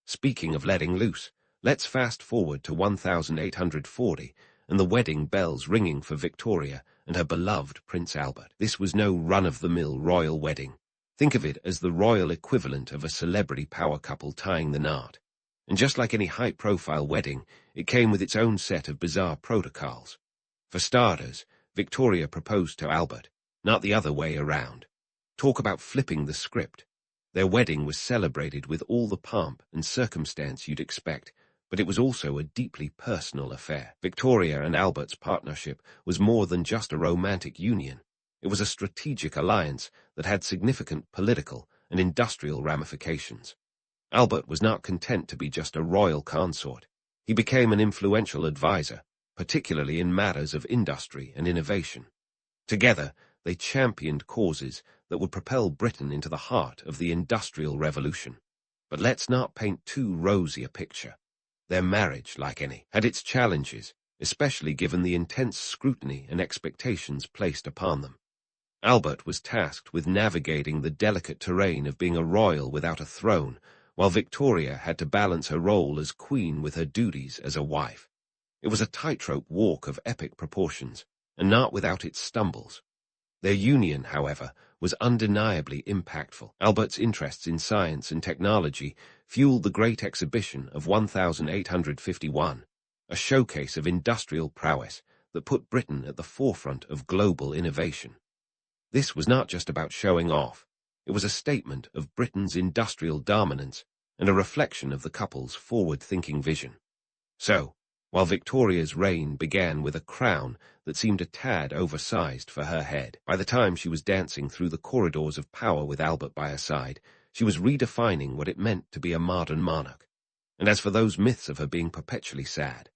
Speaker 1: Speaking of letting loose, let's fast forward to 1840 and the wedding bells ringing for Victoria and her beloved Prince Albert. This was no run-of-the-mill royal wedding. Think of it as the royal equivalent of a celebrity power couple tying the knot. And just like any high-profile wedding, it came with its own set of bizarre protocols. For starters, Victoria proposed to Albert, not the other way around. Talk about flipping the script. Their wedding was celebrated with all the pomp and circumstance you'd expect, but it was also a deeply personal affair. Victoria and Albert's partnership was more than just a romantic union. It was a strategic alliance that had significant political and industrial ramifications. Albert was not content to be just a royal consort. He became an influential advisor, particularly in matters of industry and innovation. Together, they championed causes that would propel Britain into the heart of the Industrial Revolution. But let's not paint too rosy a picture. Their marriage, like any, had its challenges, especially given the intense scrutiny and expectations placed upon them. Albert was tasked with navigating the delicate terrain of being a royal without a throne, while Victoria had to balance her role as queen with her duties as a wife. It was a tightrope walk of epic proportions, and not without its stumbles. Their union, however, was undeniably impactful. Albert's interests in science and technology fueled the Great Exhibition of 1851, a showcase of industrial prowess that put Britain at the forefront of global innovation. This was not just about showing off. It was a statement of Britain's industrial dominance and a reflection of the couple's forward-thinking vision. So, while Victoria's reign began with a crown that seemed a tad oversized for her head, by the time she was dancing through the corridors of power with Albert by her side, she was redefining what it meant to be a modern monarch. And as for those myths of her being perpetually sad,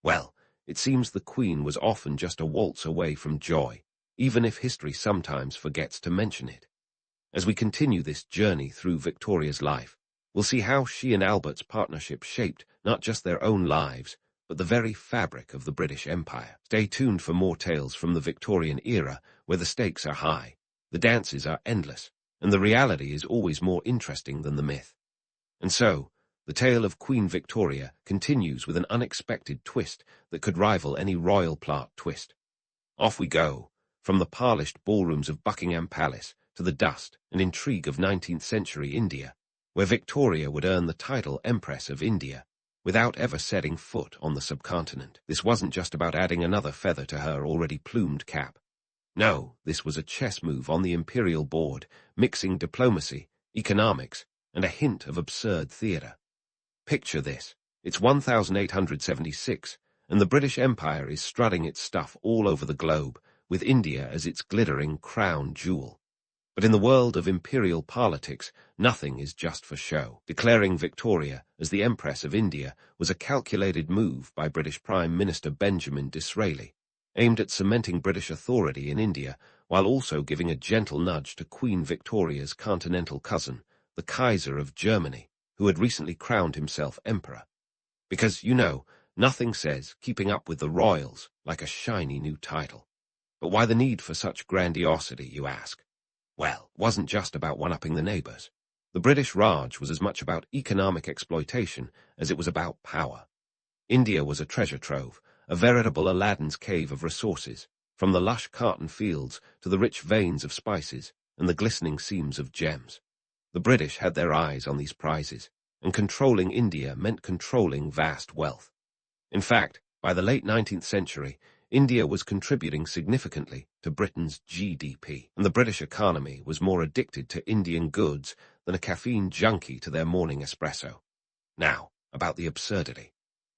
Speaker 1: well, it seems the Queen was often just a waltz away from joy, even if history sometimes forgets to mention it. As we continue this journey through Victoria's life, we'll see how she and Albert's partnership shaped not just their own lives, but the very fabric of the British Empire. Stay tuned for more tales from the Victorian era, where the stakes are high, the dances are endless, and the reality is always more interesting than the myth. And so, the tale of Queen Victoria continues with an unexpected twist that could rival any royal plot twist. Off we go, from the polished ballrooms of Buckingham Palace to the dust and intrigue of 19th-century India, where Victoria would earn the title Empress of India without ever setting foot on the subcontinent. This wasn't just about adding another feather to her already plumed cap. No, this was a chess move on the imperial board, mixing diplomacy, economics, and a hint of absurd theatre. Picture this. It's 1876, and the British Empire is strutting its stuff all over the globe, with India as its glittering crown jewel. But in the world of imperial politics, nothing is just for show. Declaring Victoria as the Empress of India was a calculated move by British Prime Minister Benjamin Disraeli, aimed at cementing British authority in India while also giving a gentle nudge to Queen Victoria's continental cousin, the Kaiser of Germany, who had recently crowned himself emperor. Because, nothing says keeping up with the royals like a shiny new title. But why the need for such grandiosity, you ask? Well, it wasn't just about one-upping the neighbours. The British Raj was as much about economic exploitation as it was about power. India was a treasure trove, a veritable Aladdin's cave of resources, from the lush cotton fields to the rich veins of spices and the glistening seams of gems. The British had their eyes on these prizes, and controlling India meant controlling vast wealth. In fact, by the late 19th century, India was contributing significantly to Britain's GDP, and the British economy was more addicted to Indian goods than a caffeine junkie to their morning espresso. Now, about the absurdity.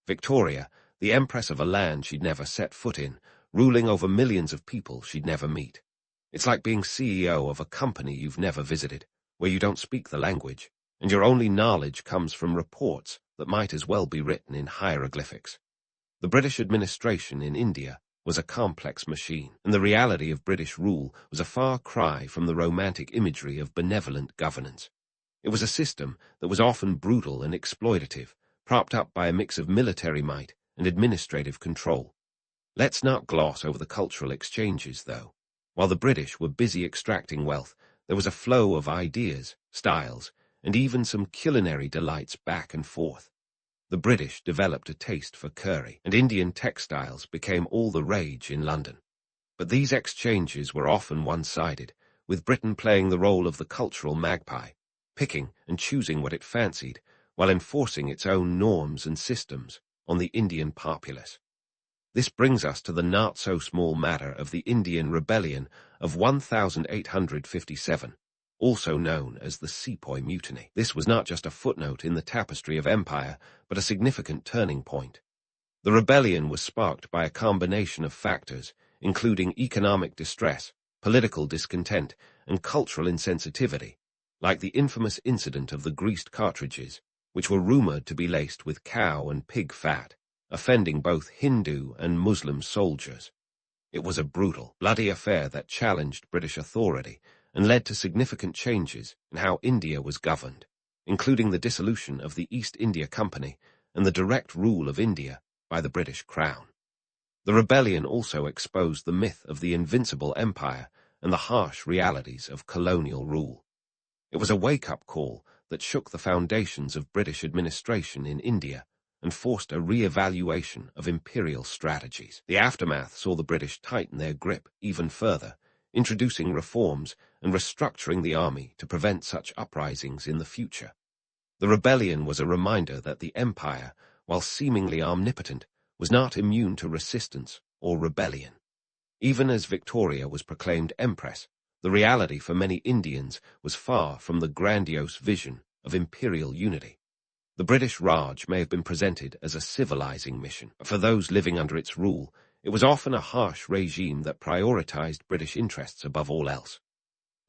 Speaker 1: Victoria, the empress of a land she'd never set foot in, ruling over millions of people she'd never meet. It's like being CEO of a company you've never visited, where you don't speak the language, and your only knowledge comes from reports that might as well be written in hieroglyphics. The British administration in India was a complex machine, and the reality of British rule was a far cry from the romantic imagery of benevolent governance. It was a system that was often brutal and exploitative, propped up by a mix of military might and administrative control. Let's not gloss over the cultural exchanges, though. While the British were busy extracting wealth, there was a flow of ideas, styles, and even some culinary delights back and forth. The British developed a taste for curry, and Indian textiles became all the rage in London. But these exchanges were often one-sided, with Britain playing the role of the cultural magpie, picking and choosing what it fancied, while enforcing its own norms and systems on the Indian populace. This brings us to the not-so-small matter of the Indian Rebellion of 1857, also known as the Sepoy Mutiny. This was not just a footnote in the tapestry of empire, but a significant turning point. The rebellion was sparked by a combination of factors, including economic distress, political discontent, and cultural insensitivity, like the infamous incident of the greased cartridges, which were rumored to be laced with cow and pig fat, offending both Hindu and Muslim soldiers. It was a brutal, bloody affair that challenged British authority and led to significant changes in how India was governed, including the dissolution of the East India Company and the direct rule of India by the British Crown. The rebellion also exposed the myth of the invincible empire and the harsh realities of colonial rule. It was a wake-up call that shook the foundations of British administration in India and forced a re-evaluation of imperial strategies. The aftermath saw the British tighten their grip even further, introducing reforms and restructuring the army to prevent such uprisings in the future. The rebellion was a reminder that the empire, while seemingly omnipotent, was not immune to resistance or rebellion. Even as Victoria was proclaimed empress, the reality for many Indians was far from the grandiose vision of imperial unity. The British Raj may have been presented as a civilizing mission, but for those living under its rule, it was often a harsh regime that prioritized British interests above all else.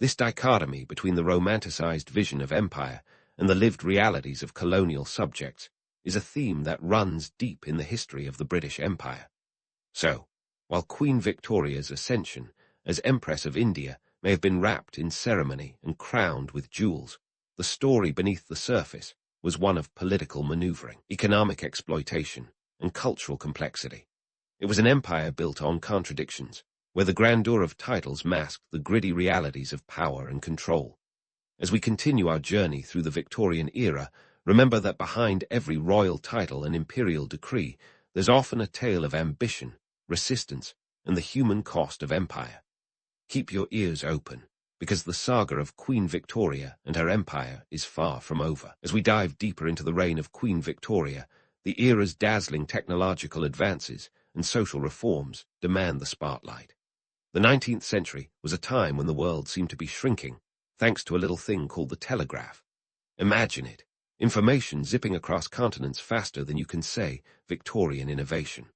Speaker 1: This dichotomy between the romanticized vision of empire and the lived realities of colonial subjects is a theme that runs deep in the history of the British Empire. So, while Queen Victoria's ascension as Empress of India may have been wrapped in ceremony and crowned with jewels, the story beneath the surface was one of political maneuvering, economic exploitation, and cultural complexity. It was an empire built on contradictions, where the grandeur of titles masked the gritty realities of power and control. As we continue our journey through the Victorian era, remember that behind every royal title and imperial decree, there's often a tale of ambition, resistance, and the human cost of empire. Keep your ears open, because the saga of Queen Victoria and her empire is far from over. As we dive deeper into the reign of Queen Victoria, the era's dazzling technological advances and social reforms demand the spotlight. The 19th century was a time when the world seemed to be shrinking, thanks to a little thing called the telegraph. Imagine it, information zipping across continents faster than you can say Victorian innovation.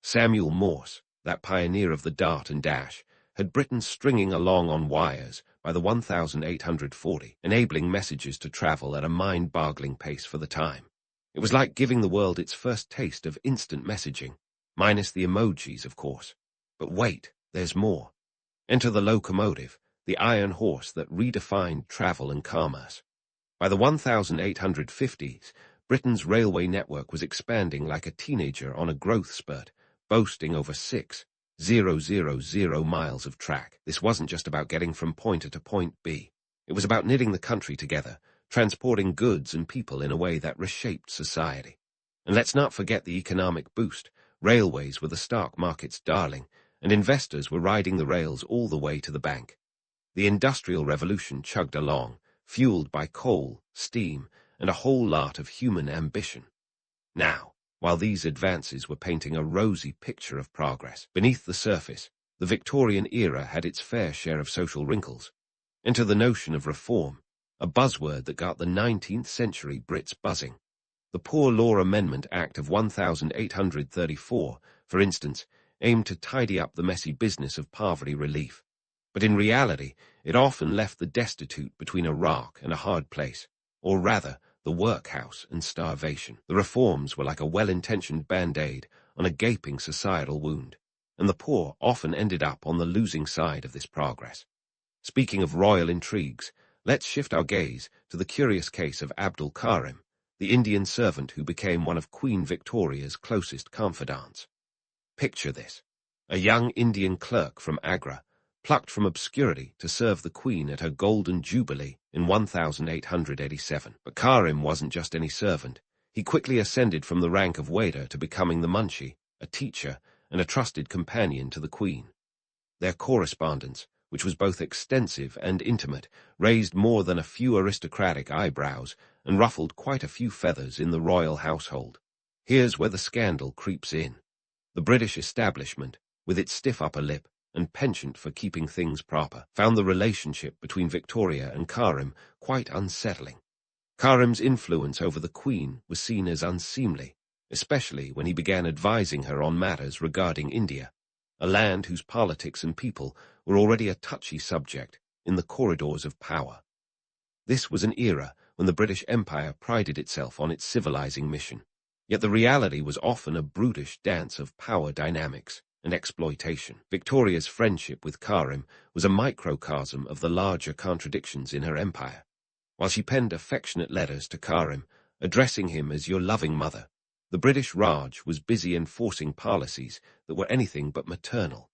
Speaker 1: Samuel Morse, that pioneer of the dart and dash, had Britain stringing along on wires by the 1840, enabling messages to travel at a mind-boggling pace for the time. It was like giving the world its first taste of instant messaging, minus the emojis, of course. But wait, there's more. Enter the locomotive, the iron horse that redefined travel and commerce. By the 1850s, Britain's railway network was expanding like a teenager on a growth spurt, boasting over 6,000 miles of track. This wasn't just about getting from point A to point B. It was about knitting the country together, transporting goods and people in a way that reshaped society. And let's not forget the economic boost. Railways were the stock market's darling, and investors were riding the rails all the way to the bank. The Industrial Revolution chugged along, fueled by coal, steam, and a whole lot of human ambition. Now, while these advances were painting a rosy picture of progress, beneath the surface, the Victorian era had its fair share of social wrinkles. Enter the notion of reform, a buzzword that got the 19th century Brits buzzing. The Poor Law Amendment Act of 1834, for instance, aimed to tidy up the messy business of poverty relief. But in reality, it often left the destitute between a rock and a hard place, or rather, the workhouse and starvation. The reforms were like a well-intentioned band-aid on a gaping societal wound, and the poor often ended up on the losing side of this progress. Speaking of royal intrigues, let's shift our gaze to the curious case of Abdul Karim, the Indian servant who became one of Queen Victoria's closest confidants. Picture this: a young Indian clerk from Agra, plucked from obscurity to serve the Queen at her Golden Jubilee in 1887. But Karim wasn't just any servant. He quickly ascended from the rank of waiter to becoming the munchie, a teacher, and a trusted companion to the Queen. Their correspondence, which was both extensive and intimate, raised more than a few aristocratic eyebrows and ruffled quite a few feathers in the royal household. Here's where the scandal creeps in. The British establishment, with its stiff upper lip and penchant for keeping things proper, found the relationship between Victoria and Karim quite unsettling. Karim's influence over the Queen was seen as unseemly, especially when he began advising her on matters regarding India. a land whose politics and people were already a touchy subject in the corridors of power. This was an era when the British Empire prided itself on its civilizing mission, yet the reality was often a brutish dance of power dynamics and exploitation. Victoria's friendship with Karim was a microcosm of the larger contradictions in her empire. While she penned affectionate letters to Karim, addressing him as your loving mother, the British Raj was busy enforcing policies that were anything but maternal.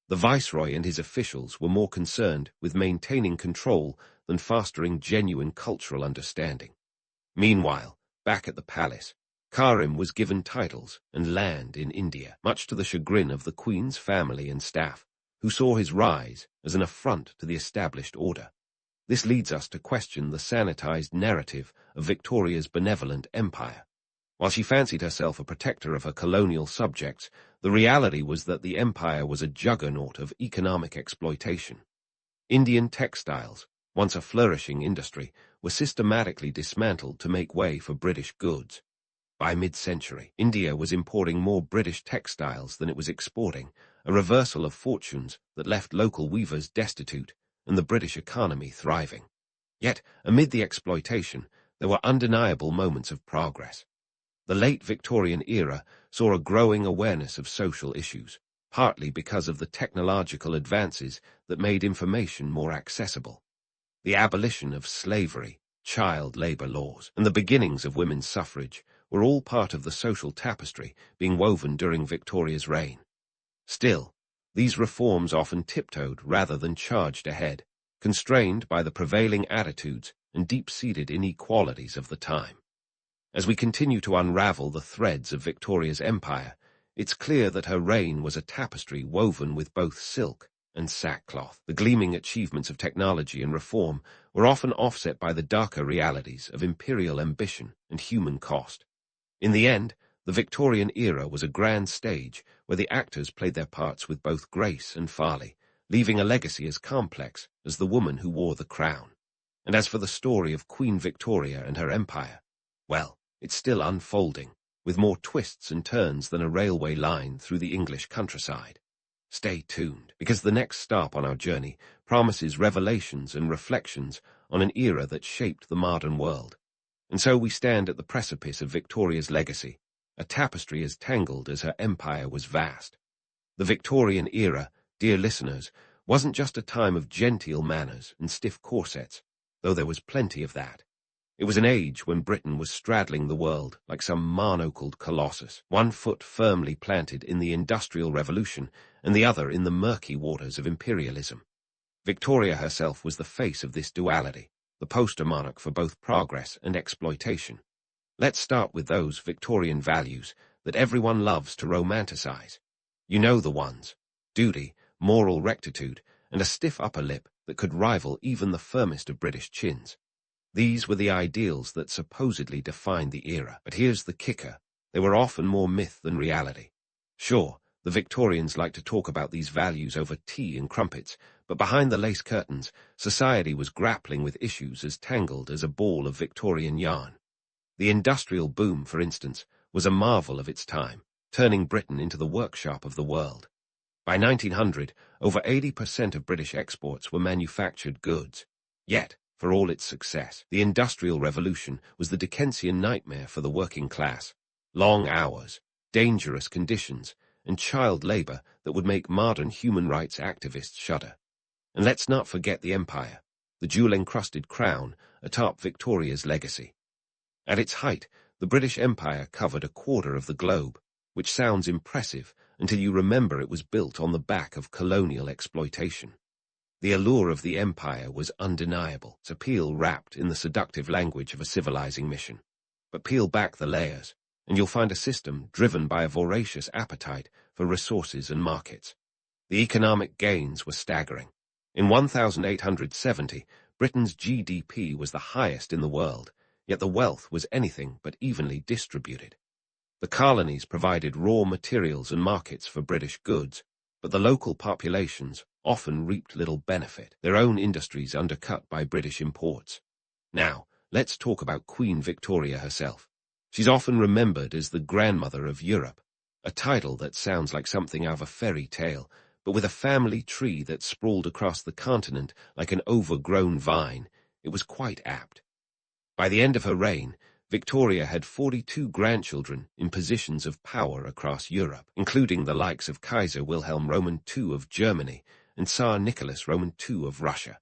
Speaker 1: The viceroy and his officials were more concerned with maintaining control than fostering genuine cultural understanding. Meanwhile, back at the palace, Karim was given titles and land in India, much to the chagrin of the Queen's family and staff, who saw his rise as an affront to the established order. This leads us to question the sanitized narrative of Victoria's benevolent empire. While she fancied herself a protector of her colonial subjects, the reality was that the empire was a juggernaut of economic exploitation. Indian textiles, once a flourishing industry, were systematically dismantled to make way for British goods. By mid-century, India was importing more British textiles than it was exporting, a reversal of fortunes that left local weavers destitute and the British economy thriving. Yet, amid the exploitation, there were undeniable moments of progress. The late Victorian era saw a growing awareness of social issues, partly because of the technological advances that made information more accessible. The abolition of slavery, child labor laws, and the beginnings of women's suffrage were all part of the social tapestry being woven during Victoria's reign. Still, these reforms often tiptoed rather than charged ahead, constrained by the prevailing attitudes and deep-seated inequalities of the time. As we continue to unravel the threads of Victoria's empire, it's clear that her reign was a tapestry woven with both silk and sackcloth. The gleaming achievements of technology and reform were often offset by the darker realities of imperial ambition and human cost. In the end, the Victorian era was a grand stage where the actors played their parts with both grace and folly, leaving a legacy as complex as the woman who wore the crown. And as for the story of Queen Victoria and her empire, well, it's still unfolding, with more twists and turns than a railway line through the English countryside. Stay tuned, because the next stop on our journey promises revelations and reflections on an era that shaped the modern world. And so we stand at the precipice of Victoria's legacy, a tapestry as tangled as her empire was vast. The Victorian era, dear listeners, wasn't just a time of genteel manners and stiff corsets, though there was plenty of that. It was an age when Britain was straddling the world like some monocled colossus, one foot firmly planted in the Industrial Revolution and the other in the murky waters of imperialism. Victoria herself was the face of this duality, the poster monarch for both progress and exploitation. Let's start with those Victorian values that everyone loves to romanticize. You know the ones: duty, moral rectitude, and a stiff upper lip that could rival even the firmest of British chins. These were the ideals that supposedly defined the era. But here's the kicker: they were often more myth than reality. Sure, the Victorians liked to talk about these values over tea and crumpets, but behind the lace curtains, society was grappling with issues as tangled as a ball of Victorian yarn. The industrial boom, for instance, was a marvel of its time, turning Britain into the workshop of the world. By 1900, over 80% of British exports were manufactured goods. Yet, for all its success, the Industrial Revolution was the Dickensian nightmare for the working class. Long hours, dangerous conditions, and child labor that would make modern human rights activists shudder. And let's not forget the empire, the jewel-encrusted crown atop Victoria's legacy. At its height, the British Empire covered a quarter of the globe, which sounds impressive until you remember it was built on the back of colonial exploitation. The allure of the empire was undeniable, its appeal wrapped in the seductive language of a civilizing mission. But peel back the layers, and you'll find a system driven by a voracious appetite for resources and markets. The economic gains were staggering. In 1870, Britain's GDP was the highest in the world, yet the wealth was anything but evenly distributed. The colonies provided raw materials and markets for British goods, but the local populations often reaped little benefit, their own industries undercut by British imports. Now, let's talk about Queen Victoria herself. She's often remembered as the grandmother of Europe, a title that sounds like something out of a fairy tale, but with a family tree that sprawled across the continent like an overgrown vine, it was quite apt. By the end of her reign, Victoria had 42 grandchildren in positions of power across Europe, including the likes of Kaiser Wilhelm II of Germany and Tsar Nicholas II of Russia.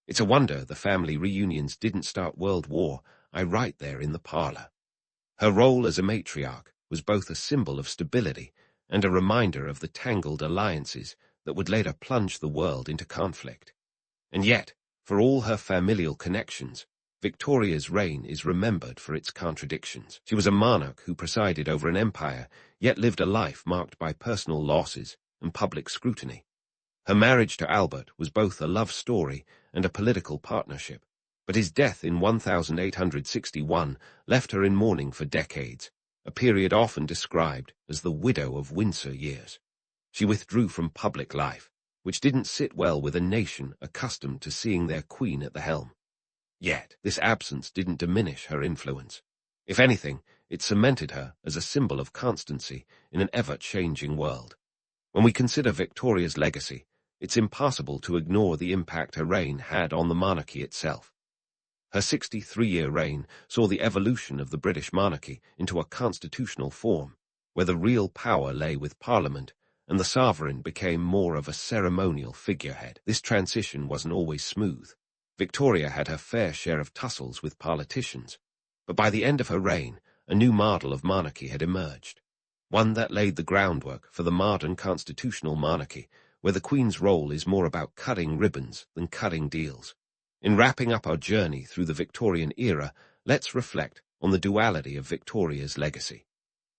Speaker 1: It's a wonder the family reunions didn't start World War right there in the parlor. Her role as a matriarch was both a symbol of stability and a reminder of the tangled alliances that would later plunge the world into conflict. And yet, for all her familial connections, Victoria's reign is remembered for its contradictions. She was a monarch who presided over an empire, yet lived a life marked by personal losses and public scrutiny. Her marriage to Albert was both a love story and a political partnership, but his death in 1861 left her in mourning for decades, a period often described as the widow of Windsor years. She withdrew from public life, which didn't sit well with a nation accustomed to seeing their queen at the helm. Yet, this absence didn't diminish her influence. If anything, it cemented her as a symbol of constancy in an ever-changing world. When we consider Victoria's legacy, it's impossible to ignore the impact her reign had on the monarchy itself. Her 63-year reign saw the evolution of the British monarchy into a constitutional form, where the real power lay with Parliament and the sovereign became more of a ceremonial figurehead. This transition wasn't always smooth. Victoria had her fair share of tussles with politicians, but by the end of her reign, a new model of monarchy had emerged, one that laid the groundwork for the modern constitutional monarchy, where the Queen's role is more about cutting ribbons than cutting deals. In wrapping up our journey through the Victorian era, let's reflect on the duality of Victoria's legacy.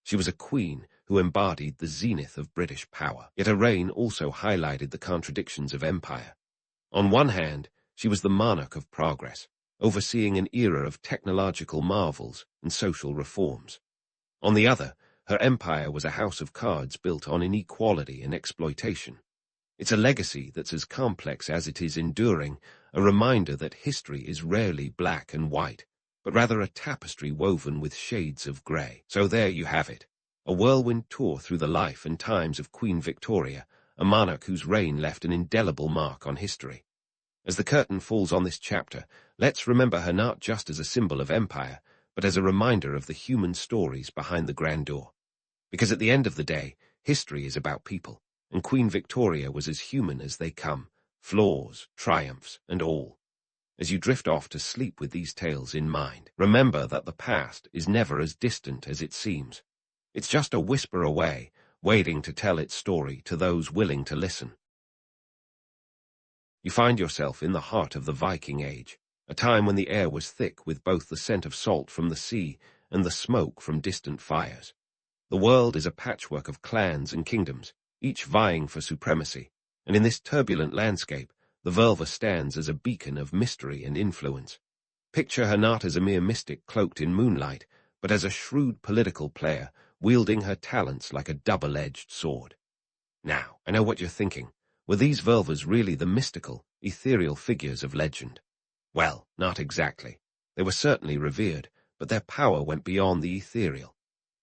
Speaker 1: She was a queen who embodied the zenith of British power, yet her reign also highlighted the contradictions of empire. On one hand, she was the monarch of progress, overseeing an era of technological marvels and social reforms. On the other, her empire was a house of cards built on inequality and exploitation. It's a legacy that's as complex as it is enduring, a reminder that history is rarely black and white, but rather a tapestry woven with shades of grey. So there you have it, a whirlwind tour through the life and times of Queen Victoria, a monarch whose reign left an indelible mark on history. As the curtain falls on this chapter, let's remember her not just as a symbol of empire, but as a reminder of the human stories behind the grandeur. Because at the end of the day, history is about people, and Queen Victoria was as human as they come, flaws, triumphs, and all. As you drift off to sleep with these tales in mind, remember that the past is never as distant as it seems. It's just a whisper away, waiting to tell its story to those willing to listen. You find yourself in the heart of the Viking Age, a time when the air was thick with both the scent of salt from the sea and the smoke from distant fires. The world is a patchwork of clans and kingdoms, each vying for supremacy, and in this turbulent landscape, the Völva stands as a beacon of mystery and influence. Picture her not as a mere mystic cloaked in moonlight, but as a shrewd political player, wielding her talents like a double-edged sword. Now, I know what you're thinking. Were these Völvas really the mystical, ethereal figures of legend? Well, not exactly. They were certainly revered, but their power went beyond the ethereal.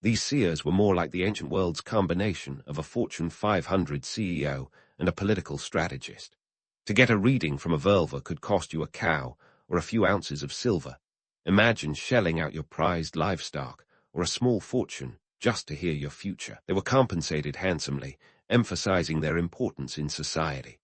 Speaker 1: These seers were more like the ancient world's combination of a Fortune 500 CEO and a political strategist. To get a reading from a Völva could cost you a cow or a few ounces of silver. Imagine shelling out your prized livestock or a small fortune just to hear your future. They were compensated handsomely, emphasizing their importance in society.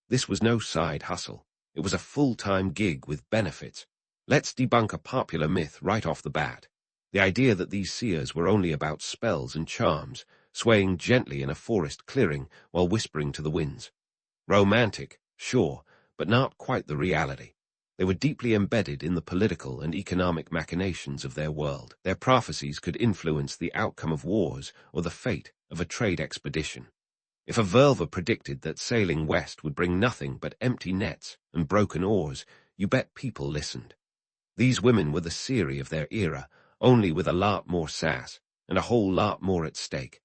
Speaker 1: This was no side hustle. It was a full-time gig with benefits. Let's debunk a popular myth right off the bat. The idea that these seers were only about spells and charms, swaying gently in a forest clearing while whispering to the winds. Romantic, sure, but not quite the reality. They were deeply embedded in the political and economic machinations of their world. Their prophecies could influence the outcome of wars or the fate of a trade expedition. If a Völva predicted that sailing west would bring nothing but empty nets and broken oars, you bet people listened. These women were the Seers of their era, only with a lot more sass and a whole lot more at stake.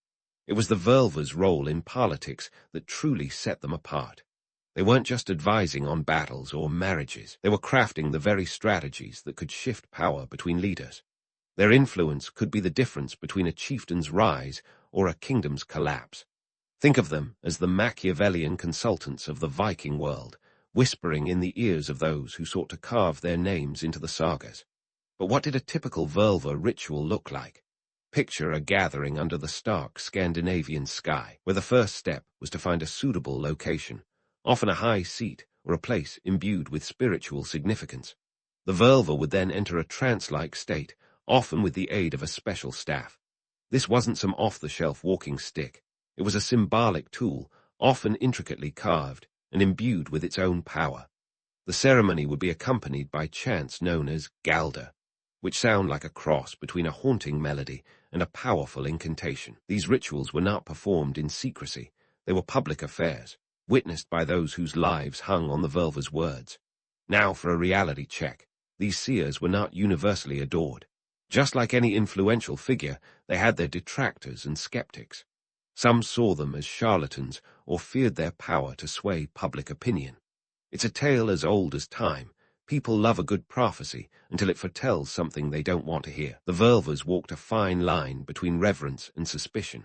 Speaker 1: It was the Völva's role in politics that truly set them apart. They weren't just advising on battles or marriages. They were crafting the very strategies that could shift power between leaders. Their influence could be the difference between a chieftain's rise or a kingdom's collapse. Think of them as the Machiavellian consultants of the Viking world, whispering in the ears of those who sought to carve their names into the sagas. But what did a typical Völva ritual look like? Picture a gathering under the stark Scandinavian sky, where the first step was to find a suitable location, often a high seat or a place imbued with spiritual significance. The Völva would then enter a trance-like state, often with the aid of a special staff. This wasn't some off-the-shelf walking stick. It was a symbolic tool, often intricately carved and imbued with its own power. The ceremony would be accompanied by chants known as galder, which sound like a cross between a haunting melody and a powerful incantation. These rituals were not performed in secrecy. They were public affairs, witnessed by those whose lives hung on the Völva's words. Now for a reality check. These seers were not universally adored. Just like any influential figure, they had their detractors and skeptics. Some saw them as charlatans or feared their power to sway public opinion. It's a tale as old as time. People love a good prophecy until it foretells something they don't want to hear. The Völvas walked a fine line between reverence and suspicion.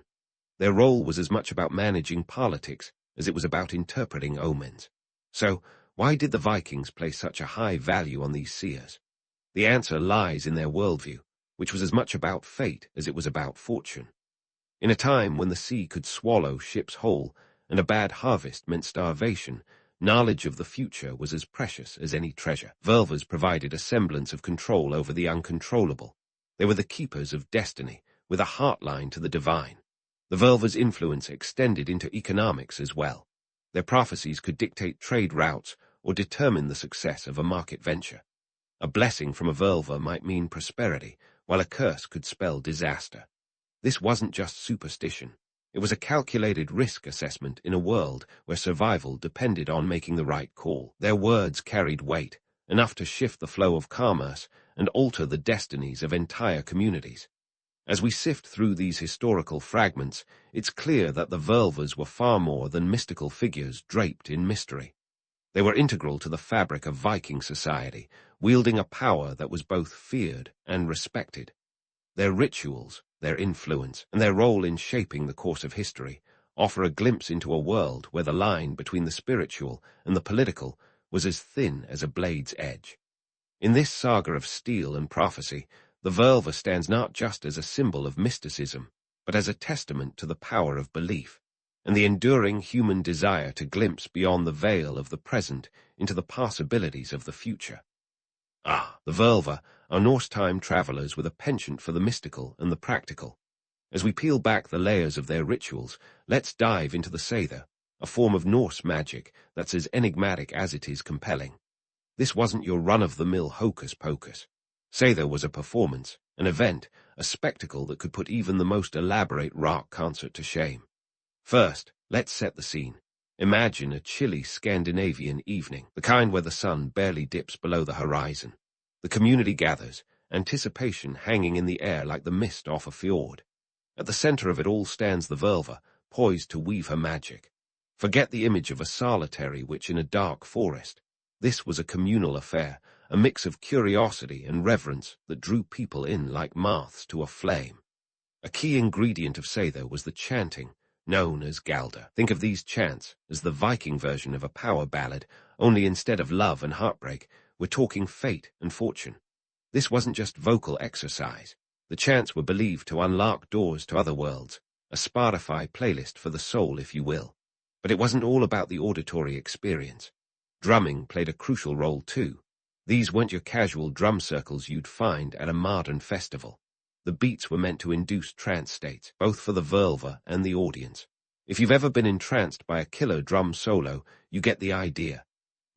Speaker 1: Their role was as much about managing politics as it was about interpreting omens. So, why did the Vikings place such a high value on these seers? The answer lies in their worldview, which was as much about fate as it was about fortune. In a time when the sea could swallow ships whole and a bad harvest meant starvation, knowledge of the future was as precious as any treasure. Völvas provided a semblance of control over the uncontrollable. They were the keepers of destiny, with a heartline to the divine. The Völvas' influence extended into economics as well. Their prophecies could dictate trade routes or determine the success of a market venture. A blessing from a Völva might mean prosperity, while a curse could spell disaster. This wasn't just superstition. It was a calculated risk assessment in a world where survival depended on making the right call. Their words carried weight, enough to shift the flow of commerce and alter the destinies of entire communities. As we sift through these historical fragments, it's clear that the Völvas were far more than mystical figures draped in mystery. They were integral to the fabric of Viking society, wielding a power that was both feared and respected. Their rituals, their influence, and their role in shaping the course of history offer a glimpse into a world where the line between the spiritual and the political was as thin as a blade's edge. In this saga of steel and prophecy, the Völva stands not just as a symbol of mysticism, but as a testament to the power of belief and the enduring human desire to glimpse beyond the veil of the present into the possibilities of the future. The Völva are Norse time travelers with a penchant for the mystical and the practical. As we peel back the layers of their rituals, let's dive into the Seer, a form of Norse magic that's as enigmatic as it is compelling. This wasn't your run-of-the-mill hocus-pocus. Seer was a performance, an event, a spectacle that could put even the most elaborate rock concert to shame. First, let's set the scene. Imagine a chilly Scandinavian evening, the kind where the sun barely dips below the horizon. The community gathers, anticipation hanging in the air like the mist off a fjord. At the center of it all stands the Völva, poised to weave her magic. Forget the image of a solitary witch in a dark forest. This was a communal affair, a mix of curiosity and reverence that drew people in like moths to a flame. A key ingredient of Seir was the chanting, known as galder. Think of these chants as the Viking version of a power ballad, only instead of love and heartbreak, we're talking fate and fortune. This wasn't just vocal exercise. The chants were believed to unlock doors to other worlds, a Spotify playlist for the soul, if you will. But it wasn't all about the auditory experience. Drumming played a crucial role too. These weren't your casual drum circles you'd find at a modern festival. The beats were meant to induce trance states, both for the Völva and the audience. If you've ever been entranced by a killer drum solo, you get the idea.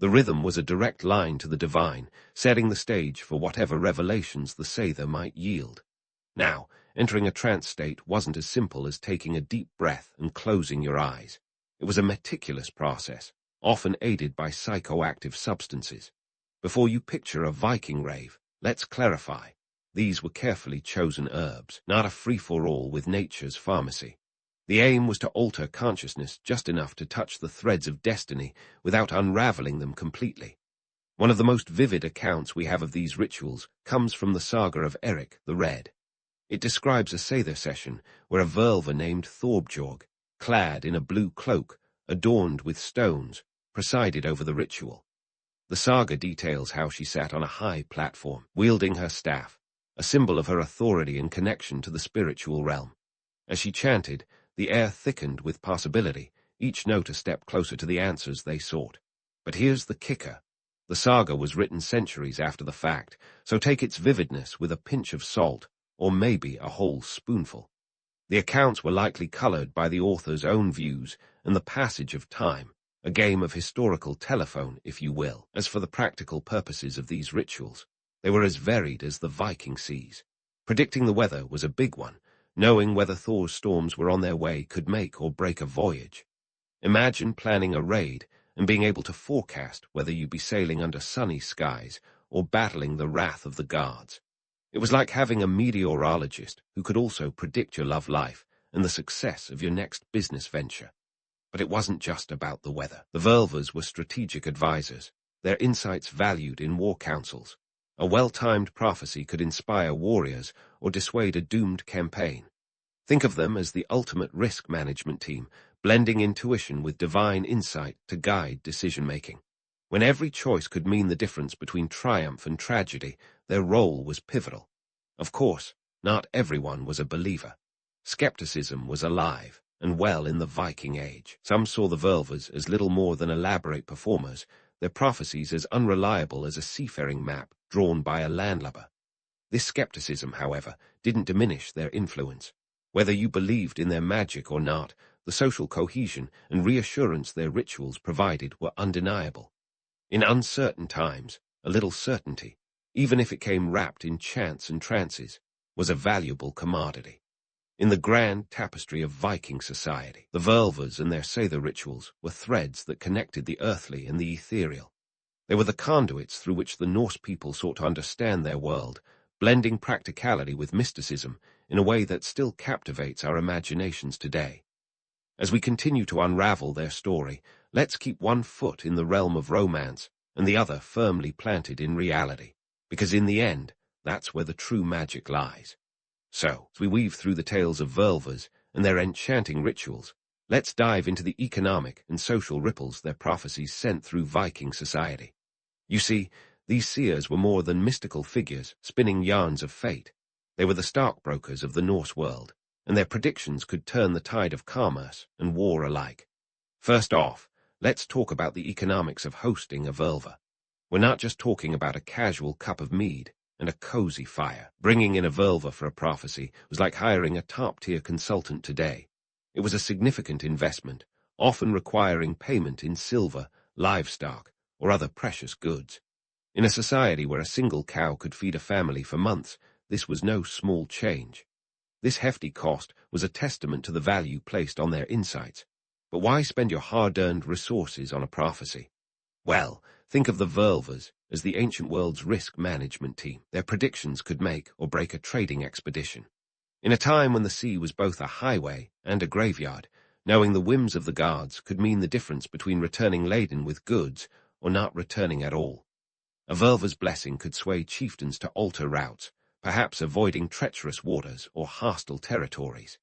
Speaker 1: The rhythm was a direct line to the divine, setting the stage for whatever revelations the Seir might yield. Now, entering a trance state wasn't as simple as taking a deep breath and closing your eyes. It was a meticulous process, often aided by psychoactive substances. Before you picture a Viking rave, let's clarify. These were carefully chosen herbs, not a free-for-all with nature's pharmacy. The aim was to alter consciousness just enough to touch the threads of destiny without unraveling them completely. One of the most vivid accounts we have of these rituals comes from the saga of Eric the Red. It describes a Seer session where a Völva named Thorbjorg, clad in a blue cloak, adorned with stones, presided over the ritual. The saga details how she sat on a high platform, wielding her staff, a symbol of her authority and connection to the spiritual realm. As she chanted, the air thickened with possibility, each note a step closer to the answers they sought. But here's the kicker. The saga was written centuries after the fact, so take its vividness with a pinch of salt, or maybe a whole spoonful. The accounts were likely colored by the author's own views and the passage of time, a game of historical telephone, if you will. As for the practical purposes of these rituals, they were as varied as the Viking seas. Predicting the weather was a big one. Knowing whether Thor's storms were on their way could make or break a voyage. Imagine planning a raid and being able to forecast whether you'd be sailing under sunny skies or battling the wrath of the gods. It was like having a meteorologist who could also predict your love life and the success of your next business venture. But it wasn't just about the weather. The Völvas were strategic advisors, their insights valued in war councils. A well-timed prophecy could inspire warriors or dissuade a doomed campaign. Think of them as the ultimate risk management team, blending intuition with divine insight to guide decision-making. When every choice could mean the difference between triumph and tragedy, their role was pivotal. Of course, not everyone was a believer. Skepticism was alive and well in the Viking Age. Some saw the Völvas as little more than elaborate performers, their prophecies as unreliable as a seafaring map drawn by a landlubber. This skepticism, however, didn't diminish their influence. Whether you believed in their magic or not, the social cohesion and reassurance their rituals provided were undeniable. In uncertain times, a little certainty, even if it came wrapped in chants and trances, was a valuable commodity. In the grand tapestry of Viking society, the Völvas and their Seer rituals were threads that connected the earthly and the ethereal. They were the conduits through which the Norse people sought to understand their world, blending practicality with mysticism in a way that still captivates our imaginations today. As we continue to unravel their story, let's keep one foot in the realm of romance and the other firmly planted in reality, because in the end, that's where the true magic lies. So, as we weave through the tales of Völvas and their enchanting rituals, let's dive into the economic and social ripples their prophecies sent through Viking society. You see, these seers were more than mystical figures spinning yarns of fate. They were the stockbrokers of the Norse world, and their predictions could turn the tide of commerce and war alike. First off, let's talk about the economics of hosting a Völva. We're not just talking about a casual cup of mead and a cozy fire. Bringing in a Völva for a prophecy was like hiring a top-tier consultant today. It was a significant investment, often requiring payment in silver, livestock, or other precious goods. In a society where a single cow could feed a family for months, this was no small change. This hefty cost was a testament to the value placed on their insights. But why spend your hard-earned resources on a prophecy? Well, think of the Völvas as the ancient world's risk management team. Their predictions could make or break a trading expedition. In a time when the sea was both a highway and a graveyard, knowing the whims of the gods could mean the difference between returning laden with goods or not returning at all. A Völva's blessing could sway chieftains to alter routes, perhaps avoiding treacherous waters or hostile territories.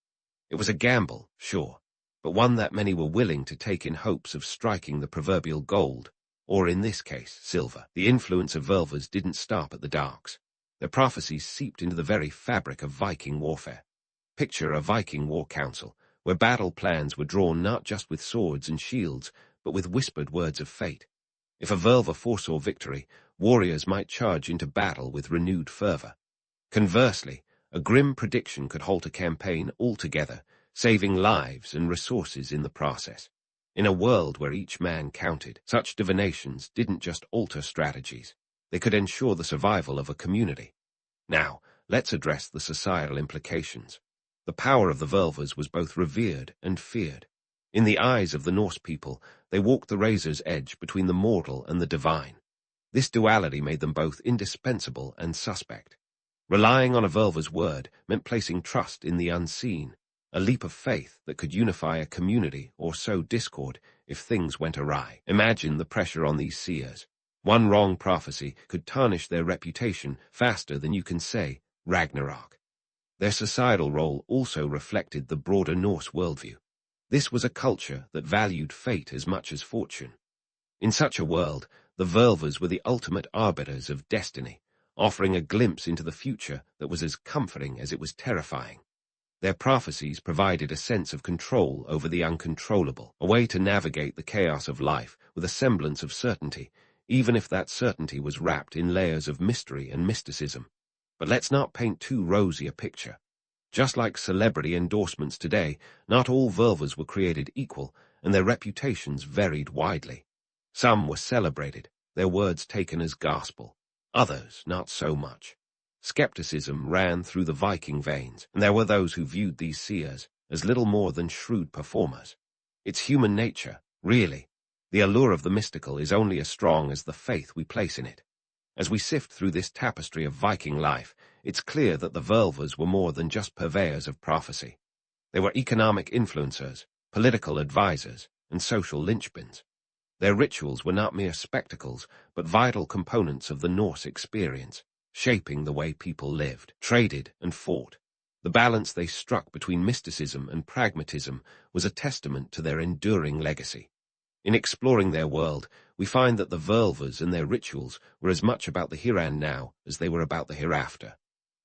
Speaker 1: It was a gamble, sure, but one that many were willing to take in hopes of striking the proverbial gold, or in this case, silver. The influence of Völvas didn't stop at the docks. Their prophecies seeped into the very fabric of Viking warfare. Picture a Viking war council, where battle plans were drawn not just with swords and shields, but with whispered words of fate. If a Völva foresaw victory, warriors might charge into battle with renewed fervor. Conversely, a grim prediction could halt a campaign altogether, saving lives and resources in the process. In a world where each man counted, such divinations didn't just alter strategies. They could ensure the survival of a community. Now, let's address the societal implications. The power of the Völvas was both revered and feared. In the eyes of the Norse people, they walked the razor's edge between the mortal and the divine. This duality made them both indispensable and suspect. Relying on a Völva's word meant placing trust in the unseen, a leap of faith that could unify a community or sow discord if things went awry. Imagine the pressure on these seers. One wrong prophecy could tarnish their reputation faster than you can say Ragnarok. Their societal role also reflected the broader Norse worldview. This was a culture that valued fate as much as fortune. In such a world, the Völvers were the ultimate arbiters of destiny, offering a glimpse into the future that was as comforting as it was terrifying. Their prophecies provided a sense of control over the uncontrollable, a way to navigate the chaos of life with a semblance of certainty, even if that certainty was wrapped in layers of mystery and mysticism. But let's not paint too rosy a picture. Just like celebrity endorsements today, not all Völvers were created equal, and their reputations varied widely. Some were celebrated, their words taken as gospel. Others, not so much. Skepticism ran through the Viking veins, and there were those who viewed these seers as little more than shrewd performers. It's human nature, really. The allure of the mystical is only as strong as the faith we place in it. As we sift through this tapestry of Viking life, it's clear that the Völvers were more than just purveyors of prophecy. They were economic influencers, political advisors, and social linchpins. Their rituals were not mere spectacles, but vital components of the Norse experience, shaping the way people lived, traded, and fought. The balance they struck between mysticism and pragmatism was a testament to their enduring legacy. In exploring their world, we find that the Völvers and their rituals were as much about the here and now as they were about the hereafter.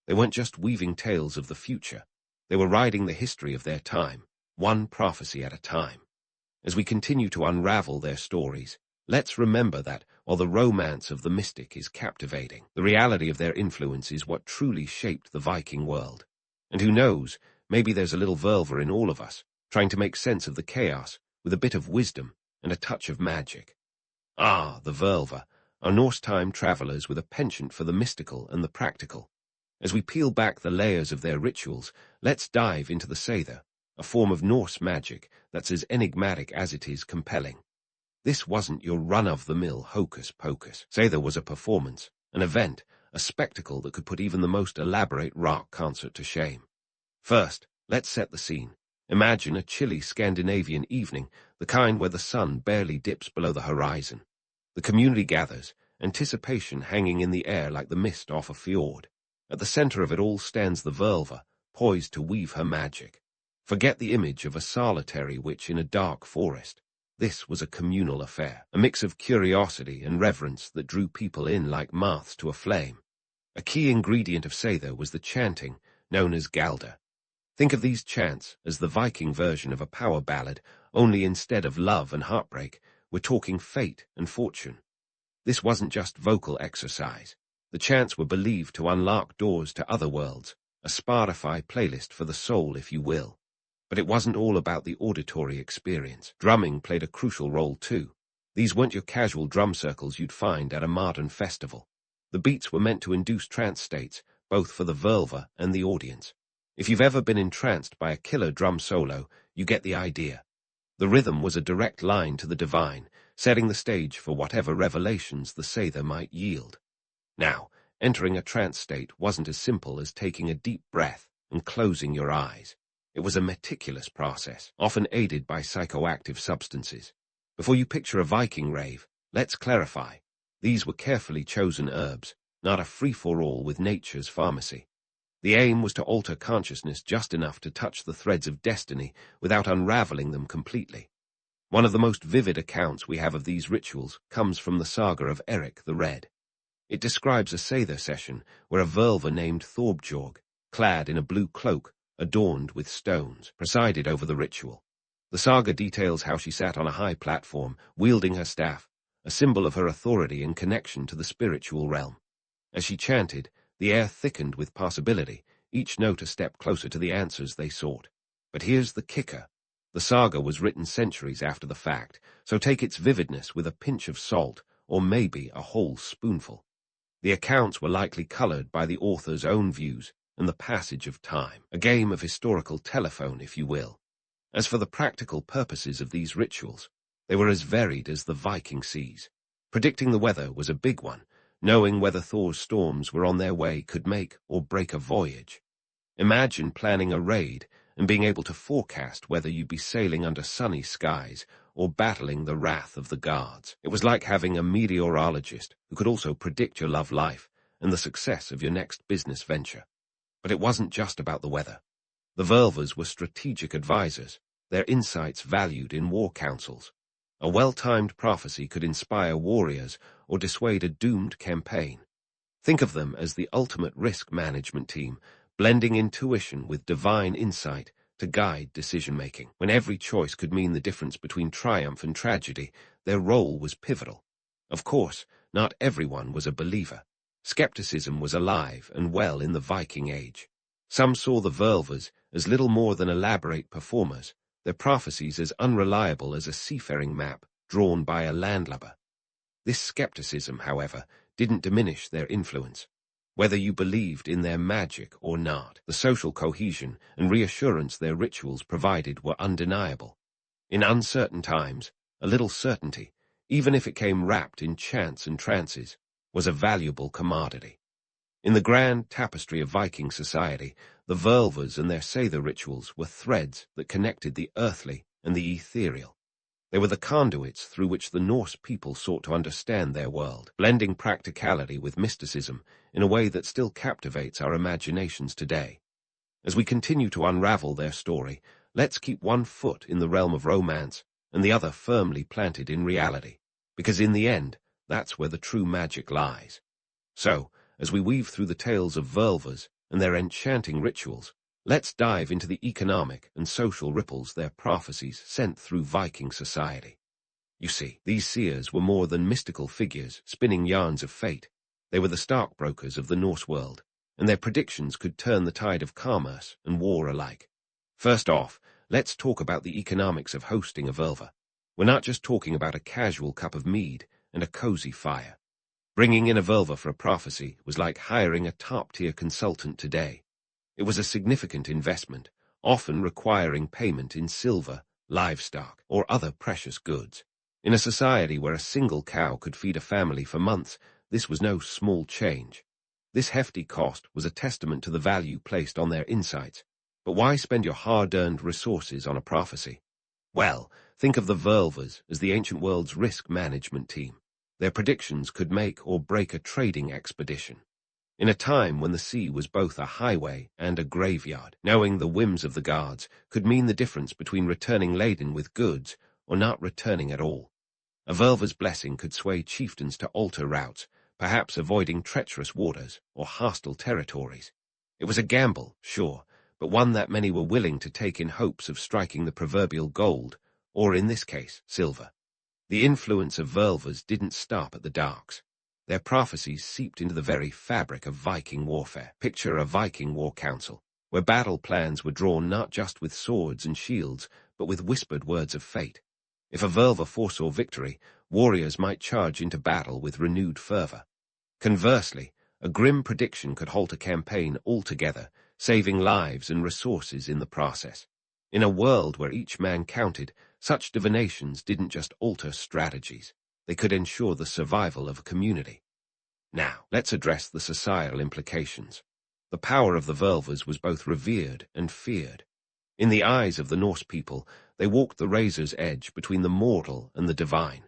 Speaker 1: They weren't just weaving tales of the future. They were writing the history of their time, one prophecy at a time. As we continue to unravel their stories, let's remember that, while the romance of the mystic is captivating, the reality of their influence is what truly shaped the Viking world. And who knows, maybe there's a little Völver in all of us, trying to make sense of the chaos with a bit of wisdom and a touch of magic. Ah, the Völver, our Norse time travelers with a penchant for the mystical and the practical. As we peel back the layers of their rituals, let's dive into the Seither, a form of Norse magic that's as enigmatic as it is compelling. This wasn't your run-of-the-mill hocus-pocus. Seither was a performance, an event, a spectacle that could put even the most elaborate rock concert to shame. First, let's set the scene. Imagine a chilly Scandinavian evening, the kind where the sun barely dips below the horizon. The community gathers, anticipation hanging in the air like the mist off a fjord. At the center of it all stands the Völva, poised to weave her magic. Forget the image of a solitary witch in a dark forest. This was a communal affair, a mix of curiosity and reverence that drew people in like moths to a flame. A key ingredient of Seither was the chanting, known as Galder. Think of these chants as the Viking version of a power ballad, only instead of love and heartbreak, we're talking fate and fortune. This wasn't just vocal exercise. The chants were believed to unlock doors to other worlds, a Spotify playlist for the soul, if you will. But it wasn't all about the auditory experience. Drumming played a crucial role too. These weren't your casual drum circles you'd find at a modern festival. The beats were meant to induce trance states, both for the Völva and the audience. If you've ever been entranced by a killer drum solo, you get the idea. The rhythm was a direct line to the divine, setting the stage for whatever revelations the Seither might yield. Now, entering a trance state wasn't as simple as taking a deep breath and closing your eyes. It was a meticulous process, often aided by psychoactive substances. Before you picture a Viking rave, let's clarify. These were carefully chosen herbs, not a free-for-all with nature's pharmacy. The aim was to alter consciousness just enough to touch the threads of destiny without unraveling them completely. One of the most vivid accounts we have of these rituals comes from the saga of Eric the Red. It describes a Seither session where a Völva named Thorbjorg, clad in a blue cloak, adorned with stones, presided over the ritual. The saga details how she sat on a high platform, wielding her staff, a symbol of her authority and connection to the spiritual realm. As she chanted, the air thickened with possibility, each note a step closer to the answers they sought. But here's the kicker. The saga was written centuries after the fact, so take its vividness with a pinch of salt, or maybe a whole spoonful. The accounts were likely colored by the author's own views and the passage of time, a game of historical telephone, if you will. As for the practical purposes of these rituals, they were as varied as the Viking seas. Predicting the weather was a big one. Knowing whether Thor's storms were on their way could make or break a voyage. Imagine planning a raid and being able to forecast whether you'd be sailing under sunny skies or battling the wrath of the gods. It was like having a meteorologist who could also predict your love life and the success of your next business venture. But it wasn't just about the weather. The Ververs were strategic advisors, their insights valued in war councils. A well-timed prophecy could inspire warriors or dissuade a doomed campaign. Think of them as the ultimate risk management team, blending intuition with divine insight to guide decision-making. When every choice could mean the difference between triumph and tragedy, their role was pivotal. Of course, not everyone was a believer. Skepticism was alive and well in the Viking Age. Some saw the Ververs as little more than elaborate performers, their prophecies as unreliable as a seafaring map drawn by a landlubber. This skepticism, however, didn't diminish their influence. Whether you believed in their magic or not, the social cohesion and reassurance their rituals provided were undeniable. In uncertain times, a little certainty, even if it came wrapped in chants and trances, was a valuable commodity. In the grand tapestry of Viking society, the Ververs and their Seer rituals were threads that connected the earthly and the ethereal. They were the conduits through which the Norse people sought to understand their world, blending practicality with mysticism in a way that still captivates our imaginations today. As we continue to unravel their story, let's keep one foot in the realm of romance and the other firmly planted in reality, because in the end, that's where the true magic lies. So, as we weave through the tales of Ververs and their enchanting rituals, let's dive into the economic and social ripples their prophecies sent through Viking society. You see, these seers were more than mystical figures spinning yarns of fate. They were the stockbrokers of the Norse world, and their predictions could turn the tide of commerce and war alike. First off, let's talk about the economics of hosting a Verver. We're not just talking about a casual cup of mead and a cozy fire. Bringing in a Verver for a prophecy was like hiring a top-tier consultant today. It was a significant investment, often requiring payment in silver, livestock, or other precious goods. In a society where a single cow could feed a family for months, this was no small change. This hefty cost was a testament to the value placed on their insights. But why spend your hard-earned resources on a prophecy? Well, think of the Ververs as the ancient world's risk management team. Their predictions could make or break a trading expedition. In a time when the sea was both a highway and a graveyard, knowing the whims of the gods could mean the difference between returning laden with goods or not returning at all. A Verver's blessing could sway chieftains to alter routes, perhaps avoiding treacherous waters or hostile territories. It was a gamble, sure, but one that many were willing to take in hopes of striking the proverbial gold, or in this case, silver. The influence of Ververs didn't stop at the docks. Their prophecies seeped into the very fabric of Viking warfare. Picture a Viking war council, where battle plans were drawn not just with swords and shields, but with whispered words of fate. If a Verver foresaw victory, warriors might charge into battle with renewed fervor. Conversely, a grim prediction could halt a campaign altogether, saving lives and resources in the process. In a world where each man counted, such divinations didn't just alter strategies. They could ensure the survival of a community. Now, let's address the societal implications. The power of the Ververs was both revered and feared. In the eyes of the Norse people, they walked the razor's edge between the mortal and the divine.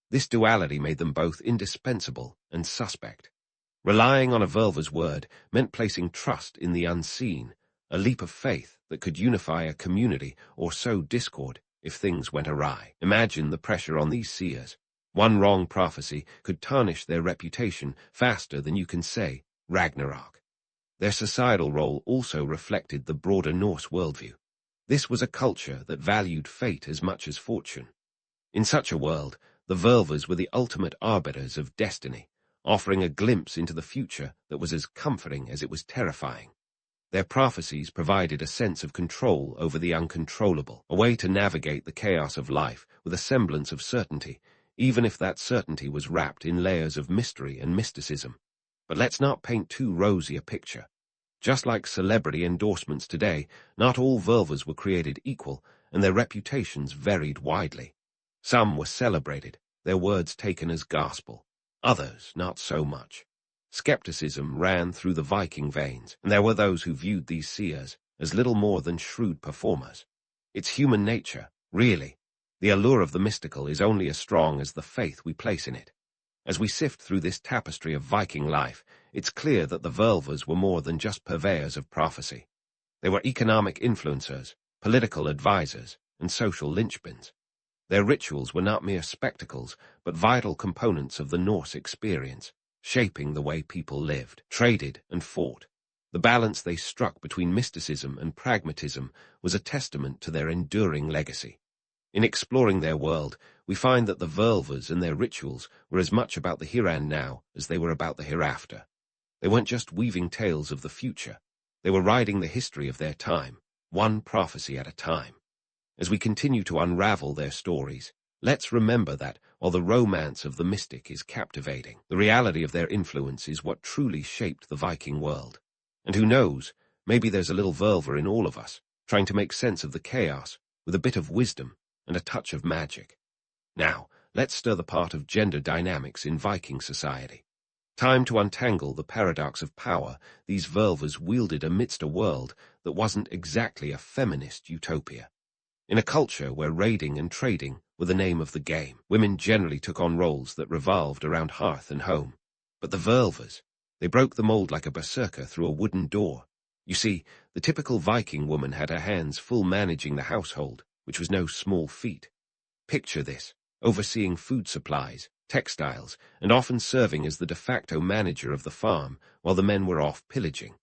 Speaker 1: This duality made them both indispensable and suspect. Relying on a Verver's word meant placing trust in the unseen, a leap of faith that could unify a community or sow discord if things went awry. Imagine the pressure on these seers. One wrong prophecy could tarnish their reputation faster than you can say Ragnarok. Their societal role also reflected the broader Norse worldview. This was a culture that valued fate as much as fortune. In such a world, the Ververs were the ultimate arbiters of destiny, offering a glimpse into the future that was as comforting as it was terrifying. Their prophecies provided a sense of control over the uncontrollable, a way to navigate the chaos of life with a semblance of certainty, even if that certainty was wrapped in layers of mystery and mysticism. But let's not paint too rosy a picture. Just like celebrity endorsements today, not all Ververs were created equal, and their reputations varied widely. Some were celebrated, their words taken as gospel. Others, not so much. Skepticism ran through the Viking veins, and there were those who viewed these seers as little more than shrewd performers. It's human nature, really. The allure of the mystical is only as strong as the faith we place in it. As we sift through this tapestry of Viking life, it's clear that the Völvers were more than just purveyors of prophecy. They were economic influencers, political advisors, and social linchpins. Their rituals were not mere spectacles, but vital components of the Norse experience, shaping the way people lived, traded, and fought. The balance they struck between mysticism and pragmatism was a testament to their enduring legacy. In exploring their world, we find that the Völvers and their rituals were as much about the here and now as they were about the hereafter. They weren't just weaving tales of the future. They were writing the history of their time, one prophecy at a time. As we continue to unravel their stories, let's remember that, while the romance of the mystic is captivating, the reality of their influence is what truly shaped the Viking world. And who knows, maybe there's a little Völver in all of us, trying to make sense of the chaos with a bit of wisdom and a touch of magic. Now, let's stir the pot of gender dynamics in Viking society. Time to untangle the paradox of power these Völvers wielded amidst a world that wasn't exactly a feminist utopia. In a culture where raiding and trading were the name of the game, women generally took on roles that revolved around hearth and home. But the Völvers, they broke the mold like a berserker through a wooden door. You see, the typical Viking woman had her hands full managing the household, which was no small feat. Picture this, overseeing food supplies, textiles, and often serving as the de facto manager of the farm while the men were off pillaging.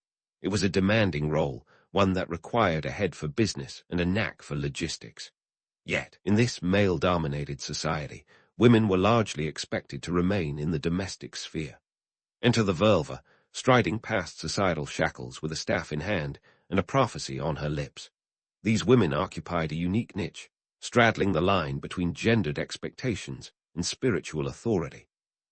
Speaker 1: It was a demanding role, one that required a head for business and a knack for logistics. Yet, in this male-dominated society, women were largely expected to remain in the domestic sphere. Enter the Völva, striding past societal shackles with a staff in hand and a prophecy on her lips. These women occupied a unique niche, straddling the line between gendered expectations and spiritual authority.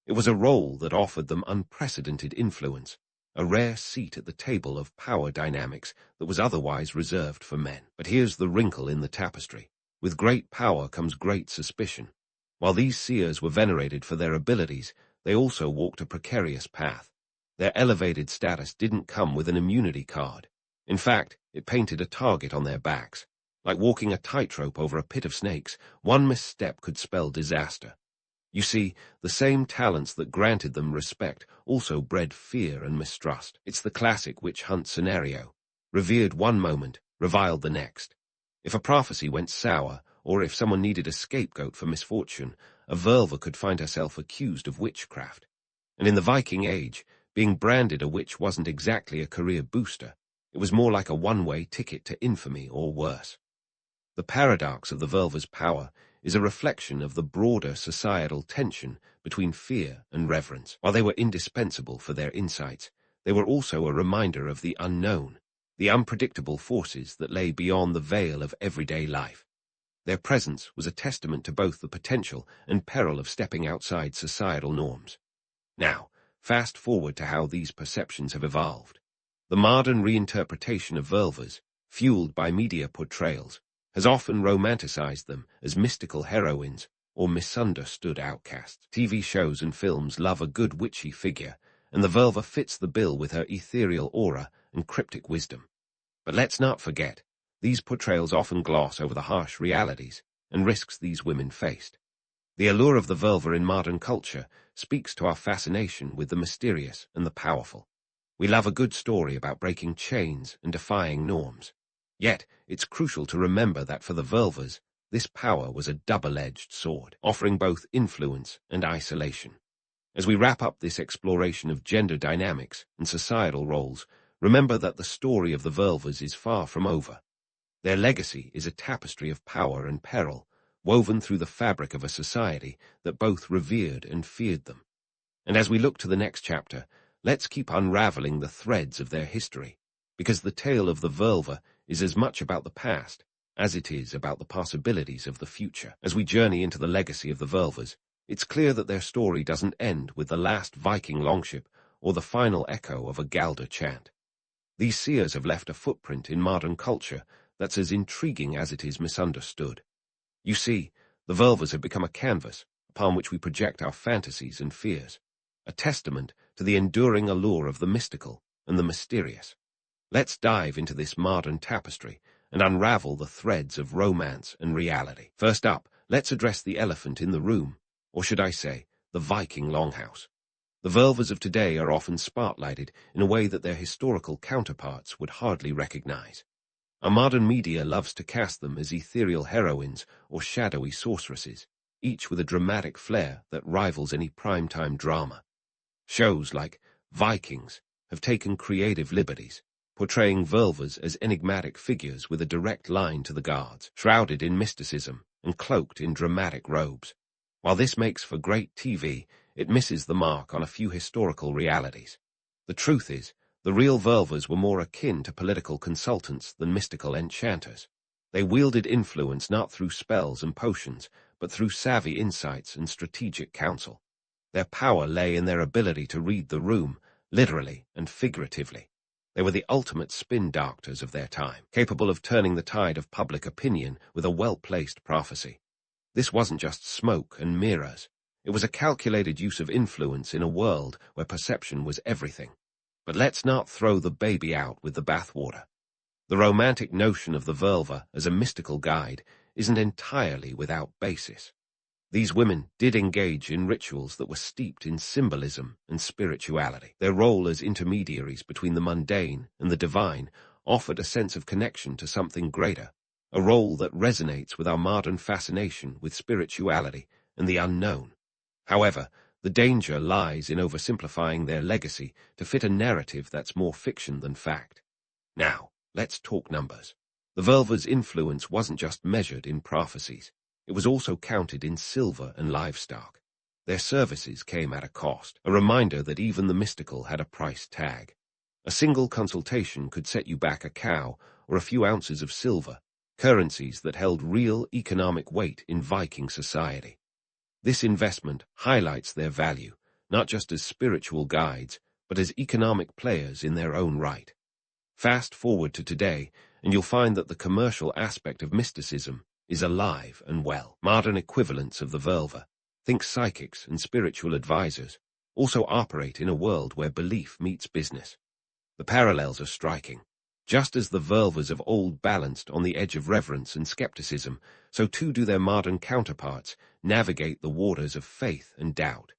Speaker 1: It was a role that offered them unprecedented influence, a rare seat at the table of power dynamics that was otherwise reserved for men. But here's the wrinkle in the tapestry. With great power comes great suspicion. While these seers were venerated for their abilities, they also walked a precarious path. Their elevated status didn't come with an immunity card. In fact, it painted a target on their backs. Like walking a tightrope over a pit of snakes, one misstep could spell disaster. You see, the same talents that granted them respect also bred fear and mistrust. It's the classic witch hunt scenario. Revered one moment, reviled the next. If a prophecy went sour, or if someone needed a scapegoat for misfortune, a Völva could find herself accused of witchcraft. And in the Viking age, being branded a witch wasn't exactly a career booster. It was more like a one-way ticket to infamy or worse. The paradox of the Völva's power is a reflection of the broader societal tension between fear and reverence. While they were indispensable for their insights, they were also a reminder of the unknown, the unpredictable forces that lay beyond the veil of everyday life. Their presence was a testament to both the potential and peril of stepping outside societal norms. Now, fast forward to how these perceptions have evolved. The modern reinterpretation of Völvers, fueled by media portrayals, has often romanticized them as mystical heroines or misunderstood outcasts. TV shows and films love a good witchy figure, and the Völva fits the bill with her ethereal aura and cryptic wisdom. But let's not forget, these portrayals often gloss over the harsh realities and risks these women faced. The allure of the Völva in modern culture speaks to our fascination with the mysterious and the powerful. We love a good story about breaking chains and defying norms. Yet, it's crucial to remember that for the Völvers, this power was a double-edged sword, offering both influence and isolation. As we wrap up this exploration of gender dynamics and societal roles, remember that the story of the Völvers is far from over. Their legacy is a tapestry of power and peril, woven through the fabric of a society that both revered and feared them. And as we look to the next chapter, let's keep unraveling the threads of their history, because the tale of the Völva is as much about the past as it is about the possibilities of the future. As we journey into the legacy of the Völvers, it's clear that their story doesn't end with the last Viking longship or the final echo of a Galder chant. These seers have left a footprint in modern culture that's as intriguing as it is misunderstood. You see, the Völvers have become a canvas upon which we project our fantasies and fears, a testament to the enduring allure of the mystical and the mysterious. Let's dive into this modern tapestry and unravel the threads of romance and reality. First up, let's address the elephant in the room, or should I say, the Viking longhouse. The Velvers of today are often spotlighted in a way that their historical counterparts would hardly recognize. Our modern media loves to cast them as ethereal heroines or shadowy sorceresses, each with a dramatic flair that rivals any primetime drama. Shows like Vikings have taken creative liberties, portraying Velvers as enigmatic figures with a direct line to the gods, shrouded in mysticism and cloaked in dramatic robes. While this makes for great TV, it misses the mark on a few historical realities. The truth is, the real Velvers were more akin to political consultants than mystical enchanters. They wielded influence not through spells and potions, but through savvy insights and strategic counsel. Their power lay in their ability to read the room, literally and figuratively. They were the ultimate spin doctors of their time, capable of turning the tide of public opinion with a well-placed prophecy. This wasn't just smoke and mirrors. It was a calculated use of influence in a world where perception was everything. But let's not throw the baby out with the bathwater. The romantic notion of the Velver as a mystical guide isn't entirely without basis. These women did engage in rituals that were steeped in symbolism and spirituality. Their role as intermediaries between the mundane and the divine offered a sense of connection to something greater, a role that resonates with our modern fascination with spirituality and the unknown. However, the danger lies in oversimplifying their legacy to fit a narrative that's more fiction than fact. Now, let's talk numbers. The Velver's influence wasn't just measured in prophecies. It was also counted in silver and livestock. Their services came at a cost, a reminder that even the mystical had a price tag. A single consultation could set you back a cow or a few ounces of silver, currencies that held real economic weight in Viking society. This investment highlights their value, not just as spiritual guides, but as economic players in their own right. Fast forward to today, and you'll find that the commercial aspect of mysticism is alive and well. Modern equivalents of the Velver, think psychics and spiritual advisors, also operate in a world where belief meets business. The parallels are striking. Just as the Velvers of old balanced on the edge of reverence and skepticism, so too do their modern counterparts navigate the waters of faith and doubt.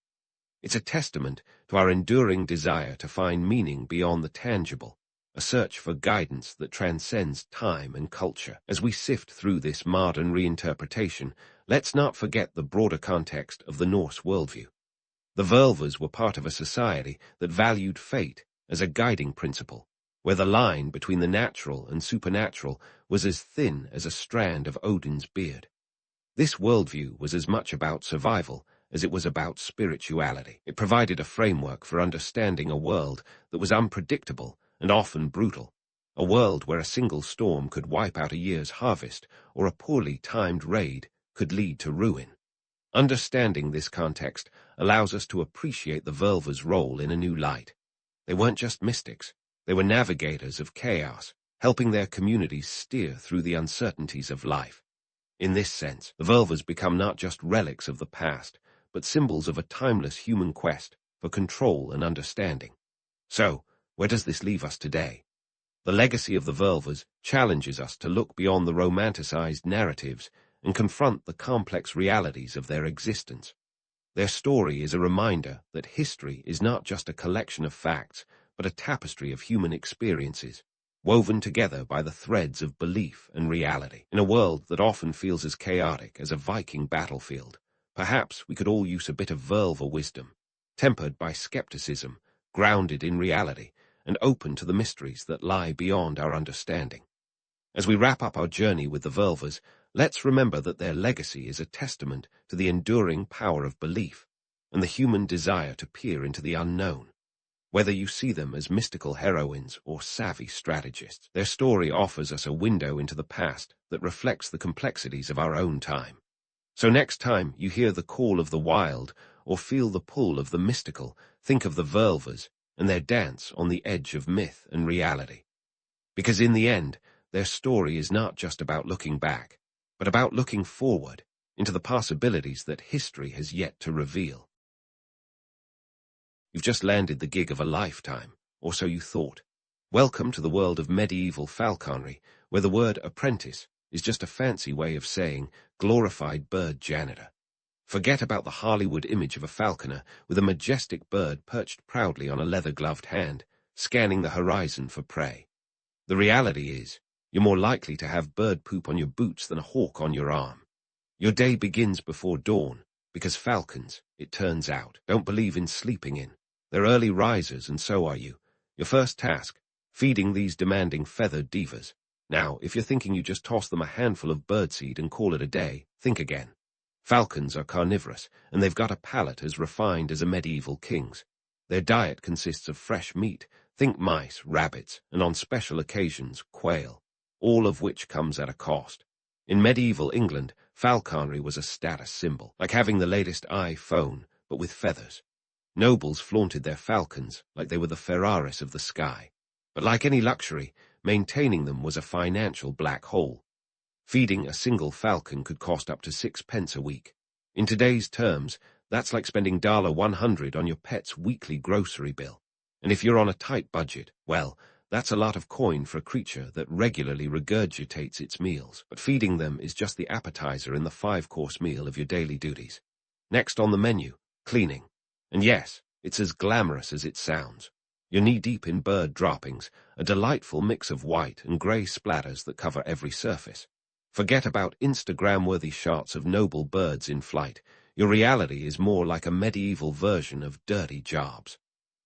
Speaker 1: It's a testament to our enduring desire to find meaning beyond the tangible, a search for guidance that transcends time and culture. As we sift through this modern reinterpretation, let's not forget the broader context of the Norse worldview. The Velvers were part of a society that valued fate as a guiding principle, where the line between the natural and supernatural was as thin as a strand of Odin's beard. This worldview was as much about survival as it was about spirituality. It provided a framework for understanding a world that was unpredictable and often brutal, a world where a single storm could wipe out a year's harvest or a poorly timed raid could lead to ruin. Understanding this context allows us to appreciate the Velver's role in a new light. They weren't just mystics. They were navigators of chaos, helping their communities steer through the uncertainties of life. In this sense, the Velvers become not just relics of the past, but symbols of a timeless human quest for control and understanding. So, where does this leave us today? The legacy of the Velvers challenges us to look beyond the romanticized narratives and confront the complex realities of their existence. Their story is a reminder that history is not just a collection of facts, but a tapestry of human experiences, woven together by the threads of belief and reality. In a world that often feels as chaotic as a Viking battlefield, perhaps we could all use a bit of Velver wisdom, tempered by skepticism, grounded in reality, and open to the mysteries that lie beyond our understanding. As we wrap up our journey with the Velvers, let's remember that their legacy is a testament to the enduring power of belief and the human desire to peer into the unknown. Whether you see them as mystical heroines or savvy strategists, their story offers us a window into the past that reflects the complexities of our own time. So next time you hear the call of the wild or feel the pull of the mystical, think of the Velvers and their dance on the edge of myth and reality. Because in the end, their story is not just about looking back, but about looking forward into the possibilities that history has yet to reveal. You've just landed the gig of a lifetime, or so you thought. Welcome to the world of medieval falconry, where the word apprentice is just a fancy way of saying glorified bird janitor. Forget about the Hollywood image of a falconer with a majestic bird perched proudly on a leather-gloved hand, scanning the horizon for prey. The reality is, you're more likely to have bird poop on your boots than a hawk on your arm. Your day begins before dawn, because falcons, it turns out, don't believe in sleeping in. They're early risers, and so are you. Your first task, feeding these demanding feathered divas. Now, if you're thinking you just toss them a handful of birdseed and call it a day, think again. Falcons are carnivorous, and they've got a palate as refined as a medieval king's. Their diet consists of fresh meat, think mice, rabbits, and on special occasions, quail, all of which comes at a cost. In medieval England, falconry was a status symbol, like having the latest iPhone, but with feathers. Nobles flaunted their falcons like they were the Ferraris of the sky. But like any luxury, maintaining them was a financial black hole. Feeding a single falcon could cost up to 6 pence a week. In today's terms, that's like spending $100 on your pet's weekly grocery bill. And if you're on a tight budget, well, that's a lot of coin for a creature that regularly regurgitates its meals. But feeding them is just the appetizer in the 5-course meal of your daily duties. Next on the menu, cleaning. And yes, it's as glamorous as it sounds. You're knee-deep in bird droppings, a delightful mix of white and grey splatters that cover every surface. Forget about Instagram-worthy shots of noble birds in flight. Your reality is more like a medieval version of dirty jobs.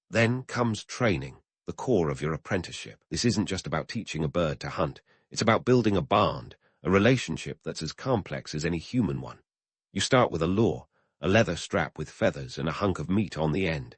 Speaker 1: Then comes training, the core of your apprenticeship. This isn't just about teaching a bird to hunt. It's about building a bond, a relationship that's as complex as any human one. You start with a lure, a leather strap with feathers and a hunk of meat on the end.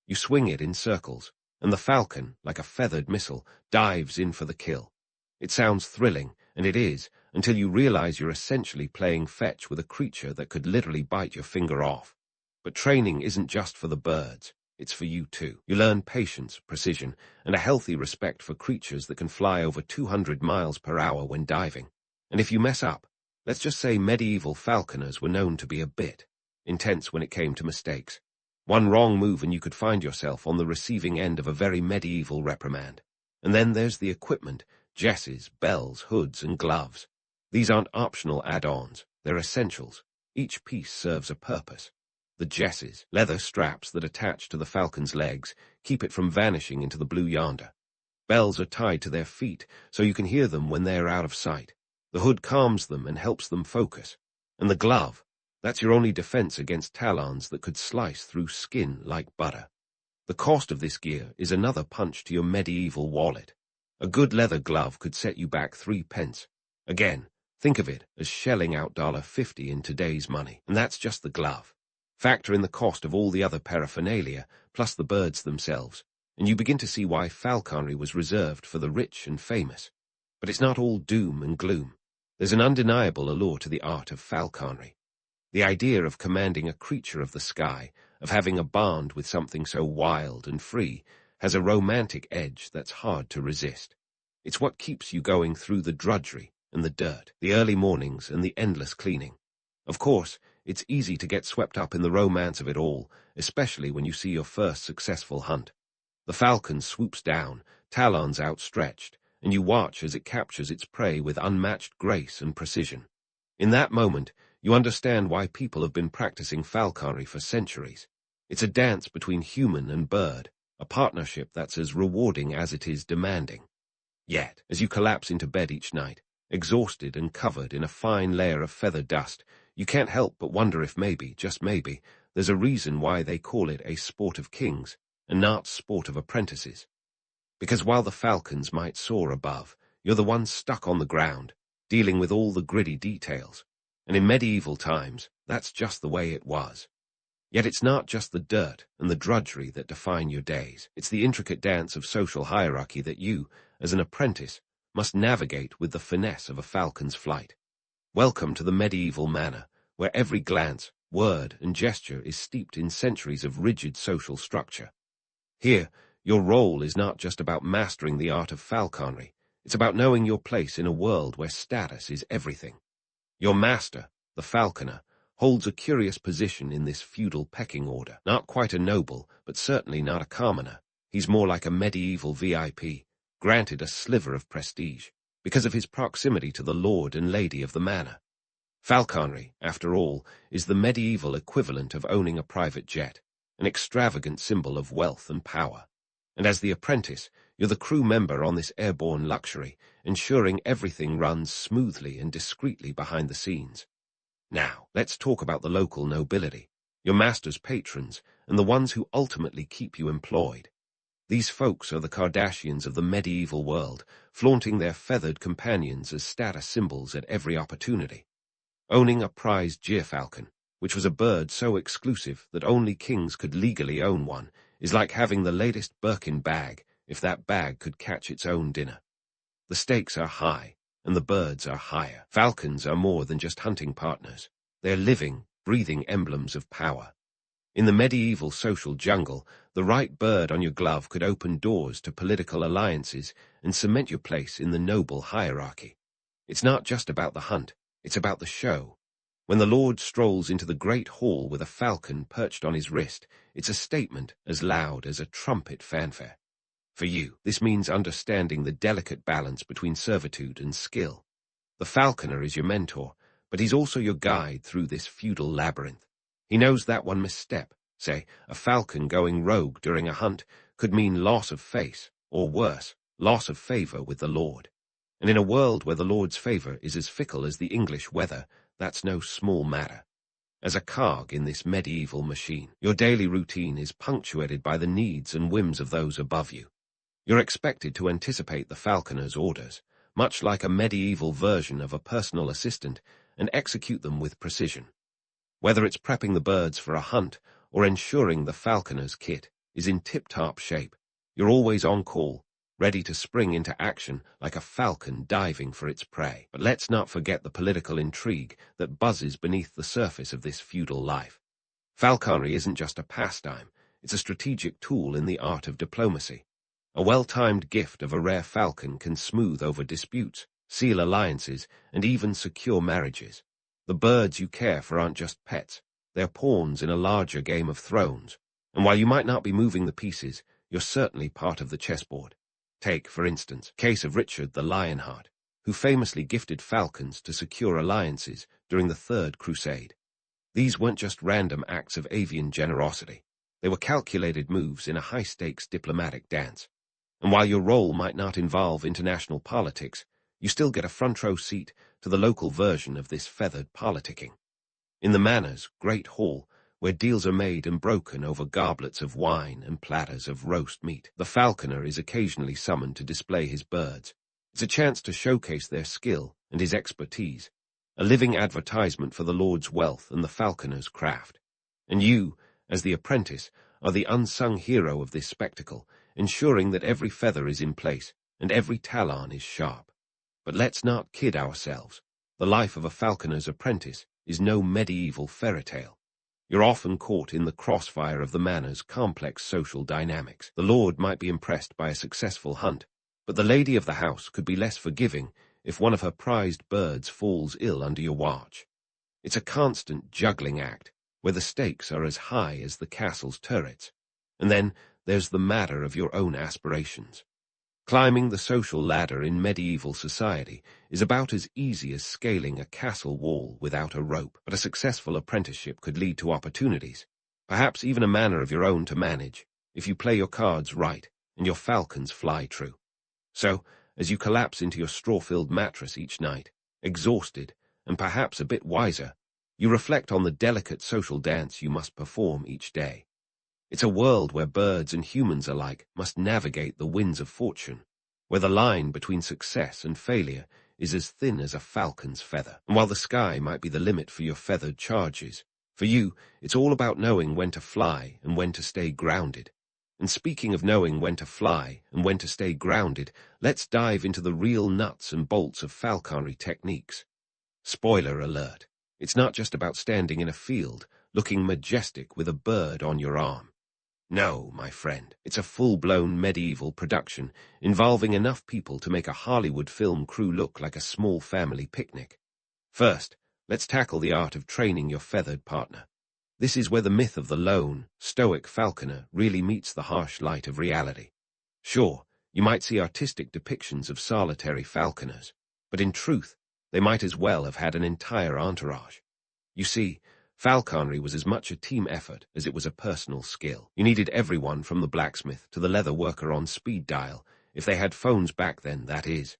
Speaker 1: You swing it in circles, and the falcon, like a feathered missile, dives in for the kill. It sounds thrilling, and it is, until you realize you're essentially playing fetch with a creature that could literally bite your finger off. But training isn't just for the birds. It's for you too. You learn patience, precision, and a healthy respect for creatures that can fly over 200 miles per hour when diving. And if you mess up, let's just say medieval falconers were known to be a bit intense when it came to mistakes. One wrong move and you could find yourself on the receiving end of a very medieval reprimand. And then there's the equipment, jesses, bells, hoods, and gloves. These aren't optional add-ons, they're essentials. Each piece serves a purpose. The jesses, leather straps that attach to the falcon's legs, keep it from vanishing into the blue yonder. Bells are tied to their feet, so you can hear them when they are out of sight. The hood calms them and helps them focus. And the glove, that's your only defense against talons that could slice through skin like butter. The cost of this gear is another punch to your medieval wallet. A good leather glove could set you back 3 pence. Again, think of it as shelling out $50 in today's money, and that's just the glove. Factor in the cost of all the other paraphernalia, plus the birds themselves, and you begin to see why falconry was reserved for the rich and famous. But it's not all doom and gloom. There's an undeniable allure to the art of falconry. The idea of commanding a creature of the sky, of having a bond with something so wild and free, has a romantic edge that's hard to resist. It's what keeps you going through the drudgery and the dirt, the early mornings and the endless cleaning. Of course, it's easy to get swept up in the romance of it all, especially when you see your first successful hunt. The falcon swoops down, talons outstretched, and you watch as it captures its prey with unmatched grace and precision. In that moment, you understand why people have been practicing falconry for centuries. It's a dance between human and bird, a partnership that's as rewarding as it is demanding. Yet, as you collapse into bed each night, exhausted and covered in a fine layer of feather dust, you can't help but wonder if maybe, just maybe, there's a reason why they call it a sport of kings and not sport of apprentices. Because while the falcons might soar above, you're the one stuck on the ground, dealing with all the gritty details. And in medieval times, that's just the way it was. Yet it's not just the dirt and the drudgery that define your days. It's the intricate dance of social hierarchy that you, as an apprentice, must navigate with the finesse of a falcon's flight. Welcome to the medieval manor, where every glance, word, and gesture is steeped in centuries of rigid social structure. Here, your role is not just about mastering the art of falconry. It's about knowing your place in a world where status is everything. Your master, the falconer, holds a curious position in this feudal pecking order. Not quite a noble, but certainly not a commoner. He's more like a medieval VIP, granted a sliver of prestige, because of his proximity to the lord and lady of the manor. Falconery, after all, is the medieval equivalent of owning a private jet, an extravagant symbol of wealth and power. And as the apprentice, you're the crew member on this airborne luxury, ensuring everything runs smoothly and discreetly behind the scenes. Now, let's talk about the local nobility, your master's patrons, and the ones who ultimately keep you employed. These folks are the Kardashians of the medieval world, flaunting their feathered companions as status symbols at every opportunity. Owning a prized gyrfalcon, which was a bird so exclusive that only kings could legally own one, is like having the latest Birkin bag if that bag could catch its own dinner. The stakes are high, and the birds are higher. Falcons are more than just hunting partners. They're living, breathing emblems of power. In the medieval social jungle, the right bird on your glove could open doors to political alliances and cement your place in the noble hierarchy. It's not just about the hunt, it's about the show. When the lord strolls into the great hall with a falcon perched on his wrist, it's a statement as loud as a trumpet fanfare. For you, this means understanding the delicate balance between servitude and skill. The falconer is your mentor, but he's also your guide through this feudal labyrinth. He knows that one misstep, say, a falcon going rogue during a hunt, could mean loss of face, or worse, loss of favor with the lord. And in a world where the lord's favor is as fickle as the English weather, that's no small matter. As a cog in this medieval machine, your daily routine is punctuated by the needs and whims of those above you. You're expected to anticipate the falconer's orders, much like a medieval version of a personal assistant, and execute them with precision. Whether it's prepping the birds for a hunt or ensuring the falconer's kit is in tip-top shape, you're always on call, ready to spring into action like a falcon diving for its prey. But let's not forget the political intrigue that buzzes beneath the surface of this feudal life. Falconry isn't just a pastime, it's a strategic tool in the art of diplomacy. A well-timed gift of a rare falcon can smooth over disputes, seal alliances, and even secure marriages. The birds you care for aren't just pets, they're pawns in a larger game of thrones. And while you might not be moving the pieces, you're certainly part of the chessboard. Take, for instance, the case of Richard the Lionheart, who famously gifted falcons to secure alliances during the Third Crusade. These weren't just random acts of avian generosity. They were calculated moves in a high-stakes diplomatic dance. And while your role might not involve international politics, you still get a front-row seat to the local version of this feathered politicking. In the manor's great hall, where deals are made and broken over goblets of wine and platters of roast meat, the falconer is occasionally summoned to display his birds. It's a chance to showcase their skill and his expertise, a living advertisement for the lord's wealth and the falconer's craft. And you, as the apprentice, are the unsung hero of this spectacle, ensuring that every feather is in place and every talon is sharp. But let's not kid ourselves. The life of a falconer's apprentice is no medieval fairy tale. You're often caught in the crossfire of the manor's complex social dynamics. The lord might be impressed by a successful hunt, but the lady of the house could be less forgiving if one of her prized birds falls ill under your watch. It's a constant juggling act, where the stakes are as high as the castle's turrets. And then there's the matter of your own aspirations. Climbing the social ladder in medieval society is about as easy as scaling a castle wall without a rope, but a successful apprenticeship could lead to opportunities, perhaps even a manor of your own to manage, if you play your cards right and your falcons fly true. So, as you collapse into your straw-filled mattress each night, exhausted and perhaps a bit wiser, you reflect on the delicate social dance you must perform each day. It's a world where birds and humans alike must navigate the winds of fortune, where the line between success and failure is as thin as a falcon's feather. And while the sky might be the limit for your feathered charges, for you, it's all about knowing when to fly and when to stay grounded. And speaking of knowing when to fly and when to stay grounded, let's dive into the real nuts and bolts of falconry techniques. Spoiler alert, it's not just about standing in a field, looking majestic with a bird on your arm. No, my friend, it's a full-blown medieval production involving enough people to make a Hollywood film crew look like a small family picnic. First, let's tackle the art of training your feathered partner. This is where the myth of the lone, stoic falconer really meets the harsh light of reality. Sure, you might see artistic depictions of solitary falconers, but in truth, They might as well have had an entire entourage. You see, falconry was as much a team effort as it was a personal skill. You needed everyone from the blacksmith to the leather worker on speed dial, if they had phones back then, that is.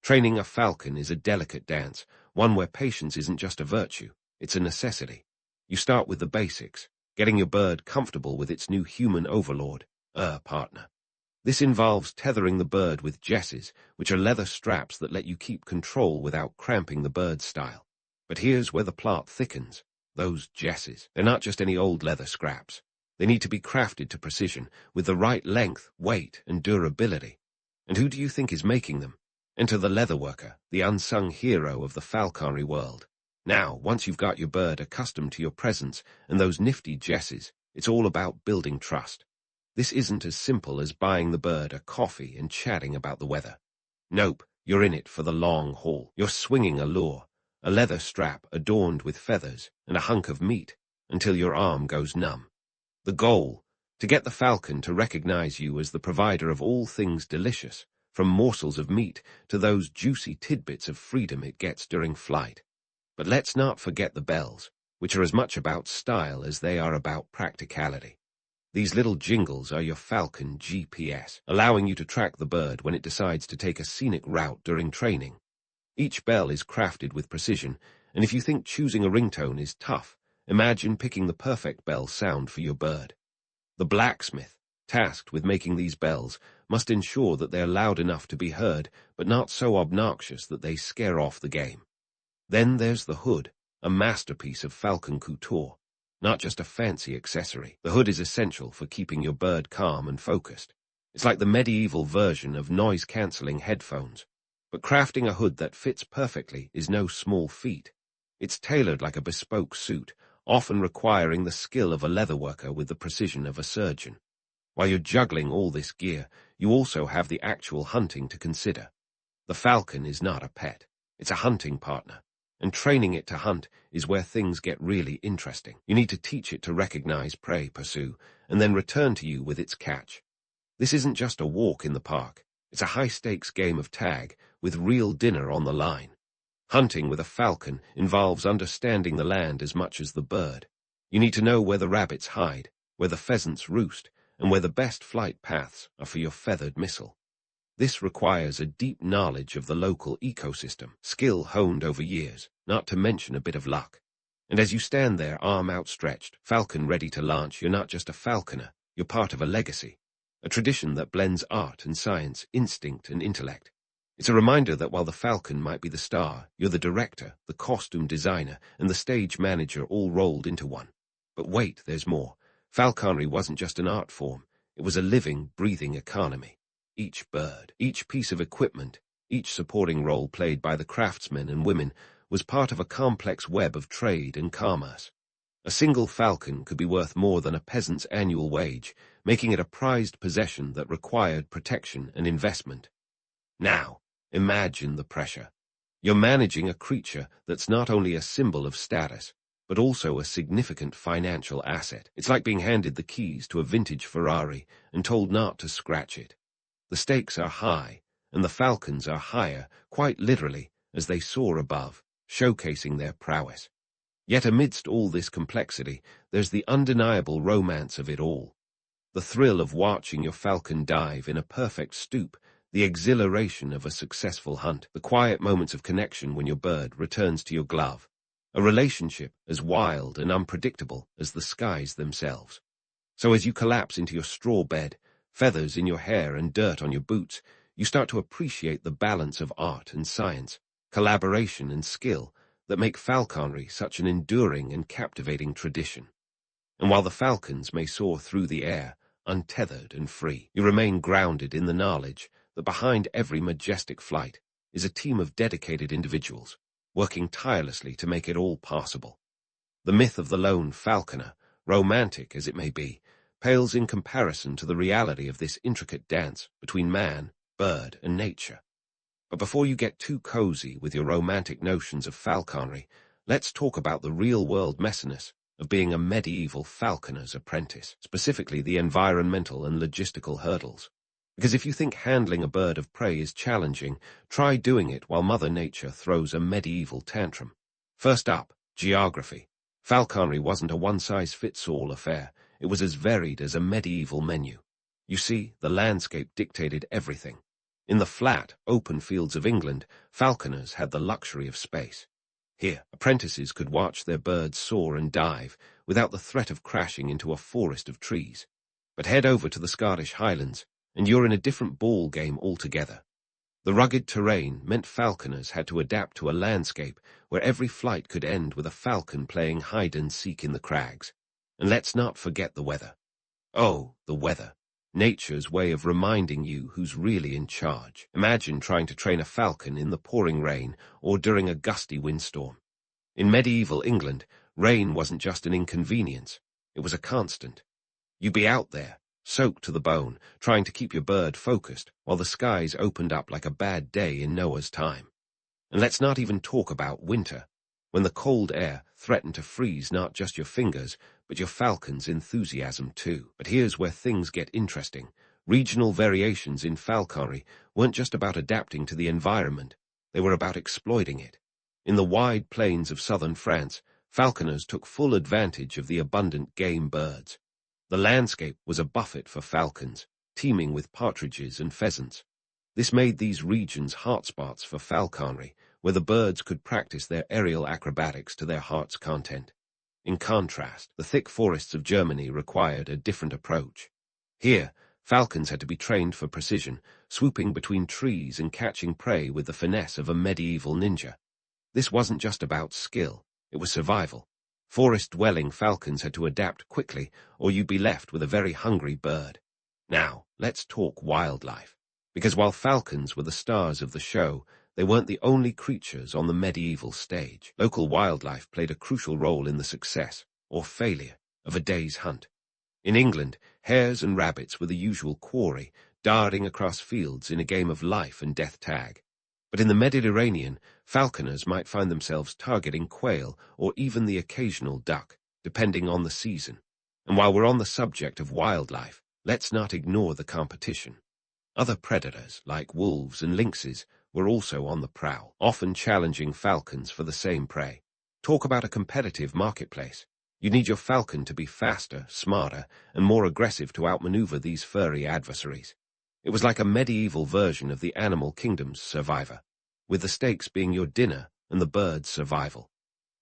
Speaker 1: Training a falcon is a delicate dance, one where patience isn't just a virtue, it's a necessity. You start with the basics, getting your bird comfortable with its new human overlord, partner. This involves tethering the bird with jesses, which are leather straps that let you keep control without cramping the bird's style. But here's where the plot thickens. Those jesses, they're not just any old leather scraps. They need to be crafted to precision, with the right length, weight, and durability. And who do you think is making them? Enter the leatherworker, the unsung hero of the falconry world. Now, once you've got your bird accustomed to your presence and those nifty jesses, it's all about building trust. This isn't as simple as buying the bird a coffee and chatting about the weather. Nope, you're in it for the long haul. You're swinging a lure, a leather strap adorned with feathers, and a hunk of meat, until your arm goes numb. The goal, to get the falcon to recognize you as the provider of all things delicious, from morsels of meat to those juicy tidbits of freedom it gets during flight. But let's not forget the bells, which are as much about style as they are about practicality. These little jingles are your falcon GPS, allowing you to track the bird when it decides to take a scenic route during training. Each bell is crafted with precision, and if you think choosing a ringtone is tough, imagine picking the perfect bell sound for your bird. The blacksmith, tasked with making these bells, must ensure that they are loud enough to be heard, but not so obnoxious that they scare off the game. Then there's the hood, a masterpiece of falcon couture, not just a fancy accessory. The hood is essential for keeping your bird calm and focused. It's like the medieval version of noise-canceling headphones. But crafting a hood that fits perfectly is no small feat. It's tailored like a bespoke suit, often requiring the skill of a leatherworker with the precision of a surgeon. While you're juggling all this gear, you also have the actual hunting to consider. The falcon is not a pet, it's a hunting partner, and training it to hunt is where things get really interesting. You need to teach it to recognize prey, pursue, and then return to you with its catch. This isn't just a walk in the park, it's a high-stakes game of tag with real dinner on the line. Hunting with a falcon involves understanding the land as much as the bird. You need to know where the rabbits hide, where the pheasants roost, and where the best flight paths are for your feathered missile. This requires a deep knowledge of the local ecosystem, skill honed over years, not to mention a bit of luck. And as you stand there, arm outstretched, falcon ready to launch, you're not just a falconer, you're part of a legacy, a tradition that blends art and science, instinct and intellect. It's a reminder that while the falcon might be the star, you're the director, the costume designer, and the stage manager all rolled into one. But wait, there's more. Falconry wasn't just an art form, it was a living, breathing economy. Each bird, each piece of equipment, each supporting role played by the craftsmen and women was part of a complex web of trade and commerce. A single falcon could be worth more than a peasant's annual wage, making it a prized possession that required protection and investment. Now, imagine the pressure. You're managing a creature that's not only a symbol of status, but also a significant financial asset. It's like being handed the keys to a vintage Ferrari and told not to scratch it. The stakes are high, and the falcons are higher, quite literally, as they soar above, showcasing their prowess. Yet amidst all this complexity, there's the undeniable romance of it all. The thrill of watching your falcon dive in a perfect stoop, the exhilaration of a successful hunt, the quiet moments of connection when your bird returns to your glove. A relationship as wild and unpredictable as the skies themselves. So as you collapse into your straw bed, feathers in your hair and dirt on your boots, you start to appreciate the balance of art and science, collaboration and skill that make falconry such an enduring and captivating tradition. And while the falcons may soar through the air, untethered and free, you remain grounded in the knowledge that behind every majestic flight is a team of dedicated individuals, working tirelessly to make it all possible. The myth of the lone falconer, romantic as it may be, pales in comparison to the reality of this intricate dance between man, bird, and nature. But before you get too cozy with your romantic notions of falconry, let's talk about the real-world messiness of being a medieval falconer's apprentice, specifically the environmental and logistical hurdles. Because if you think handling a bird of prey is challenging, try doing it while Mother Nature throws a medieval tantrum. First up, geography. Falconry wasn't a one-size-fits-all affair. It was as varied as a medieval menu. You see, the landscape dictated everything. In the flat, open fields of England, falconers had the luxury of space. Here, apprentices could watch their birds soar and dive without the threat of crashing into a forest of trees. But head over to the Scottish Highlands, and you're in a different ball game altogether. The rugged terrain meant falconers had to adapt to a landscape where every flight could end with a falcon playing hide-and-seek in the crags. And let's not forget the weather. Oh, the weather. Nature's way of reminding you who's really in charge. Imagine trying to train a falcon in the pouring rain or during a gusty windstorm. In medieval England, rain wasn't just an inconvenience, it was a constant. You'd be out there, soaked to the bone, trying to keep your bird focused while the skies opened up like a bad day in Noah's time. And let's not even talk about winter, when the cold air threatened to freeze not just your fingers, but your falcon's enthusiasm too. But here's where things get interesting. Regional variations in falconry weren't just about adapting to the environment, they were about exploiting it. In the wide plains of southern France, falconers took full advantage of the abundant game birds. The landscape was a buffet for falcons, teeming with partridges and pheasants. This made these regions hotspots for falconry, where the birds could practice their aerial acrobatics to their heart's content. In contrast, the thick forests of Germany required a different approach. Here, falcons had to be trained for precision, swooping between trees and catching prey with the finesse of a medieval ninja. This wasn't just about skill, it was survival. Forest-dwelling falcons had to adapt quickly, or you'd be left with a very hungry bird. Now, let's talk wildlife. Because while falcons were the stars of the show, they weren't the only creatures on the medieval stage. Local wildlife played a crucial role in the success, or failure, of a day's hunt. In England, hares and rabbits were the usual quarry, darting across fields in a game of life and death tag. But in the Mediterranean, falconers might find themselves targeting quail or even the occasional duck, depending on the season. And while we're on the subject of wildlife, let's not ignore the competition. Other predators, like wolves and lynxes, were also on the prowl, often challenging falcons for the same prey. Talk about a competitive marketplace. You need your falcon to be faster, smarter, and more aggressive to outmaneuver these furry adversaries. It was like a medieval version of the animal kingdom's Survivor, with the stakes being your dinner and the bird's survival.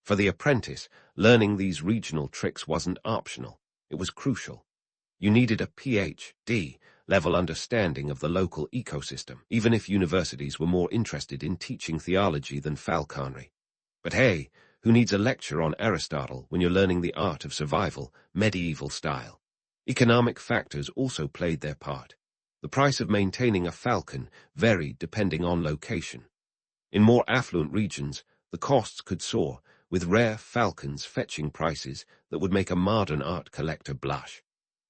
Speaker 1: For the apprentice, learning these regional tricks wasn't optional, it was crucial. You needed a PhD level understanding of the local ecosystem, even if universities were more interested in teaching theology than falconry. But hey, who needs a lecture on Aristotle when you're learning the art of survival, medieval style? Economic factors also played their part. The price of maintaining a falcon varied depending on location. In more affluent regions, the costs could soar, with rare falcons fetching prices that would make a modern art collector blush.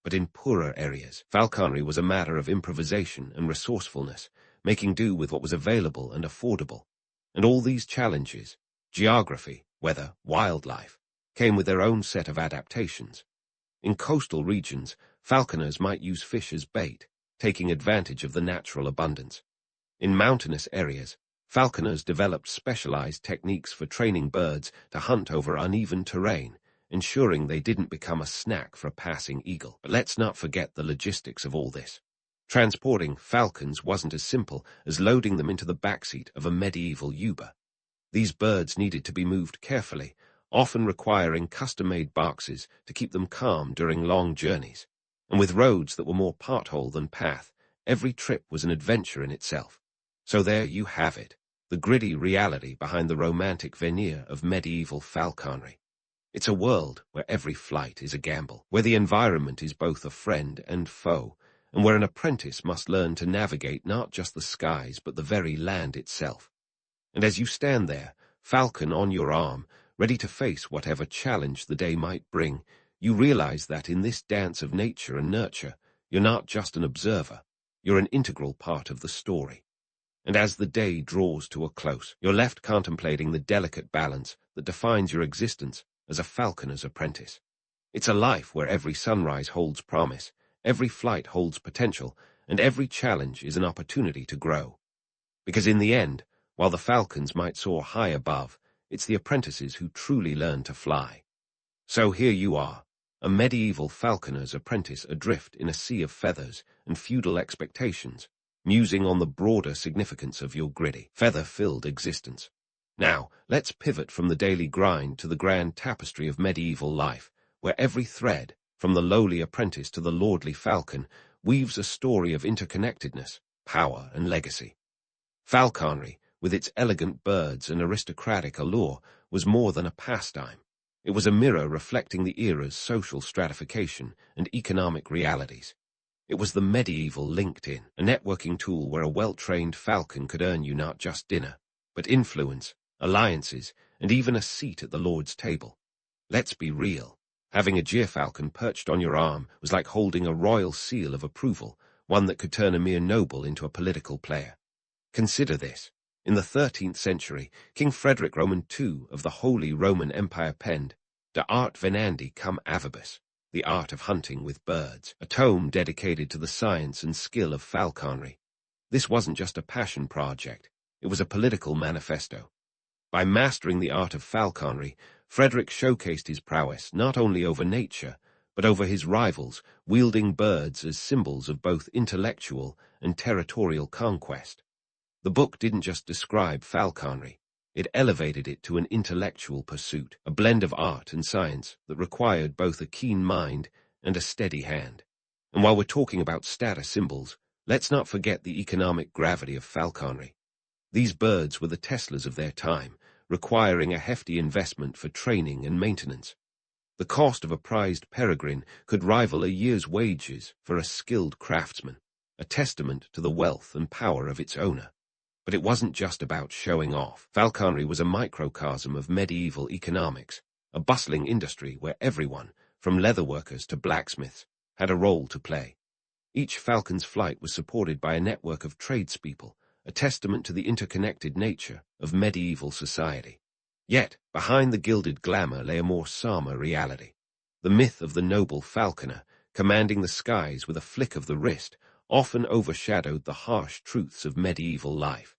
Speaker 1: But in poorer areas, falconry was a matter of improvisation and resourcefulness, making do with what was available and affordable. And all these challenges, geography, weather, wildlife, came with their own set of adaptations. In coastal regions, falconers might use fish as bait, taking advantage of the natural abundance. In mountainous areas, falconers developed specialized techniques for training birds to hunt over uneven terrain, ensuring they didn't become a snack for a passing eagle. But let's not forget the logistics of all this. Transporting falcons wasn't as simple as loading them into the backseat of a medieval Uber. These birds needed to be moved carefully, often requiring custom-made boxes to keep them calm during long journeys. And with roads that were more pothole than path, every trip was an adventure in itself. So there you have it, the gritty reality behind the romantic veneer of medieval falconry. It's a world where every flight is a gamble, where the environment is both a friend and foe, and where an apprentice must learn to navigate not just the skies but the very land itself. And as you stand there, falcon on your arm, ready to face whatever challenge the day might bring, you realize that in this dance of nature and nurture, you're not just an observer, you're an integral part of the story. And as the day draws to a close, you're left contemplating the delicate balance that defines your existence as a falconer's apprentice. It's a life where every sunrise holds promise, every flight holds potential, and every challenge is an opportunity to grow. Because in the end, while the falcons might soar high above, it's the apprentices who truly learn to fly. So here you are, a medieval falconer's apprentice adrift in a sea of feathers and feudal expectations, musing on the broader significance of your gritty, feather-filled existence. Now, let's pivot from the daily grind to the grand tapestry of medieval life, where every thread, from the lowly apprentice to the lordly falcon, weaves a story of interconnectedness, power, and legacy. Falconry, with its elegant birds and aristocratic allure, was more than a pastime. It was a mirror reflecting the era's social stratification and economic realities. It was the medieval LinkedIn, a networking tool where a well-trained falcon could earn you not just dinner, but influence, alliances, and even a seat at the Lord's table. Let's be real. Having a gyrfalcon perched on your arm was like holding a royal seal of approval, one that could turn a mere noble into a political player. Consider this. In the 13th century, King Frederick Roman II of the Holy Roman Empire penned De Art Venandi cum Avibus, The Art of Hunting with Birds, a tome dedicated to the science and skill of falconry. This wasn't just a passion project, it was a political manifesto. By mastering the art of falconry, Frederick showcased his prowess not only over nature, but over his rivals, wielding birds as symbols of both intellectual and territorial conquest. The book didn't just describe falconry, it elevated it to an intellectual pursuit, a blend of art and science that required both a keen mind and a steady hand. And while we're talking about status symbols, let's not forget the economic gravity of falconry. These birds were the Teslas of their time, requiring a hefty investment for training and maintenance. The cost of a prized peregrine could rival a year's wages for a skilled craftsman, a testament to the wealth and power of its owner. But it wasn't just about showing off. Falconry was a microcosm of medieval economics, a bustling industry where everyone, from leatherworkers to blacksmiths, had a role to play. Each falcon's flight was supported by a network of tradespeople, a testament to the interconnected nature of medieval society. Yet, behind the gilded glamour lay a more somber reality. The myth of the noble falconer, commanding the skies with a flick of the wrist, often overshadowed the harsh truths of medieval life.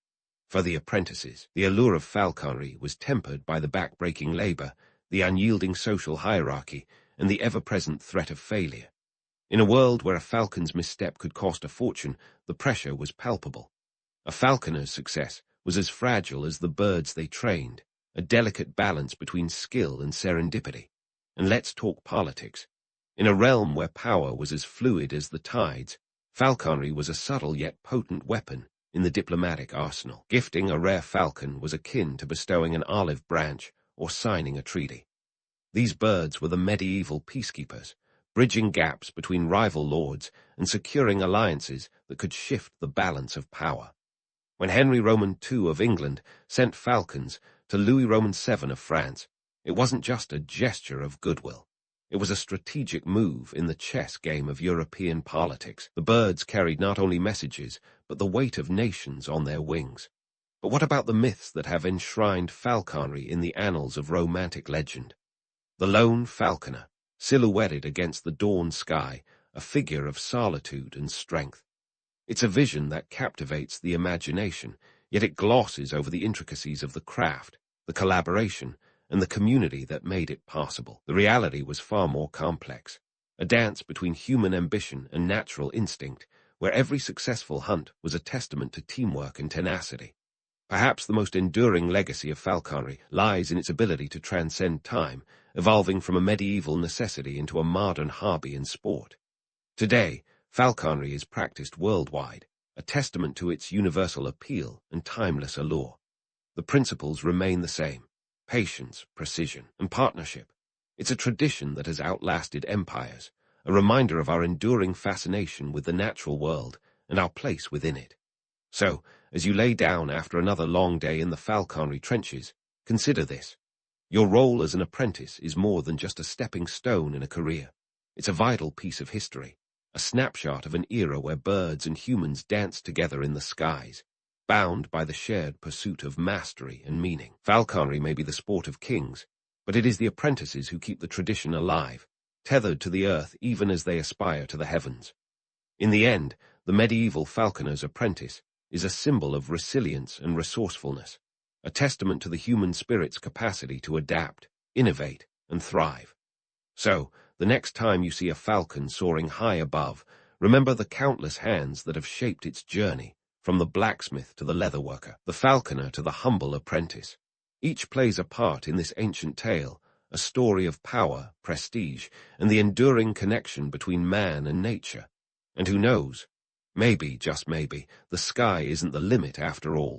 Speaker 1: For the apprentices, the allure of falconry was tempered by the back-breaking labor, the unyielding social hierarchy, and the ever-present threat of failure. In a world where a falcon's misstep could cost a fortune, the pressure was palpable. A falconer's success was as fragile as the birds they trained, a delicate balance between skill and serendipity. And let's talk politics. In a realm where power was as fluid as the tides, falconry was a subtle yet potent weapon in the diplomatic arsenal. Gifting a rare falcon was akin to bestowing an olive branch or signing a treaty. These birds were the medieval peacekeepers, bridging gaps between rival lords and securing alliances that could shift the balance of power. When Henry Roman II of England sent falcons to Louis Roman VII of France, it wasn't just a gesture of goodwill. It was a strategic move in the chess game of European politics. The birds carried not only messages, but the weight of nations on their wings. But what about the myths that have enshrined falconry in the annals of romantic legend? The lone falconer, silhouetted against the dawn sky, a figure of solitude and strength. It's a vision that captivates the imagination, yet it glosses over the intricacies of the craft, the collaboration, and the community that made it possible. The reality was far more complex, a dance between human ambition and natural instinct, where every successful hunt was a testament to teamwork and tenacity. Perhaps the most enduring legacy of falconry lies in its ability to transcend time, evolving from a medieval necessity into a modern hobby and sport. Today, falconry is practiced worldwide, a testament to its universal appeal and timeless allure. The principles remain the same: patience, precision, and partnership. It's a tradition that has outlasted empires, a reminder of our enduring fascination with the natural world and our place within it. So, as you lay down after another long day in the falconry trenches, consider this. Your role as an apprentice is more than just a stepping stone in a career. It's a vital piece of history, a snapshot of an era where birds and humans danced together in the skies, bound by the shared pursuit of mastery and meaning. Falconry may be the sport of kings, but it is the apprentices who keep the tradition alive, tethered to the earth even as they aspire to the heavens. In the end, The medieval falconer's apprentice is a symbol of resilience and resourcefulness, a testament to the human spirit's capacity to adapt, innovate, and thrive. So, the next time you see a falcon soaring high above, remember the countless hands that have shaped its journey, from the blacksmith to the leatherworker, the falconer to the humble apprentice. Each plays a part in this ancient tale, a story of power, prestige, and the enduring connection between man and nature. And who knows? Maybe, just maybe, the sky isn't the limit after all.